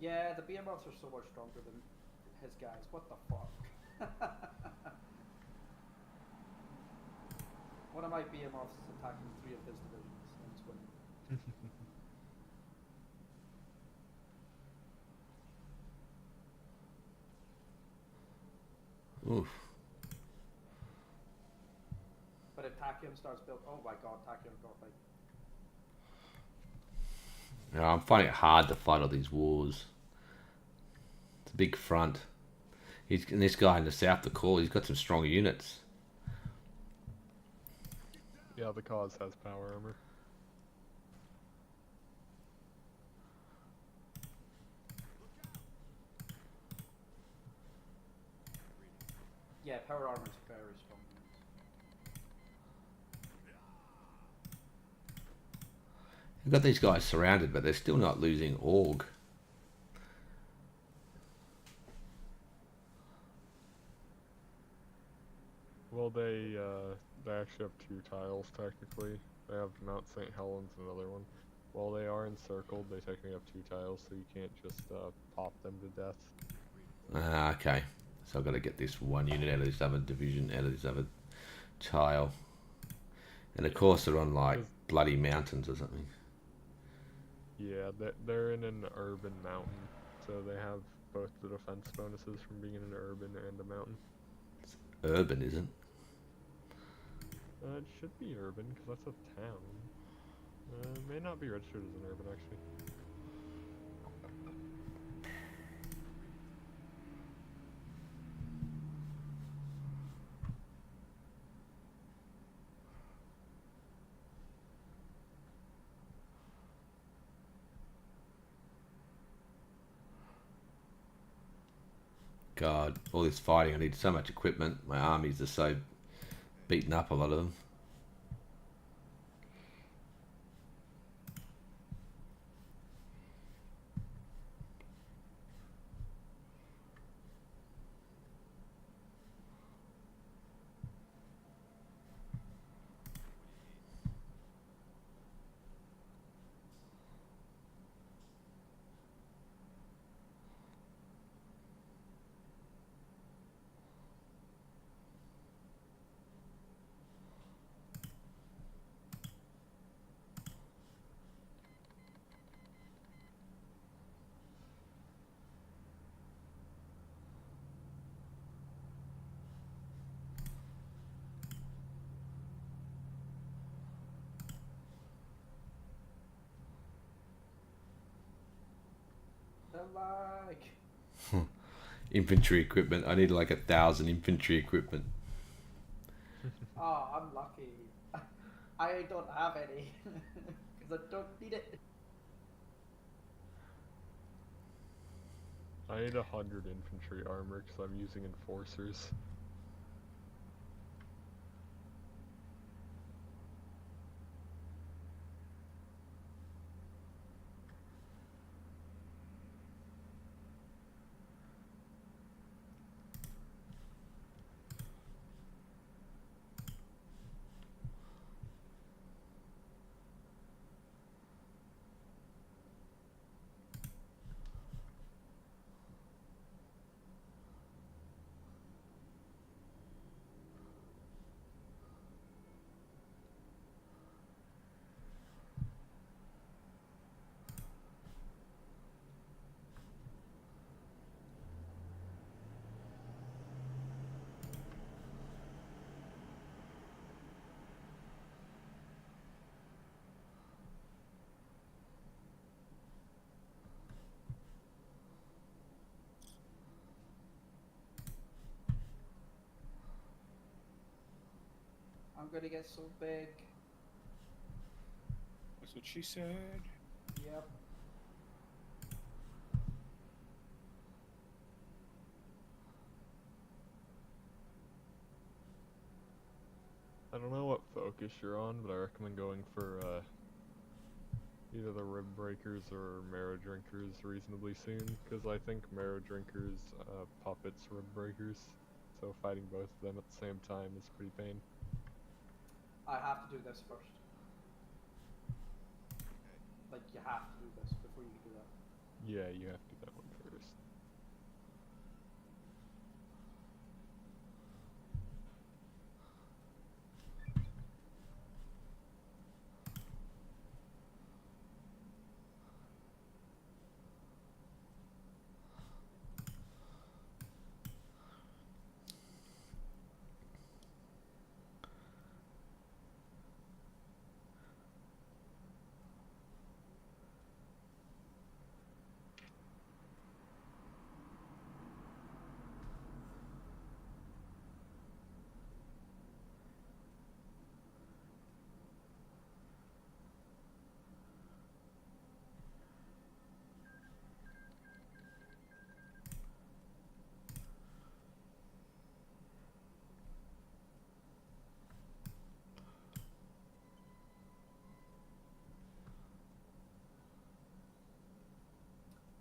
Speaker 1: Yeah, the behemoths are so much stronger than his guys. What the fuck? One of my behemoths is attacking 3 of his divisions and it's winning.
Speaker 4: Oof.
Speaker 1: But if Tachyon starts build, oh my god, Tachyon got like.
Speaker 4: Yeah, I'm finding it hard to fight all these wars. It's a big front. And this guy in the south, the core, he's got some strong units.
Speaker 3: Yeah, the cause has power armor.
Speaker 1: Yeah, power armor is very strong.
Speaker 4: We've got these guys surrounded, but they're still not losing org.
Speaker 3: Well, they actually have 2 tiles technically. They have Mount St. Helens and another one. While they are encircled, they technically have 2 tiles, so you can't just pop them to death.
Speaker 4: Ah, okay. So I've got to get this one unit out of this other division, out of this other tile. And of course they're on like bloody mountains or something.
Speaker 3: Yeah, they're in an urban mountain, so they have both the defense bonuses from being in an urban and a mountain.
Speaker 4: It's urban, isn't
Speaker 3: It should be urban, because that's a town. It may not be registered as an urban, actually.
Speaker 4: God, all this fighting, I need so much equipment. My armies are so beaten up, a lot of them.
Speaker 1: The lag.
Speaker 4: Infantry equipment. I need like 1,000 infantry equipment.
Speaker 1: Oh, I'm lucky. I don't have any because I don't need it.
Speaker 3: I need 100 infantry armor, because I'm using enforcers.
Speaker 1: I'm gonna get so big.
Speaker 2: That's what she said.
Speaker 1: Yep.
Speaker 3: I don't know what focus you're on, but I recommend going for either the Rib Breakers or Marrow Drinkers reasonably soon, because I think Marrow Drinkers puppets Rib Breakers, so fighting both of them at the same time is pretty pain.
Speaker 1: I have to do this first. Like, you have to do this before you can do that.
Speaker 3: Yeah, you have to do that one first.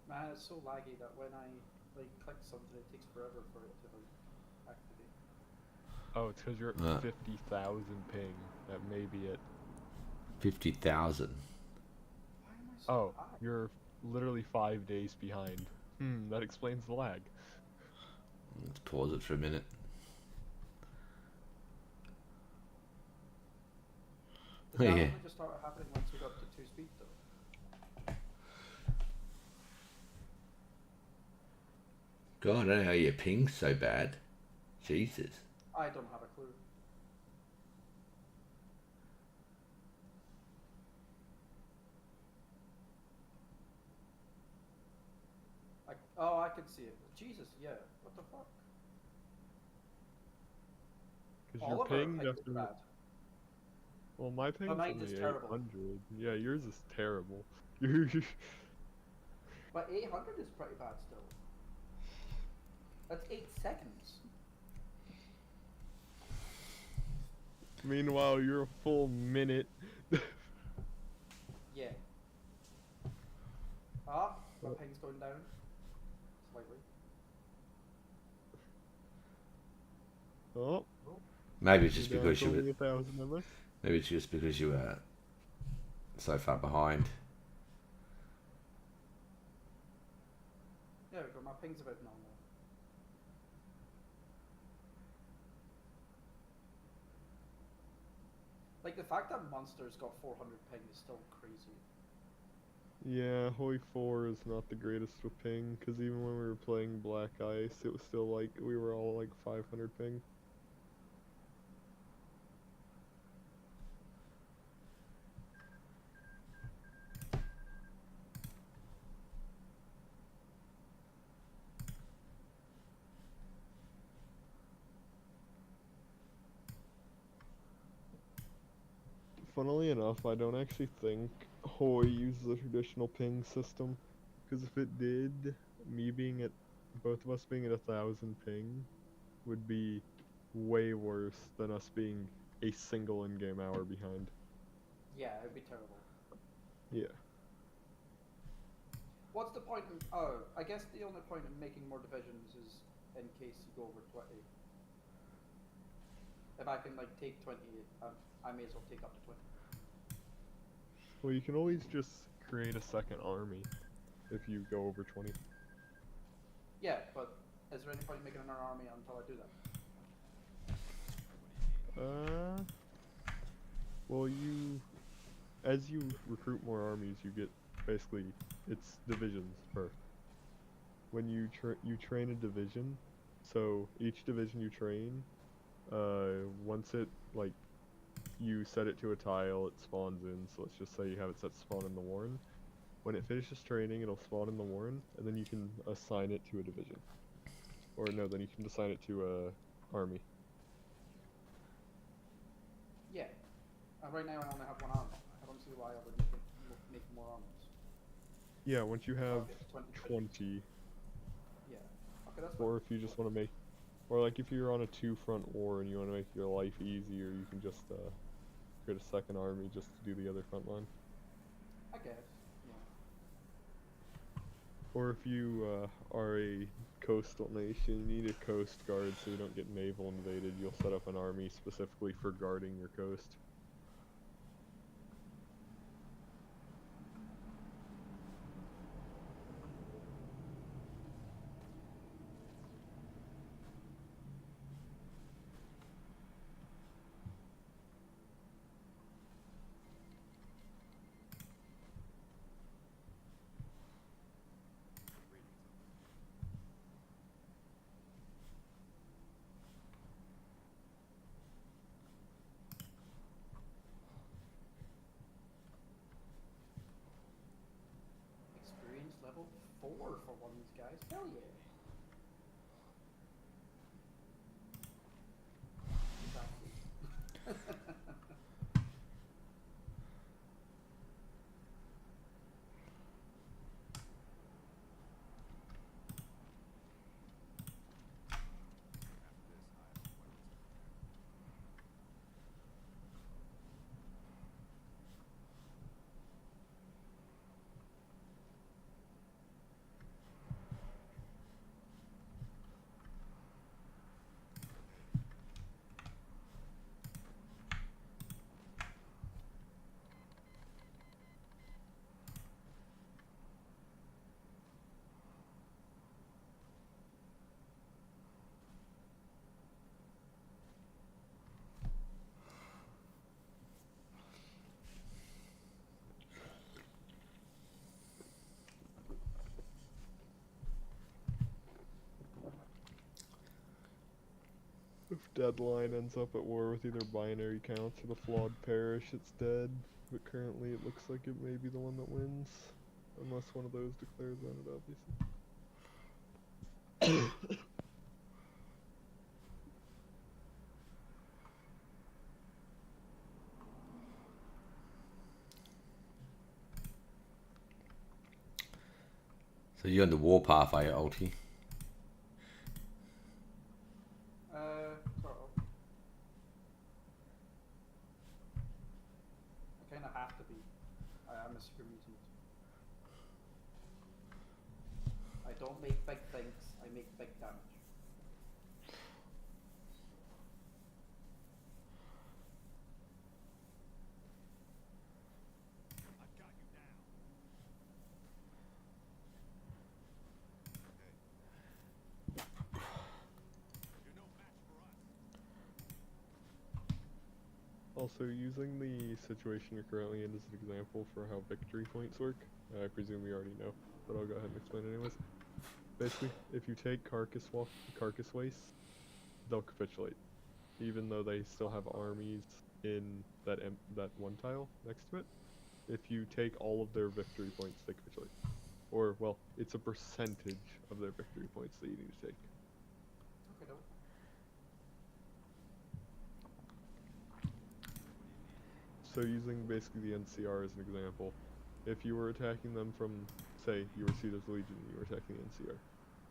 Speaker 1: Man, it's so laggy that when I like click something, it takes forever for it to like activate.
Speaker 3: Oh, it's because you're at 50,000 ping. That may be it.
Speaker 4: 50,000.
Speaker 1: Why am I so
Speaker 3: Oh,
Speaker 1: high?
Speaker 3: you're literally 5 days behind. That explains the lag.
Speaker 4: Let's pause it for a minute.
Speaker 1: Did that only just start happening once we got to 2 speed though?
Speaker 4: God, I don't know how your ping's so bad. Jesus.
Speaker 1: I don't have a clue. Oh, I can see it. Jesus, yeah. What the fuck?
Speaker 3: Because
Speaker 1: All
Speaker 3: your
Speaker 1: of our
Speaker 3: ping
Speaker 1: ping is
Speaker 3: definitely.
Speaker 1: bad.
Speaker 3: Well, my ping's
Speaker 1: mine
Speaker 3: only
Speaker 1: is terrible.
Speaker 3: 800. Yeah, yours is terrible.
Speaker 1: But 800 is pretty bad still. That's 8 seconds.
Speaker 3: Meanwhile, you're a full minute.
Speaker 1: Yeah. Ah, my ping's going down. Slightly.
Speaker 3: Oh,
Speaker 4: Maybe it's just
Speaker 3: you're down
Speaker 4: because
Speaker 3: to
Speaker 4: you
Speaker 3: only
Speaker 4: were.
Speaker 3: 1,000 of us.
Speaker 4: Maybe it's just because you were so far behind.
Speaker 1: There we go, my ping's about normal. Like, the fact that Monster's got 400 ping is still crazy.
Speaker 3: Yeah, Hoi 4 is not the greatest with ping, because even when we were playing Black Ice, it was still like, we were all like 500 ping. Funnily enough, I don't actually think Hoi uses a traditional ping system, because if it did, me being at, both of us being at 1,000 ping would be way worse than us being a single in-game hour behind.
Speaker 1: Yeah, it would be terrible.
Speaker 3: Yeah.
Speaker 1: What's the point in... Oh, I guess the only point in making more divisions is in case you go over 20. If I can, like, take 20, I may as well take up to 20.
Speaker 3: Well, you can always just create a second army if you go over 20.
Speaker 1: Yeah, but is there any point in making another army until I do that?
Speaker 3: Well, as you recruit more armies, you get, basically, it's divisions first. When you train a division, so each division you train, once it, like, you set it to a tile, it spawns in, so let's just say you have it set to spawn in the Warren. When it finishes training, it'll spawn in the Warren, and then you can assign it to a division. Or no, then you can assign it to a army.
Speaker 1: Right now I only have one armor. I don't see why I would make more armors.
Speaker 3: Yeah, once you have
Speaker 1: Okay,
Speaker 3: 20,
Speaker 1: Yeah. Okay, that's fine.
Speaker 3: or if you just want to make, or like if you're on a two-front war and you want to make your life easier, you can just create a second army just to do the other front line.
Speaker 1: I guess. Yeah.
Speaker 3: Or if you are a coastal nation, you need a coast guard so you don't get naval invaded, you'll set up an army specifically for guarding your coast.
Speaker 1: Experience level 4 for one of these guys. Hell yeah. Exactly.
Speaker 3: If Deadline ends up at war with either Binary Counts or the Flawed Parish, it's dead. But currently it looks like it may be the one that wins. Unless one of those declares on it, obviously.
Speaker 4: So you're on the warpath, are you, Ulti?
Speaker 1: Sort of. I kind of have to be. I'm a super mutant. I don't make big things, I make big damage.
Speaker 3: Also, using the situation you're currently in as an example for how victory points work, I presume you already know, but I'll go ahead and explain anyways. Basically, if you take Carcass Waste, they'll capitulate, even though they still have armies in that one tile next to it. If you take all of their victory points, they capitulate. Or, well, it's a percentage of their victory points that you need to take.
Speaker 1: Okay, no.
Speaker 3: So using basically the NCR as an example, if you were attacking them from, say, you were Cedar's Legion and you were attacking the NCR,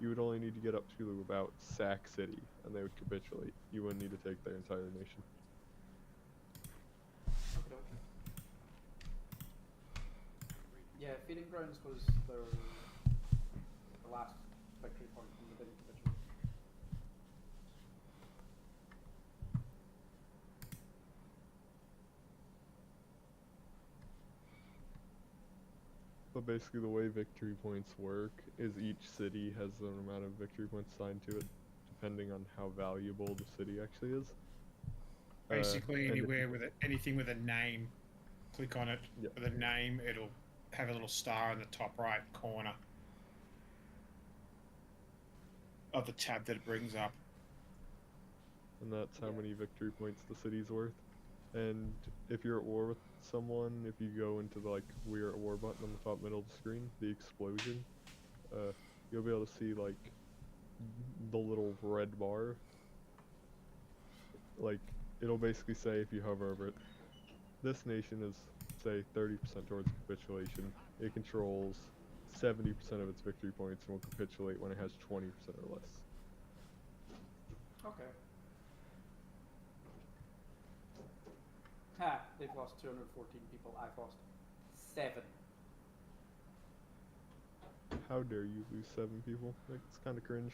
Speaker 3: you would only need to get up to about Sac City, and they would capitulate. You wouldn't need to take their entire nation.
Speaker 1: Okay, okay. Yeah, Feeding Grounds was the last victory point from the didn't capitulate.
Speaker 3: But basically the way victory points work is each city has an amount of victory points assigned to it, depending on how valuable the city actually is.
Speaker 2: Basically,
Speaker 3: and
Speaker 2: anywhere with anything with a name, click on it.
Speaker 3: Yep.
Speaker 2: With a name, it'll have a little star in the top right corner of the tab that it brings up.
Speaker 3: And that's how many victory points the city's worth. And if you're at war with someone, if you go into the "We're at War" button on the top middle of the screen, the explosion, you'll be able to see like the little red bar. Like, it'll basically say, if you hover over it, this nation is, say, 30% towards capitulation. It controls 70% of its victory points and will capitulate when it has 20% or less.
Speaker 1: Okay. Ha! They've lost 214 people. I've lost 7.
Speaker 3: How dare you lose 7 people? Like, it's kind of cringe.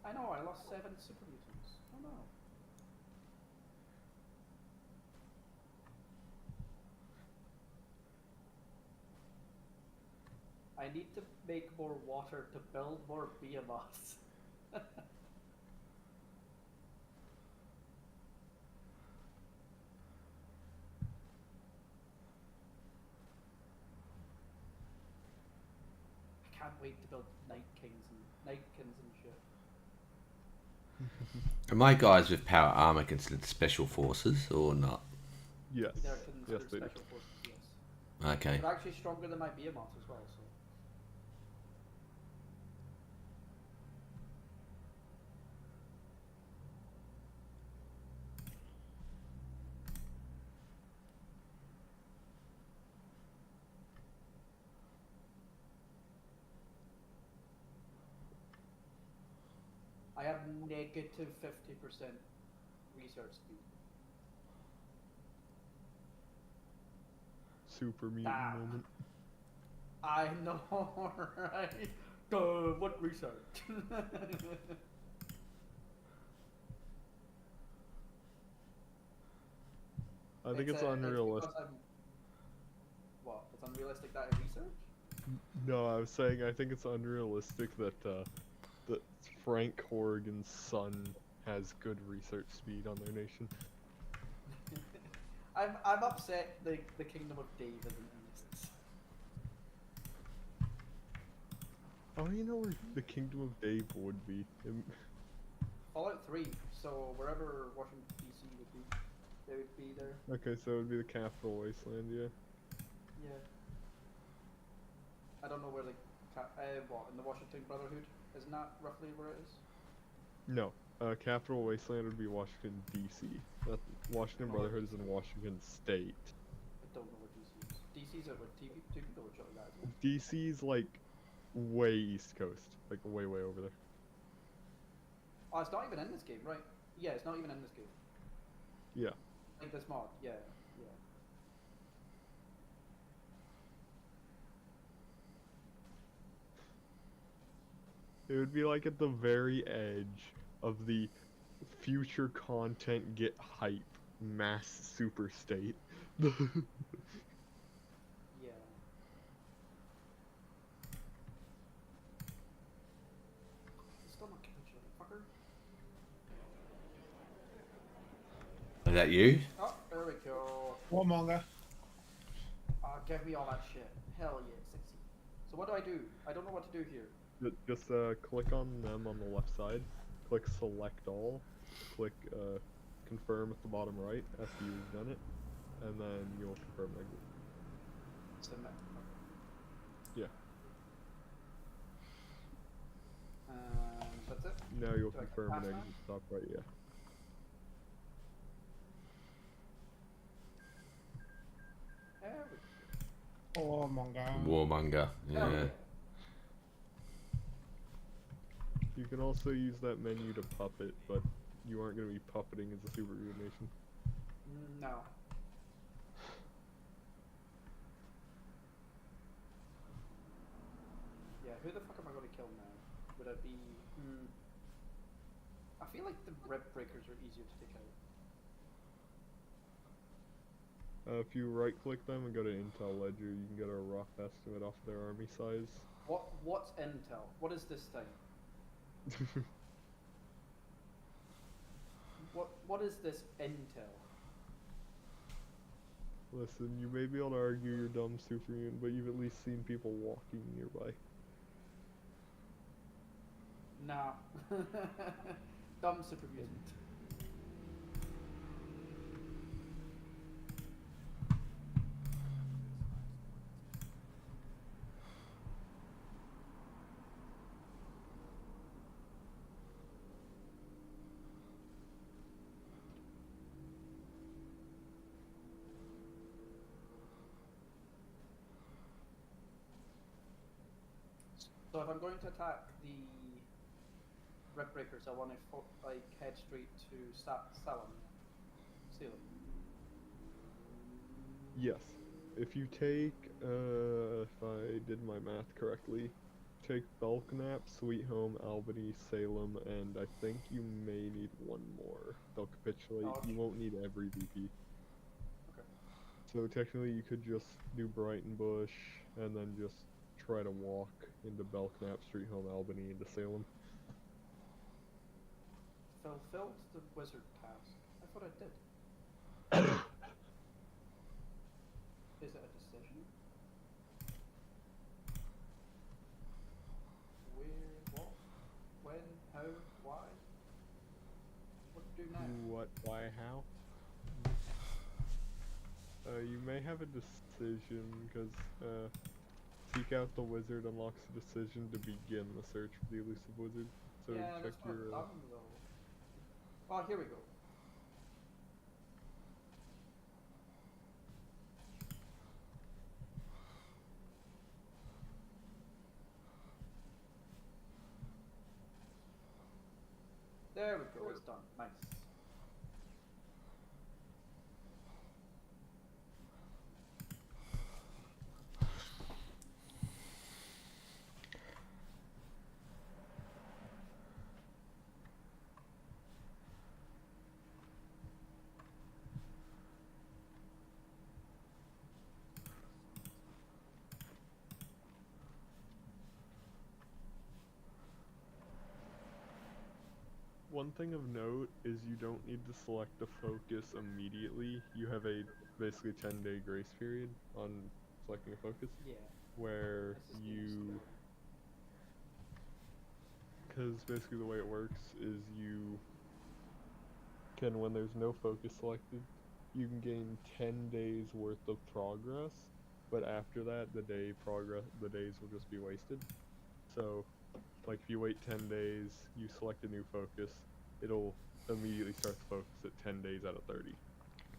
Speaker 1: I know, I lost 7 super mutants. Oh no. I need to make more water to build more biomass. I can't wait to build Nightkins and shit.
Speaker 4: Are my guys with power armor considered special forces or not?
Speaker 3: Yes.
Speaker 1: They're
Speaker 3: Yes,
Speaker 1: considered
Speaker 3: they do.
Speaker 1: special forces, yes.
Speaker 4: Okay.
Speaker 1: They're actually stronger than my biomass as well, so. I have negative 50% research speed.
Speaker 3: Super mutant
Speaker 1: Damn.
Speaker 3: moment.
Speaker 1: I know, right? What research?
Speaker 3: I think it's unrealistic.
Speaker 1: What? It's unrealistic that I research?
Speaker 3: No, I was saying I think it's unrealistic that that Frank Horrigan's son has good research speed on their nation.
Speaker 1: I'm upset the Kingdom of Dave isn't in this.
Speaker 3: Oh, you know where the Kingdom of Dave would be?
Speaker 1: Fallout 3, so wherever Washington DC would be, they would be there.
Speaker 3: Okay, so it would be the Capital Wasteland, yeah.
Speaker 1: Yeah. I don't know where what, in the Washington Brotherhood? Isn't that roughly where it is?
Speaker 3: No, Capital Wasteland would be Washington D.C. Washington Brotherhood is in Washington State.
Speaker 1: I don't know where DC is. DC's at where two people would show that.
Speaker 3: DC's like way East Coast, like way over there.
Speaker 1: Oh, it's not even in this game, right? Yeah, it's not even in this game.
Speaker 3: Yeah.
Speaker 1: Like this mod, yeah.
Speaker 3: It would be like at the very edge of the future content get hype mass super state.
Speaker 1: Yeah. Still not capitulating, fucker.
Speaker 4: Is that you?
Speaker 1: Oh, there we go.
Speaker 2: Warmonger.
Speaker 1: Oh, give me all that shit. Hell yeah, 60. So what do I do? I don't know what to do here.
Speaker 3: Just click on them on the left side, click select all, click confirm at the bottom right after you've done it, and then you'll confirm exit.
Speaker 1: Submit.
Speaker 3: Yeah.
Speaker 1: That's it?
Speaker 3: Now you'll
Speaker 1: Do I
Speaker 3: confirm
Speaker 1: pass
Speaker 3: and
Speaker 1: now?
Speaker 3: exit top right, yeah.
Speaker 1: There we go.
Speaker 2: Warmonger.
Speaker 4: Warmonger.
Speaker 1: Hell
Speaker 4: Yeah.
Speaker 3: You can also use that menu to puppet, but you aren't going to be puppeting as a super mutant nation.
Speaker 1: No. Yeah, who the fuck am I going to kill now? Would it be... I feel like the rib breakers are easier to take out.
Speaker 3: If you right click them and go to Intel Ledger, you can get a rough estimate off their army size.
Speaker 1: What's Intel? What is this thing? What is this Intel?
Speaker 3: Listen, you may be able to argue you're dumb super mutant, but you've at least seen people walking nearby.
Speaker 1: Nah. Dumb super mutant. So if I'm going to attack the Ripbreakers, I want to like head straight to Salem.
Speaker 3: Yes. If you take, if I did my math correctly, take Belknap, Sweet Home, Albany, Salem, and I think you may need one more. They'll capitulate.
Speaker 1: Oh,
Speaker 3: You won't need every VP.
Speaker 1: Okay.
Speaker 3: So technically you could just do Brighton Bush, and then just try to walk into Belknap, Sweet Home, Albany, into Salem.
Speaker 1: Fulfilled the wizard task. I thought I did. Is it a decision? Where, what, when, how, why? What to do now?
Speaker 3: What, why, how? You may have a decision, because Seek Out the Wizard unlocks a decision to begin the search for the elusive wizard. So
Speaker 1: yeah,
Speaker 3: check
Speaker 1: that's not
Speaker 3: your.
Speaker 1: done though. Oh, here we go. There we go, it's done. Nice.
Speaker 3: One thing of note is you don't need to select a focus immediately. You have a basically 10-day grace period on selecting a focus,
Speaker 1: Yeah.
Speaker 3: where
Speaker 1: This is
Speaker 3: you. Because basically the way it works is you can, when there's no focus selected, you can gain 10 days worth of progress, but after that the days will just be wasted. So like if you wait 10 days, you select a new focus, it'll immediately start the focus at 10 days out of 30.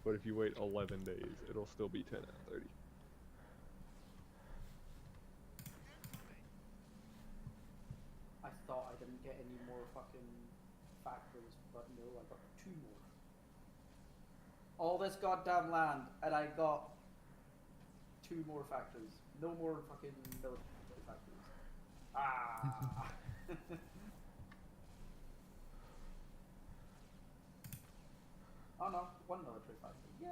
Speaker 3: But if you wait 11 days, it'll still be 10 out of 30.
Speaker 1: I thought I didn't get any more fucking factories, but no, I got 2 more. All this goddamn land, and I got 2 more factories. No more fucking military factories. Ah! Oh no, 1 military factory. Yay!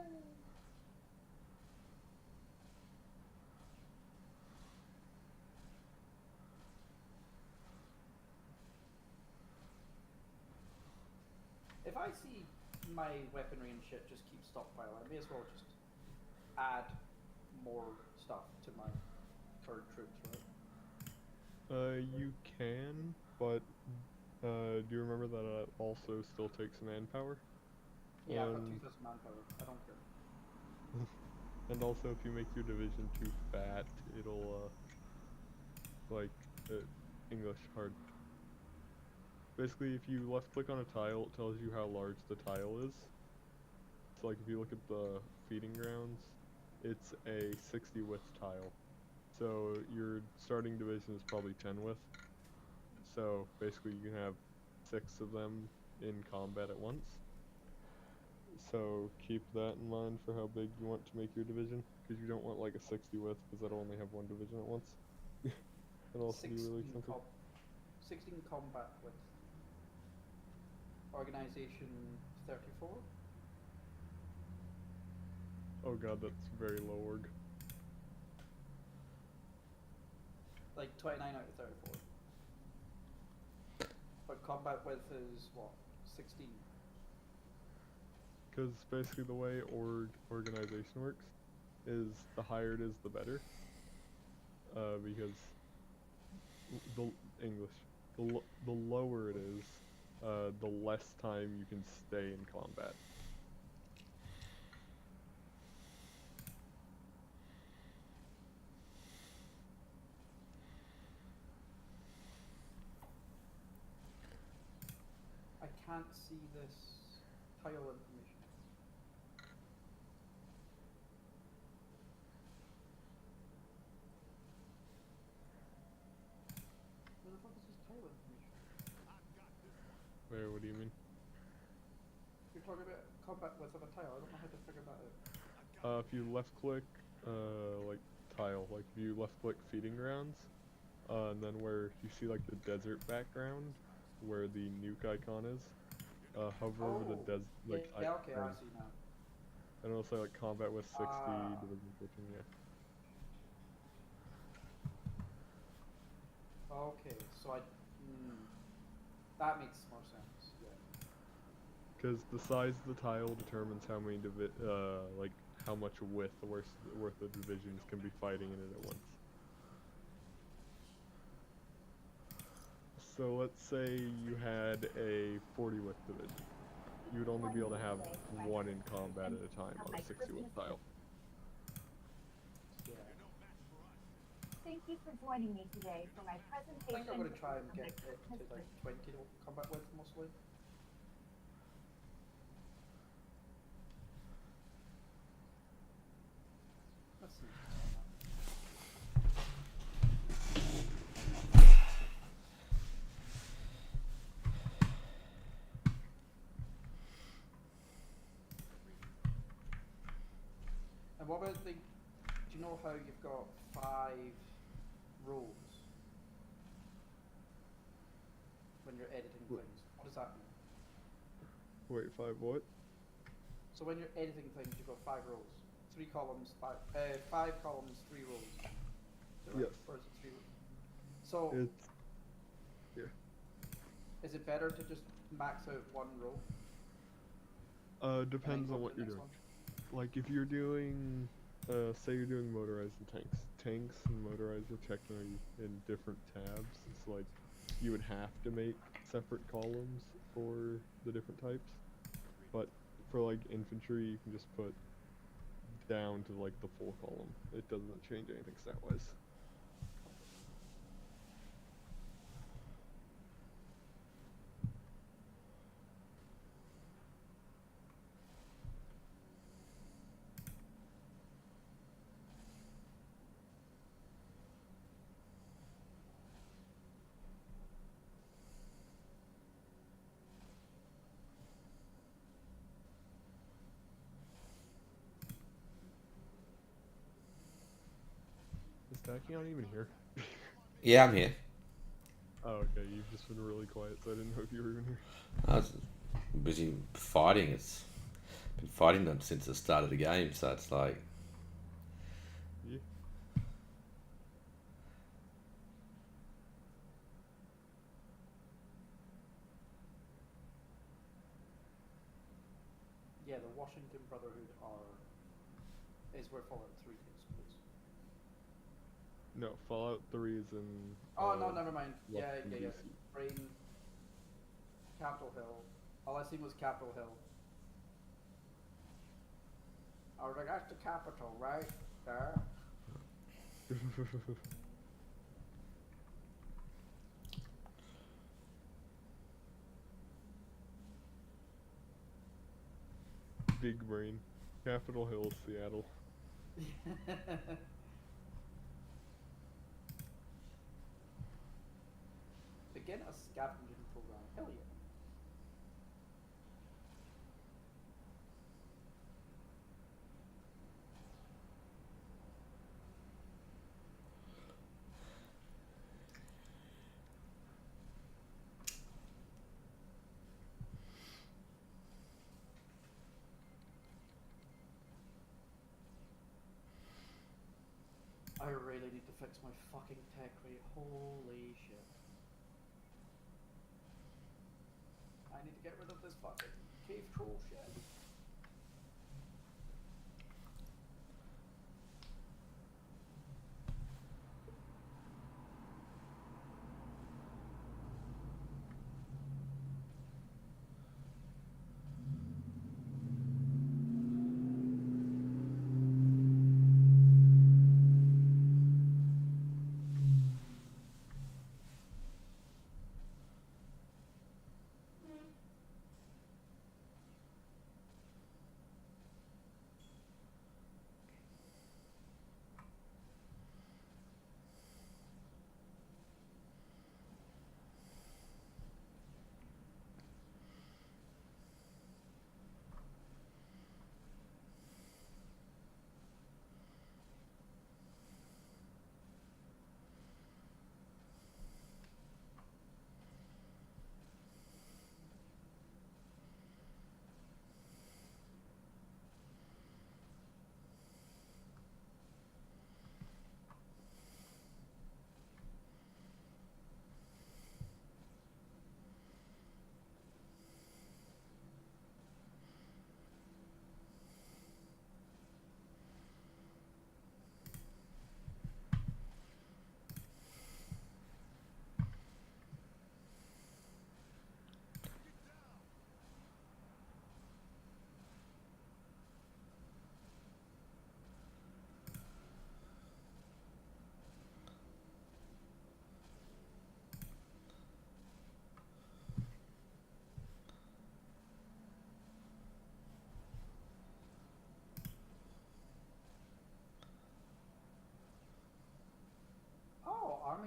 Speaker 1: If I see my weaponry and shit just keep stockpiling, I may as well just add more stuff to my current troops, right?
Speaker 3: You can, but do you remember that it also still takes manpower?
Speaker 1: Yeah, I've got 2,000 manpower. I don't care.
Speaker 3: And also, if you make your division too fat, it'll, English hard. Basically, if you left click on a tile, it tells you how large the tile is. So, like, if you look at the feeding grounds, it's a 60 width tile. So, your starting division is probably 10 width. So, basically, you can have 6 of them in combat at once. So keep that in mind for how big you want to make your division, because you don't want like a 60 width, because that'll only have 1 division at once. It'll also be really expensive.
Speaker 1: 16 combat with organization 34.
Speaker 3: Oh god, that's very low org.
Speaker 1: Like 29 out of 34. But combat width is what? 16.
Speaker 3: Because basically the way organization works is the higher it is, the better. Because the lower it is, the less time you can stay in combat.
Speaker 1: I can't see this tile information.
Speaker 3: do you mean?
Speaker 1: You're talking about combat with a tile. I don't know how to figure that out.
Speaker 3: If you left click, like tile, like if you left click feeding grounds, and then where you see like the desert background, where the nuke icon is, hover over the like
Speaker 1: yeah, okay, I
Speaker 3: icon,
Speaker 1: see now.
Speaker 3: and it'll say like combat with 60,
Speaker 1: Ah.
Speaker 3: division 15, yeah.
Speaker 1: Okay, so that makes more sense. Yeah.
Speaker 3: Because the size of the tile determines how many like how much worth of divisions can be fighting in it at once. So let's say you had a 40 width division. You would only be able to have one in combat at a time on a 60 width tile.
Speaker 1: Yeah.
Speaker 5: Thank you for joining me today for my
Speaker 1: I
Speaker 5: presentation.
Speaker 1: think I'm gonna try and
Speaker 5: on
Speaker 1: get
Speaker 5: my
Speaker 1: it to
Speaker 5: Christmas
Speaker 1: like 20 to combat with mostly. Let's see. And what about the? Do you know how you've got 5 rows when you're editing
Speaker 3: What?
Speaker 1: things? What does that mean?
Speaker 3: Wait, 5 what?
Speaker 1: So when you're editing things, you've got 5 rows, 3 columns, 5 columns, 3 rows. Is that right?
Speaker 3: Yes.
Speaker 1: Or is it 3 rows? So
Speaker 3: It's
Speaker 1: is it better to just max out 1 row? and then
Speaker 3: depends
Speaker 1: go
Speaker 3: on
Speaker 1: to
Speaker 3: what
Speaker 1: the
Speaker 3: you're
Speaker 1: next
Speaker 3: doing.
Speaker 1: one?
Speaker 3: Like if you're doing, say you're doing motorized and tanks. Tanks and motorized are technically in different tabs. It's like you would have to make separate columns for the different types. But for like infantry, you can just put down to like the full column. It doesn't change anything stat-wise. Is Stacking not even here?
Speaker 4: Yeah, I'm here.
Speaker 3: Oh, okay. You've just been really quiet, so I didn't know if you were even here.
Speaker 4: I was busy fighting. It's been fighting them since the start of the game, so it's like
Speaker 3: Yeah.
Speaker 1: Yeah, the Washington Brotherhood is where Fallout 3 takes place.
Speaker 3: No, Fallout 3 is in.
Speaker 1: Oh no, never mind. Yeah,
Speaker 3: Washington,
Speaker 1: yeah.
Speaker 3: DC.
Speaker 1: Brain, Capitol Hill. All I seen was Capitol Hill. I was like, that's the capital, right there.
Speaker 3: Big brain. Capitol Hill, Seattle.
Speaker 1: Begin a scavenging program. Hell yeah. I really need to fix my fucking tech rate. Holy shit. I need to get rid of this fucking cave troll shit.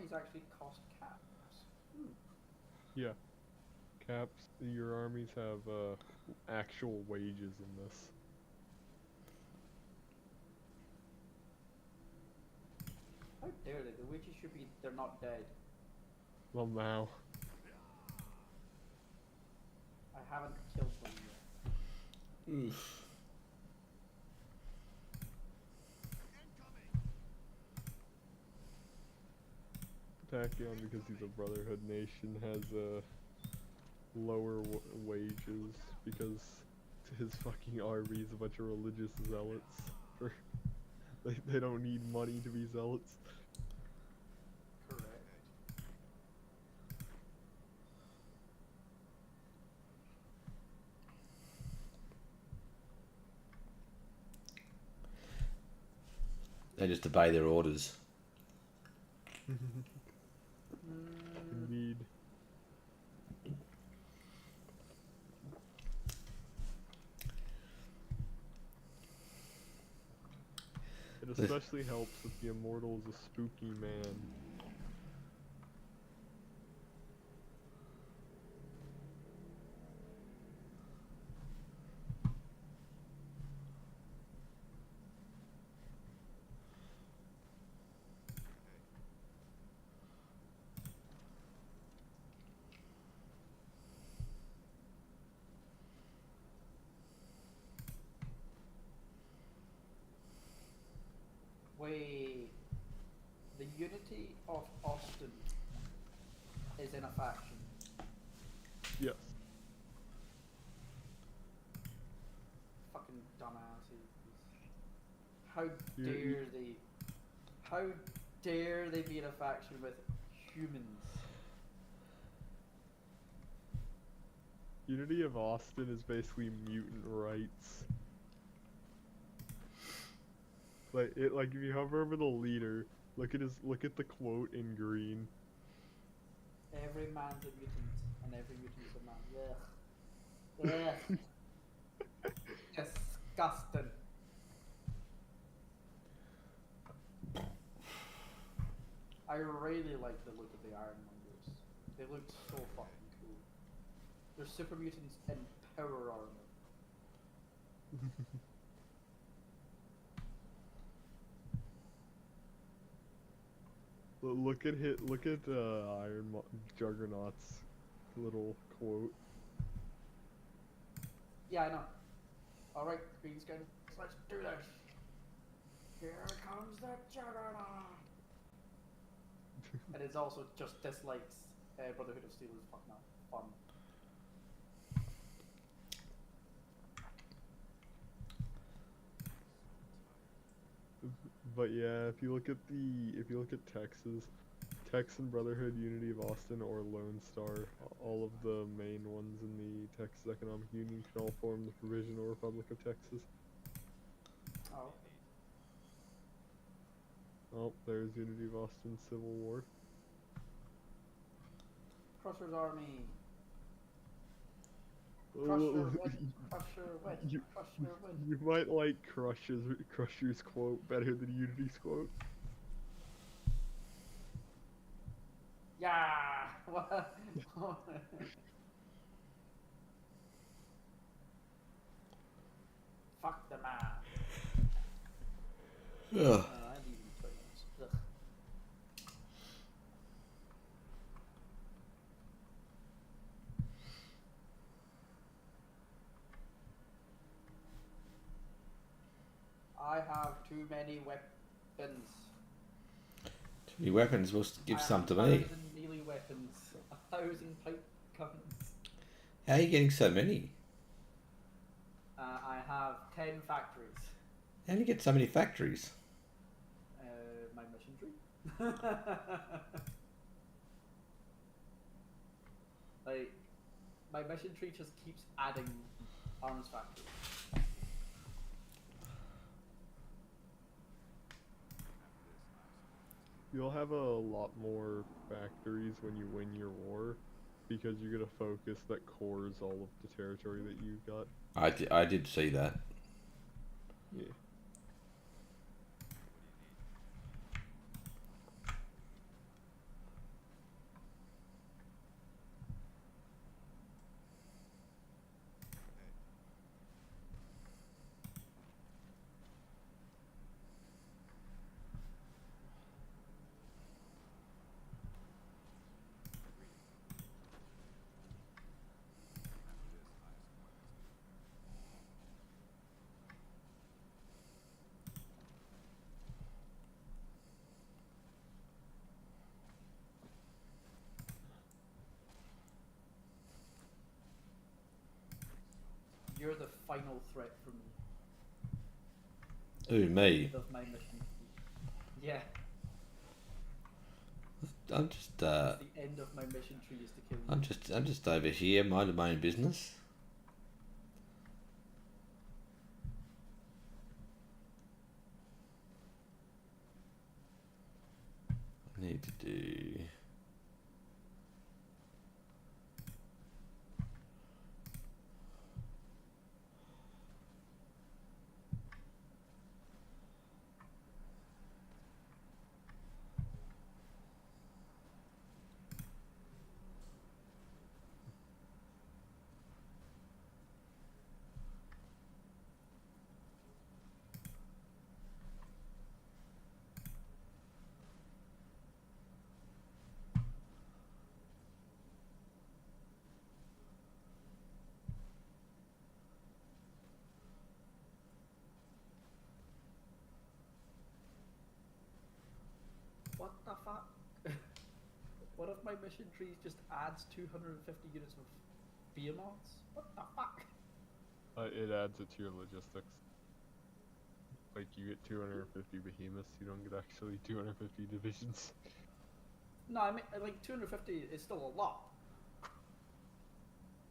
Speaker 1: armies actually cost caps.
Speaker 3: Yeah. Caps, your armies have actual wages in this.
Speaker 1: How dare they? The wages should be they're not dead.
Speaker 3: Well, now.
Speaker 1: I haven't killed them yet.
Speaker 4: Oof.
Speaker 3: Tachyon, because he's a Brotherhood nation, has lower wages because his fucking army is a bunch of religious zealots. They don't need money to be zealots.
Speaker 1: Correct.
Speaker 4: They just obey their orders.
Speaker 3: Indeed. It especially helps if the Immortal is a spooky man.
Speaker 1: Wait, the Unity of Austin is in a faction.
Speaker 3: Yes.
Speaker 1: Fucking dumbasses. How dare they? How dare they be in a faction with humans?
Speaker 3: Unity of Austin is basically mutant rights. Like if you hover over the leader, look at the quote in green.
Speaker 1: Every man's a mutant, and every mutant's a man. Ugh. Disgusting. I really like the look of the Ironmongers. They look so fucking cool. They're super mutants in power armor.
Speaker 3: Look at Juggernaut's little quote.
Speaker 1: Yeah, I know. Alright, Greenskin, let's do this. Here comes the Juggernaut. And it also just dislikes Brotherhood of Steel is fucking fun.
Speaker 3: But yeah, if you look at Texan Brotherhood, Unity of Austin, or Lone Star, all of the main ones in the Texas Economic Union can all form the Provisional Republic of Texas.
Speaker 1: Oh.
Speaker 3: Oh, there's Unity of Austin Civil War.
Speaker 1: Crusher's army.
Speaker 3: Oh,
Speaker 1: Crusher win. Crusher win. Crusher win.
Speaker 3: You might like Crusher's quote better than Unity's quote.
Speaker 1: Yeah. Fuck the man.
Speaker 4: Ugh.
Speaker 1: I didn't even play this. Ugh. I have too many weapons.
Speaker 4: Too many weapons. We'll give
Speaker 1: I
Speaker 4: some
Speaker 1: have
Speaker 4: to me.
Speaker 1: 1,000 melee weapons. 1,000 pipe guns.
Speaker 4: How are you getting so many?
Speaker 1: I have 10 factories.
Speaker 4: How do you get so many factories?
Speaker 1: My mission tree. Like, my mission tree just keeps adding arms factories.
Speaker 3: You'll have a lot more factories when you win your war, because you're gonna focus that cores all of the territory that you got.
Speaker 4: I did see that.
Speaker 3: Yeah.
Speaker 1: You're the final threat for me.
Speaker 4: Ooh, me.
Speaker 1: End of my mission. Yeah,
Speaker 4: I'm just
Speaker 1: the end of my mission tree is to kill you.
Speaker 4: I'm just over here minding my own business. I need to do.
Speaker 1: What the fuck? What if my mission tree just adds 250 units of behemoths? What the fuck?
Speaker 3: It adds it to your logistics. Like, you get 250 behemoths, you don't get actually 250 divisions.
Speaker 1: No, I mean, like 250 is still a lot.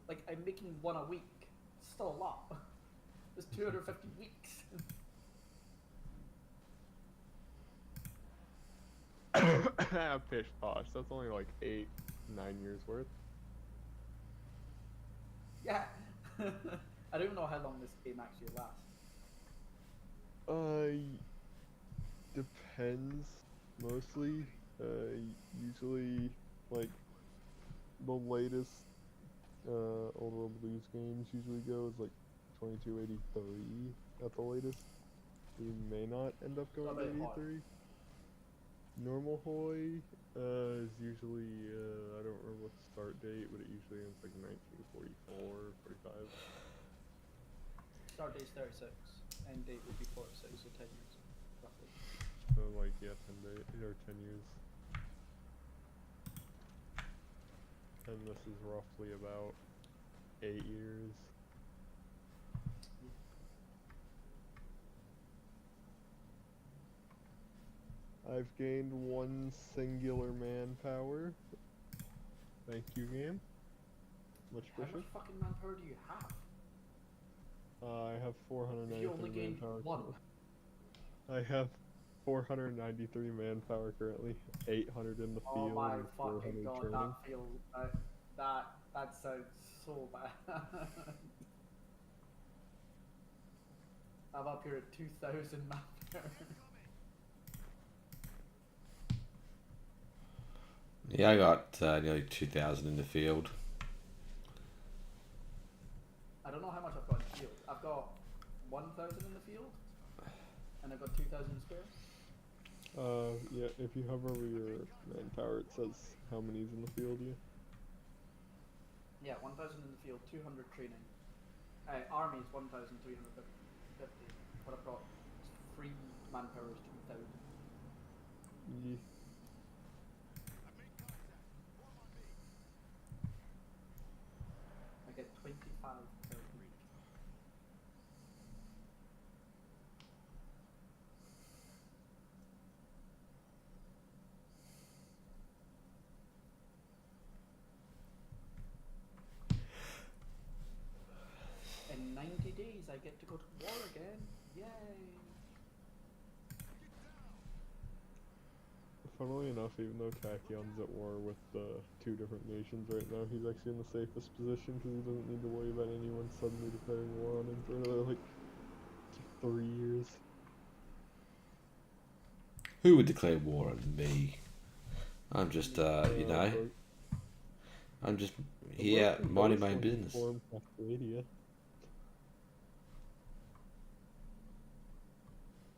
Speaker 1: Like, I'm making one a week. It's still a lot. There's 250 weeks.
Speaker 3: Pish posh, that's only like 8-9 years worth.
Speaker 1: Yeah. I don't even know how long this game actually lasts.
Speaker 3: Depends, mostly. Usually, like, the latest, Old World Blues games usually goes, like, 2283 at the latest. We may not end up going to 83. Normal Hoy, is usually, I don't remember what the start date, but it usually ends, like, 1944, 45.
Speaker 1: Start date's 36. End date would be 46, so 10 years, roughly.
Speaker 3: So, like, yeah, 10 years. And this is roughly about 8 years. I've gained 1 singular manpower. Thank you, game. Much
Speaker 1: How
Speaker 3: appreciated.
Speaker 1: much fucking manpower do you have?
Speaker 3: I have 493
Speaker 1: You only gained
Speaker 3: manpower.
Speaker 1: one.
Speaker 3: I have 493 manpower currently. 800 in the
Speaker 1: Oh
Speaker 3: field
Speaker 1: my
Speaker 3: and
Speaker 1: fucking
Speaker 3: 400
Speaker 1: god,
Speaker 3: training.
Speaker 1: that feels that sounds so bad. I'm up here at 2,000 manpower.
Speaker 4: Yeah, I got nearly 2,000 in the field.
Speaker 1: I don't know how much I've got in the field. I've got 1,000 in the field, and I've got 2,000 spares.
Speaker 3: Yeah, if you hover over your manpower, it says how many's in the field, yeah.
Speaker 1: Yeah, 1,000 in the field, 200 training. Army is 1,350, but I've got free manpower is 2,000.
Speaker 3: Yeah.
Speaker 1: I get 25 per week. In 90 days, I get to go to war again. Yay!
Speaker 3: Funnily enough, even though Tachyon's at war with 2 different nations right now, he's actually in the safest position because he doesn't need to worry about anyone suddenly declaring war on him for another, like, 3 years.
Speaker 4: Who would declare war on me? I'm just, you know, I'm just here minding my own business.
Speaker 3: Cascadia.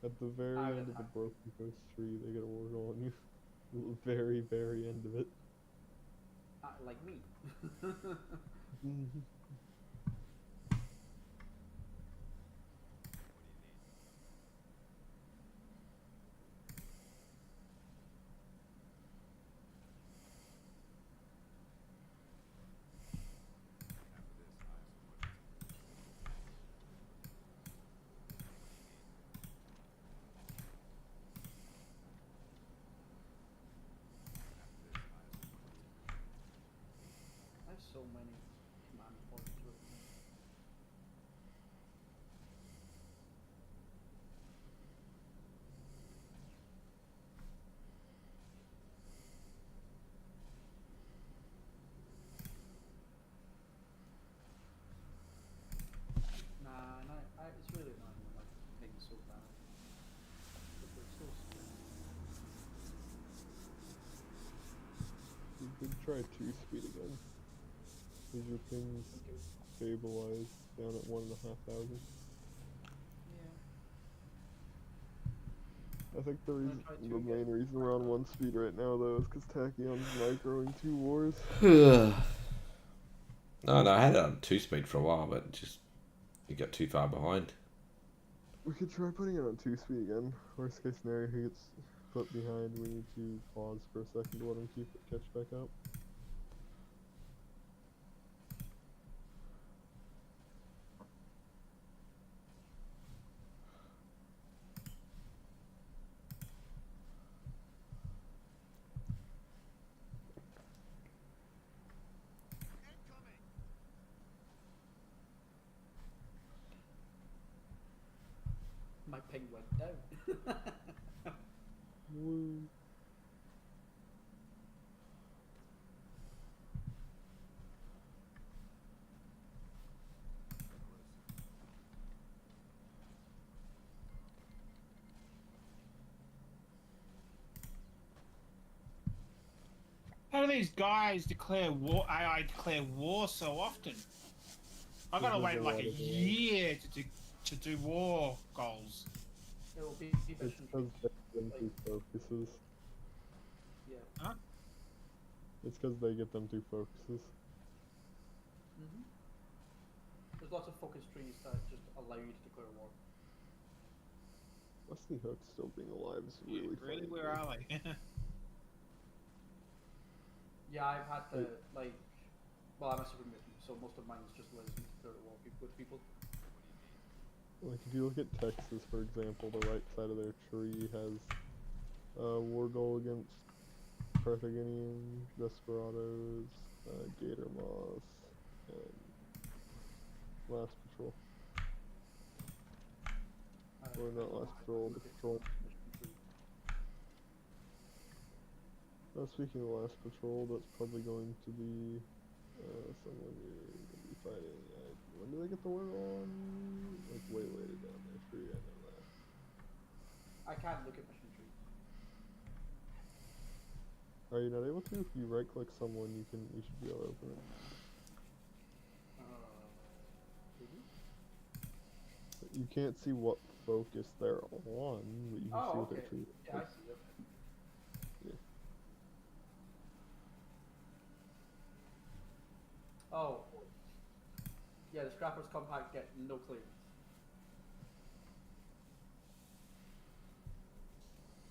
Speaker 3: At the very end of the Broken Coast tree, they get a war on you. The very, very end of it.
Speaker 1: Like me. so many command points written in. Nah, it's really annoying when like things so bad. But they're so stupid.
Speaker 3: You could try 2-speed again. Is your pings
Speaker 1: Okay.
Speaker 3: stabilized down at 1,500?
Speaker 1: Yeah.
Speaker 3: I think the
Speaker 1: Wanna try 2
Speaker 3: the
Speaker 1: again?
Speaker 3: main reason we're on 1 speed right now though is because Tachyon's microing 2 wars.
Speaker 4: No, I had it on 2-speed for a while, but just you got too far behind.
Speaker 3: We could try putting it on 2-speed again. Worst case scenario, he gets put behind. We need to pause for a second to let him catch back up.
Speaker 1: My ping went down.
Speaker 3: Woo.
Speaker 2: How do these guys declare war? AI declare war so often. I gotta
Speaker 3: There's
Speaker 2: wait
Speaker 3: a
Speaker 2: like
Speaker 3: lot
Speaker 2: a
Speaker 3: of
Speaker 2: year to do war goals.
Speaker 1: It will be
Speaker 3: It's
Speaker 1: mission
Speaker 3: because
Speaker 1: trees.
Speaker 3: they get them through focuses.
Speaker 1: Yeah.
Speaker 3: It's because they get them through focuses.
Speaker 1: Mhm. There's lots of focus trees that just allow you to declare war.
Speaker 3: Wesley Hook still being alive is really funny.
Speaker 2: Really,
Speaker 3: to
Speaker 2: where
Speaker 3: me.
Speaker 2: are they?
Speaker 1: Yeah, I've had to
Speaker 3: Wait.
Speaker 1: well, I'm a super mutant, so most of mine is just allows me to declare war with people.
Speaker 3: Like if you look at Texas, for example, the right side of their tree has war goal against Carthaginians, Desperados, Gator Moss, and Last Patrol. Or not Last Patrol, the Patrol.
Speaker 1: Mission tree.
Speaker 3: Speaking of Last Patrol, that's probably going to be someone you're going to be fighting. When do they get the war on? Like way later down their tree, I know that.
Speaker 1: I can't look at mission trees.
Speaker 3: Are you not able to? If you right click someone, you should be able to open it.
Speaker 1: Maybe?
Speaker 3: You can't see what focus they're on, but you can see
Speaker 1: Oh,
Speaker 3: what
Speaker 1: okay.
Speaker 3: their tree
Speaker 1: Yeah, I
Speaker 3: is.
Speaker 1: see. Okay.
Speaker 3: Yeah.
Speaker 1: Oh. Yeah, the Scrappers Compact get no clearance.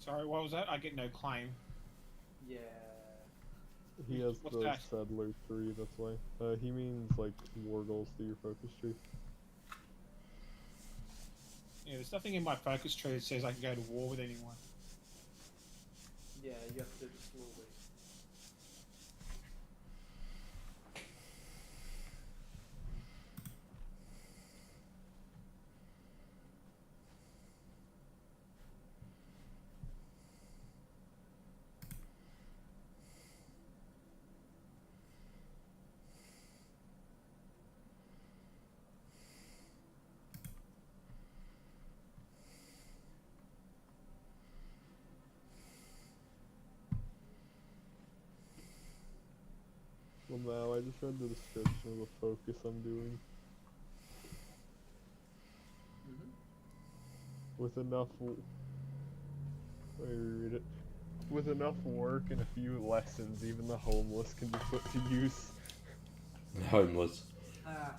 Speaker 2: Sorry, what was that? I get no claim.
Speaker 1: Yeah.
Speaker 3: He has
Speaker 2: What's
Speaker 3: the
Speaker 2: that?
Speaker 3: Settler tree, that's why. He means like war goals through your focus tree.
Speaker 2: Yeah, there's nothing in my focus tree that says I can go to war with anyone.
Speaker 1: Yeah, you have to do it the slow way.
Speaker 3: Well, now I just read the description of the focus I'm doing. With enough. Let me reread it. With enough work and a few lessons, even the homeless can be put to use.
Speaker 4: Homeless.
Speaker 1: Ah.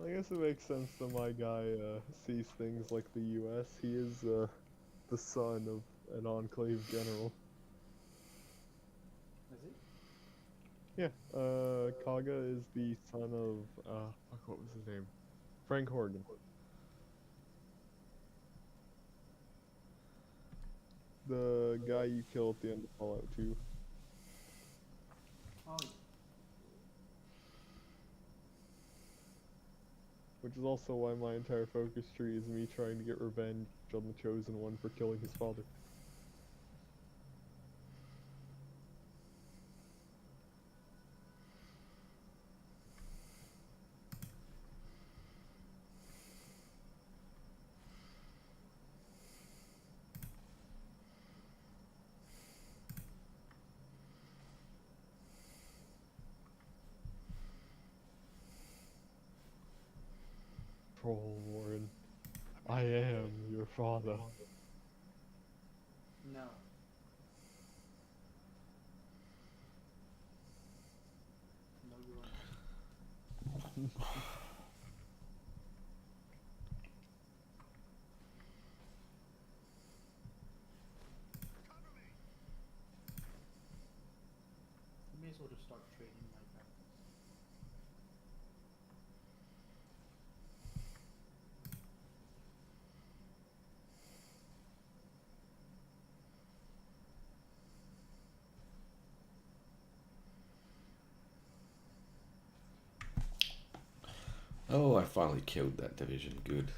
Speaker 3: I guess it makes sense that my guy sees things like the U.S. He is the son of an enclave general.
Speaker 1: Is it?
Speaker 3: Yeah, Kaga is the son of, fuck, what was his name? Frank Horgan. The guy you kill at the end of Fallout 2.
Speaker 1: Oh, yeah.
Speaker 3: Which is also why my entire focus tree is me trying to get revenge on the Chosen One for killing his father. Troll Warren, I am your father.
Speaker 1: No. No, you won't. You may as well just start trading like that.
Speaker 4: Oh, I finally killed that division. Good.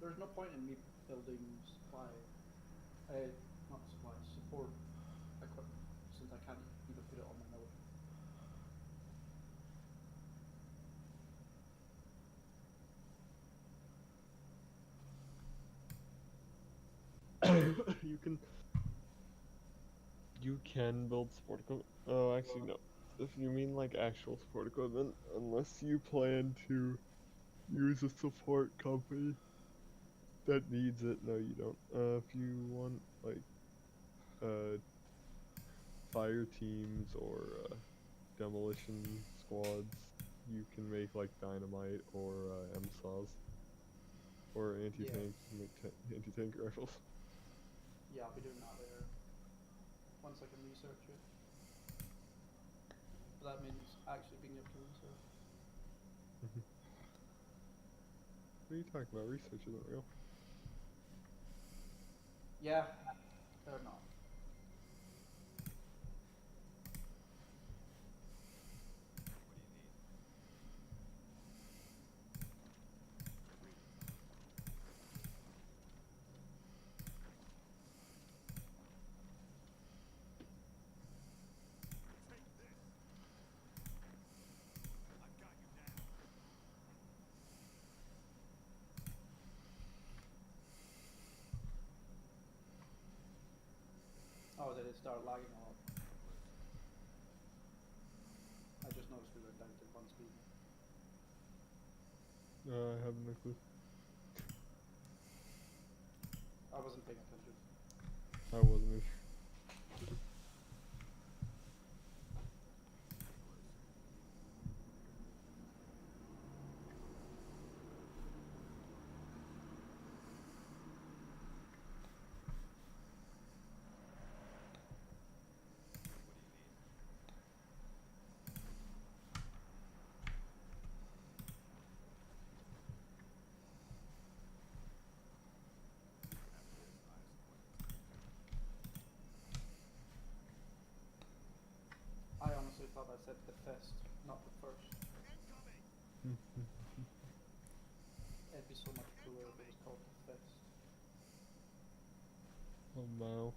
Speaker 1: There's no point in me building supply, not supply, support equipment, since I can't even put it on my node.
Speaker 3: You can build support equipment. Oh, actually no. If you mean like actual support equipment, unless you plan to use a support company that needs it, no you don't. If you want like fire teams or demolition squads, you can make like dynamite or MSAWs or anti-tank anti-tank rifles.
Speaker 1: Yeah, I'll be doing that later, once I can research it. But that means actually being able to research.
Speaker 3: What are you talking about? Research isn't real.
Speaker 1: Yeah, they're not. Oh, did it start lagging a lot? I just noticed we were down to 1 speed.
Speaker 3: I have no clue.
Speaker 1: I wasn't paying attention.
Speaker 3: I wasn't either.
Speaker 1: I honestly thought I said the fist, not the first. It'd be so much cooler if it was called the fist.
Speaker 3: Oh no.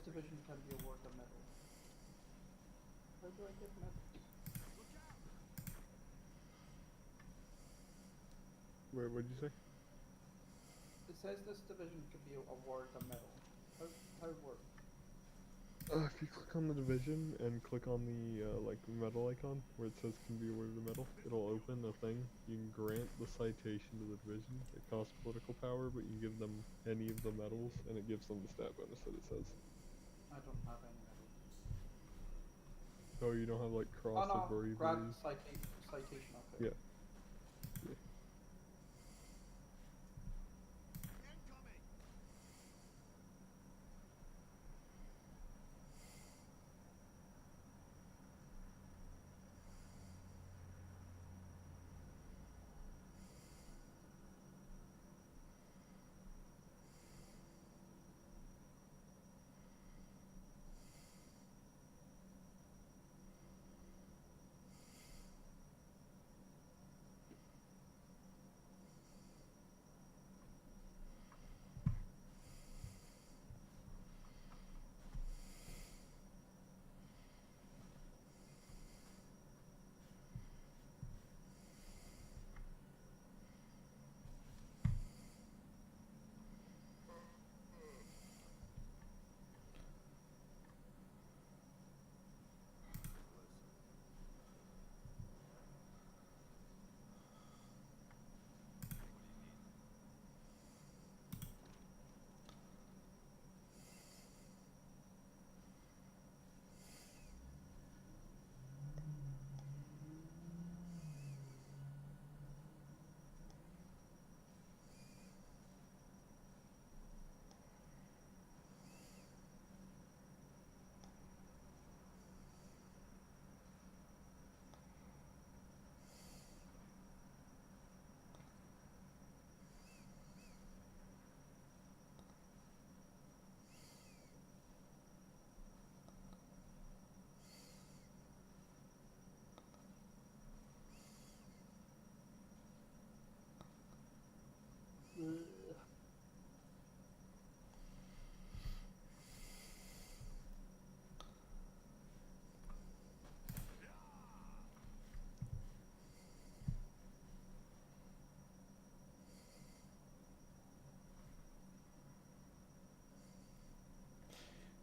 Speaker 1: division can be awarded a medal? How do I give medals?
Speaker 3: What'd you say?
Speaker 1: It says this division can be awarded a medal. How it works?
Speaker 3: If you click on the division and click on the like medal icon where it says can be awarded a medal, it'll open a thing. You can grant the citation to the division. It costs political power, but you give them any of the medals, and it gives them the stat bonus that it says.
Speaker 1: I don't have any medals.
Speaker 3: Oh, you don't have like
Speaker 1: Oh
Speaker 3: Cross
Speaker 1: no,
Speaker 3: of Bravery?
Speaker 1: grant citation, okay.
Speaker 3: Yeah.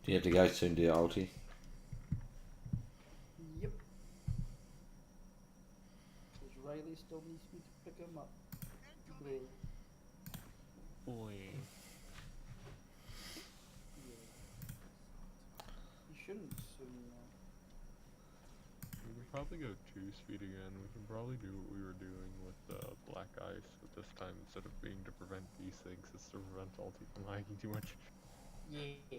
Speaker 4: Do you have to go soon, dear Alti?
Speaker 1: Yep. Because Riley still needs me to pick him up. Blue.
Speaker 3: Boy.
Speaker 1: Yeah. You shouldn't soon.
Speaker 3: We can probably go 2-speed again. We can probably do what we were doing with Black Ice, but this time instead of being to prevent these things, it's to prevent Alti from lagging too much.
Speaker 1: Yeah.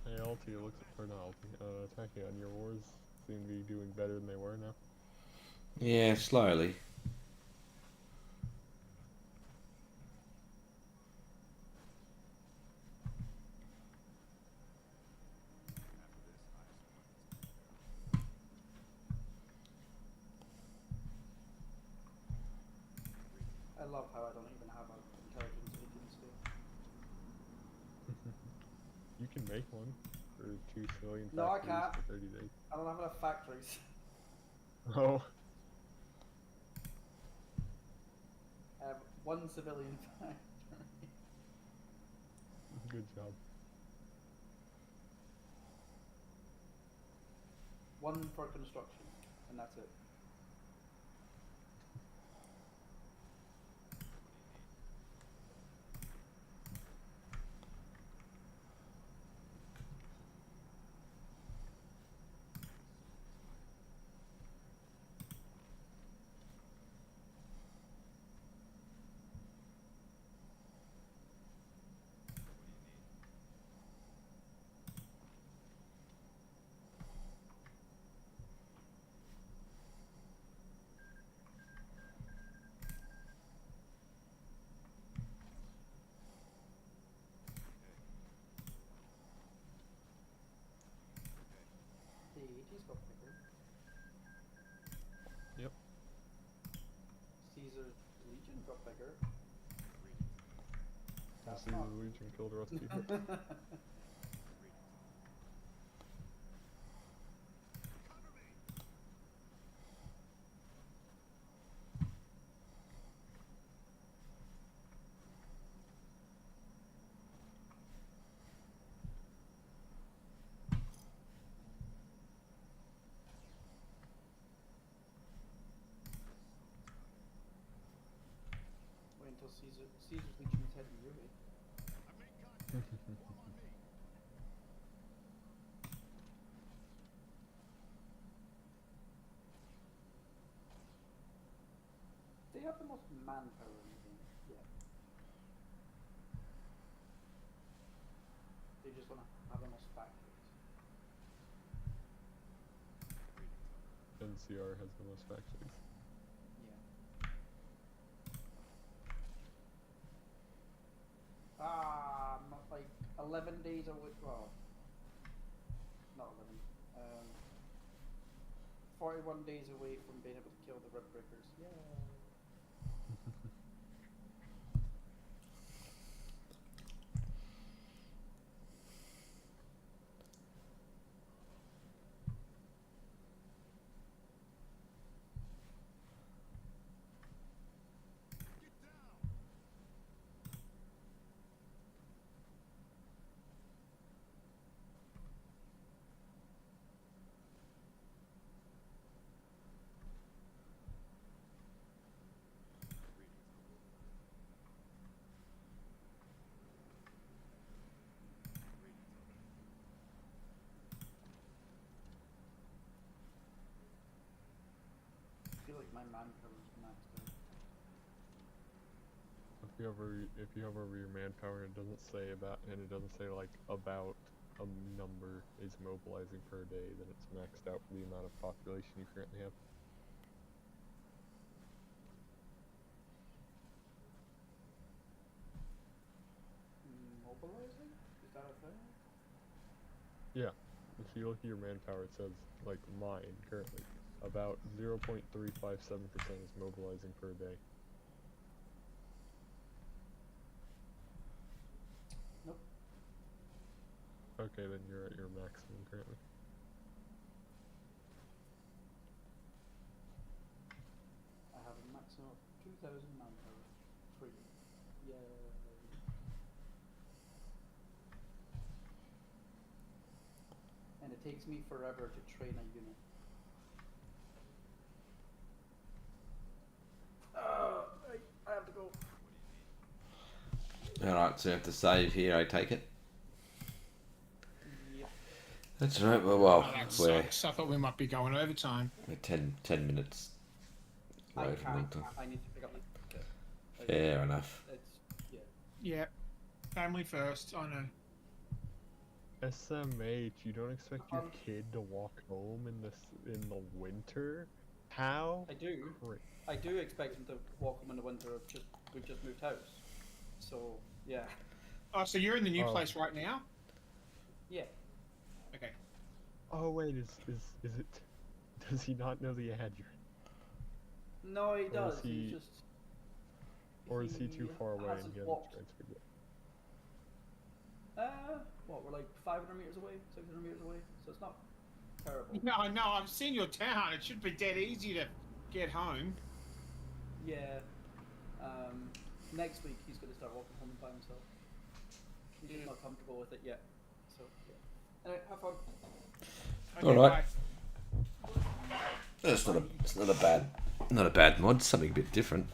Speaker 3: Hey Alti, it looks or not Alti, Tachyon, your wars seem to be doing better than they were now.
Speaker 4: Yeah, slowly.
Speaker 1: I love how I don't even have an intelligence agency.
Speaker 3: You can make one for 2 civilian
Speaker 1: No, I
Speaker 3: factories
Speaker 1: can't.
Speaker 3: for 30 days.
Speaker 1: I don't have enough factories.
Speaker 3: Oh.
Speaker 1: I have one civilian factory.
Speaker 3: Good job.
Speaker 1: One for construction, and that's it. Legion got bigger. That's
Speaker 3: Caesar's
Speaker 1: not-
Speaker 3: Legion killed Rusty Hook.
Speaker 1: Wait until Caesar's Legion is heading your way. They have the most manpower in the game. Yeah. They just want to have the most factories.
Speaker 3: NCR has the most factories.
Speaker 1: Yeah. Like 11 days away. Well, not 11. 41 days away from being able to kill the Rib Breakers. Yeah. I feel like my manpower is maxed out.
Speaker 3: If you hover over your manpower, it doesn't say about, and it doesn't say like about a number is mobilizing per day, then it's maxed out for the amount of population you currently have.
Speaker 1: Mobilizing? Is that a thing?
Speaker 3: Yeah. If you look at your manpower, it says like mine currently about 0.357% is mobilizing per day.
Speaker 1: Nope.
Speaker 3: Okay, then you're at your maximum currently.
Speaker 1: I have a maximum of 2,000 manpower. Free. Yay. And it takes me forever to train a unit. I have to go.
Speaker 4: Alright, so you have to save here, I take it?
Speaker 1: Yep.
Speaker 4: That's right, well,
Speaker 2: Oh, that
Speaker 4: we're
Speaker 2: sucks. I thought we might be going overtime.
Speaker 4: 10 minutes
Speaker 1: I
Speaker 4: away from
Speaker 1: can't.
Speaker 4: Lincoln.
Speaker 1: I need to pick up my kit.
Speaker 4: Fair enough.
Speaker 1: It's, yeah.
Speaker 2: Yeah. Family first. I know.
Speaker 3: SMH, you don't expect your kid to walk home in the winter? How?
Speaker 1: I do.
Speaker 3: Great.
Speaker 1: I do expect him to walk home in the winter. We've just moved house. So, yeah.
Speaker 2: Oh, so you're in the new
Speaker 3: Oh.
Speaker 2: place right now?
Speaker 1: Yeah.
Speaker 2: Okay.
Speaker 3: Oh wait, is it? Does he not know the address?
Speaker 1: No, he
Speaker 3: Or is
Speaker 1: does.
Speaker 3: he-
Speaker 1: He's just.
Speaker 3: Or is he too far away and
Speaker 1: hasn't
Speaker 3: he hasn't
Speaker 1: walked.
Speaker 3: transferred yet?
Speaker 1: What, we're like 500 meters away, 600 meters away, so it's not terrible.
Speaker 2: No, I've seen your town. It should be dead easy to get home.
Speaker 1: Yeah. Next week he's going to start walking home by himself. He's just not comfortable with it yet. So, yeah. Anyway, have fun.
Speaker 2: Okay,
Speaker 4: All right.
Speaker 2: bye.
Speaker 4: It's not a bad mod, something a bit different.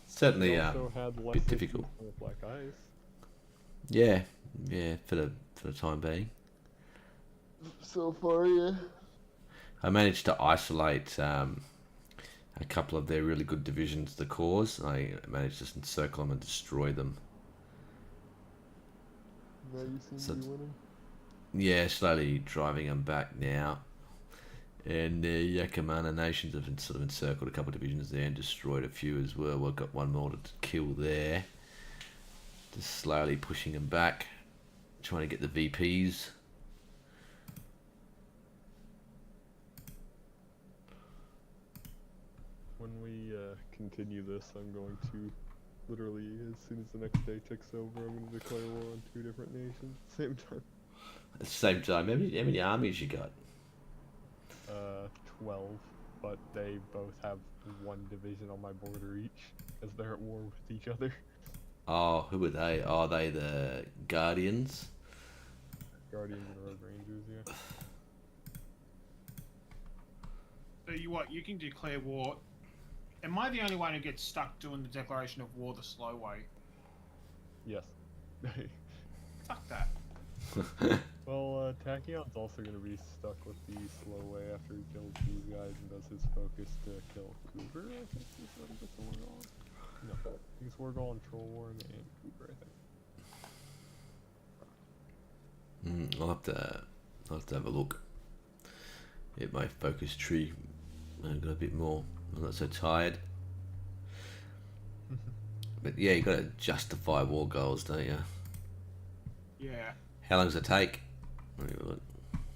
Speaker 4: Certainly
Speaker 3: He also had less
Speaker 4: bit
Speaker 3: issues
Speaker 4: difficult.
Speaker 3: with Black Eyes.
Speaker 4: Yeah, for the time being.
Speaker 3: So far, yeah.
Speaker 4: I managed to isolate a couple of their really good divisions, the cores. I managed to encircle them and destroy them.
Speaker 3: Now you seem
Speaker 4: So-
Speaker 3: to be winning.
Speaker 4: Yeah, slowly driving them back now. And the Yakamana nations have sort of encircled a couple of divisions there and destroyed a few as well. We've got one more to kill there. Just slowly pushing them back, trying to get the VPs.
Speaker 3: when we continue this, I'm going to literally, as soon as the next day ticks over, I'm going to declare war on 2 different nations at the same time.
Speaker 4: At the same time, how many armies you got?
Speaker 3: 12, but they both have 1 division on my border each, as they're at war with each other.
Speaker 4: Oh, who are they? Are they the Guardians?
Speaker 3: Guardians and Road Rangers, yeah.
Speaker 2: So you can declare war. Am I the only one who gets stuck doing the declaration of war the slow way?
Speaker 3: Yes.
Speaker 2: Fuck that.
Speaker 3: Well, Tachyon's also going to be stuck with the slow way after he kills these guys and does his focus to kill Cougar, I think is what he gets the war on. No, he gets Wargall and Trollworm and Cougar, I think.
Speaker 4: I'll have to have a look at my focus tree. I've got a bit more. I'm not so tired. But yeah, you got to justify war goals, don't you?
Speaker 2: Yeah.
Speaker 4: How long does it take? Let me have a look.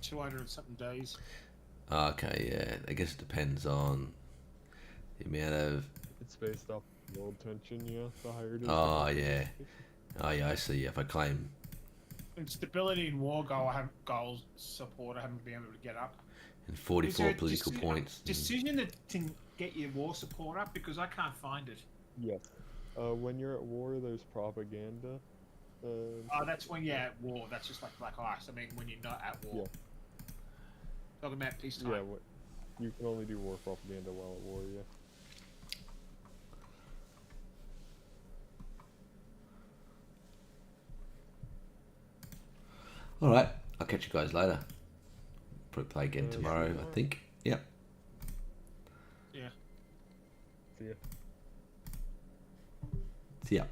Speaker 2: 200 and something days.
Speaker 4: Okay, yeah. I guess it depends on the amount of.
Speaker 3: It's based off world tension, yeah. The higher it is.
Speaker 4: Oh yeah. Oh yeah, I see. If I claim.
Speaker 2: And stability and war goals support I haven't been able to get up.
Speaker 4: And
Speaker 2: Is
Speaker 4: 44
Speaker 2: there a
Speaker 4: political points.
Speaker 2: Decision that can get your war support up because I can't find it.
Speaker 3: Yes. When you're at war, there's propaganda.
Speaker 2: Oh, that's when you're at war. That's just like Black Ice. I mean, when you're not at war.
Speaker 3: Yeah.
Speaker 2: Talking about peacetime.
Speaker 3: Yeah, you can only do war propaganda while at war, yeah.
Speaker 4: Alright, I'll catch you guys later. Probably play again
Speaker 3: Sure,
Speaker 4: tomorrow, I
Speaker 3: tomorrow.
Speaker 4: think. Yep.
Speaker 2: Yeah.
Speaker 3: See ya.
Speaker 4: See ya.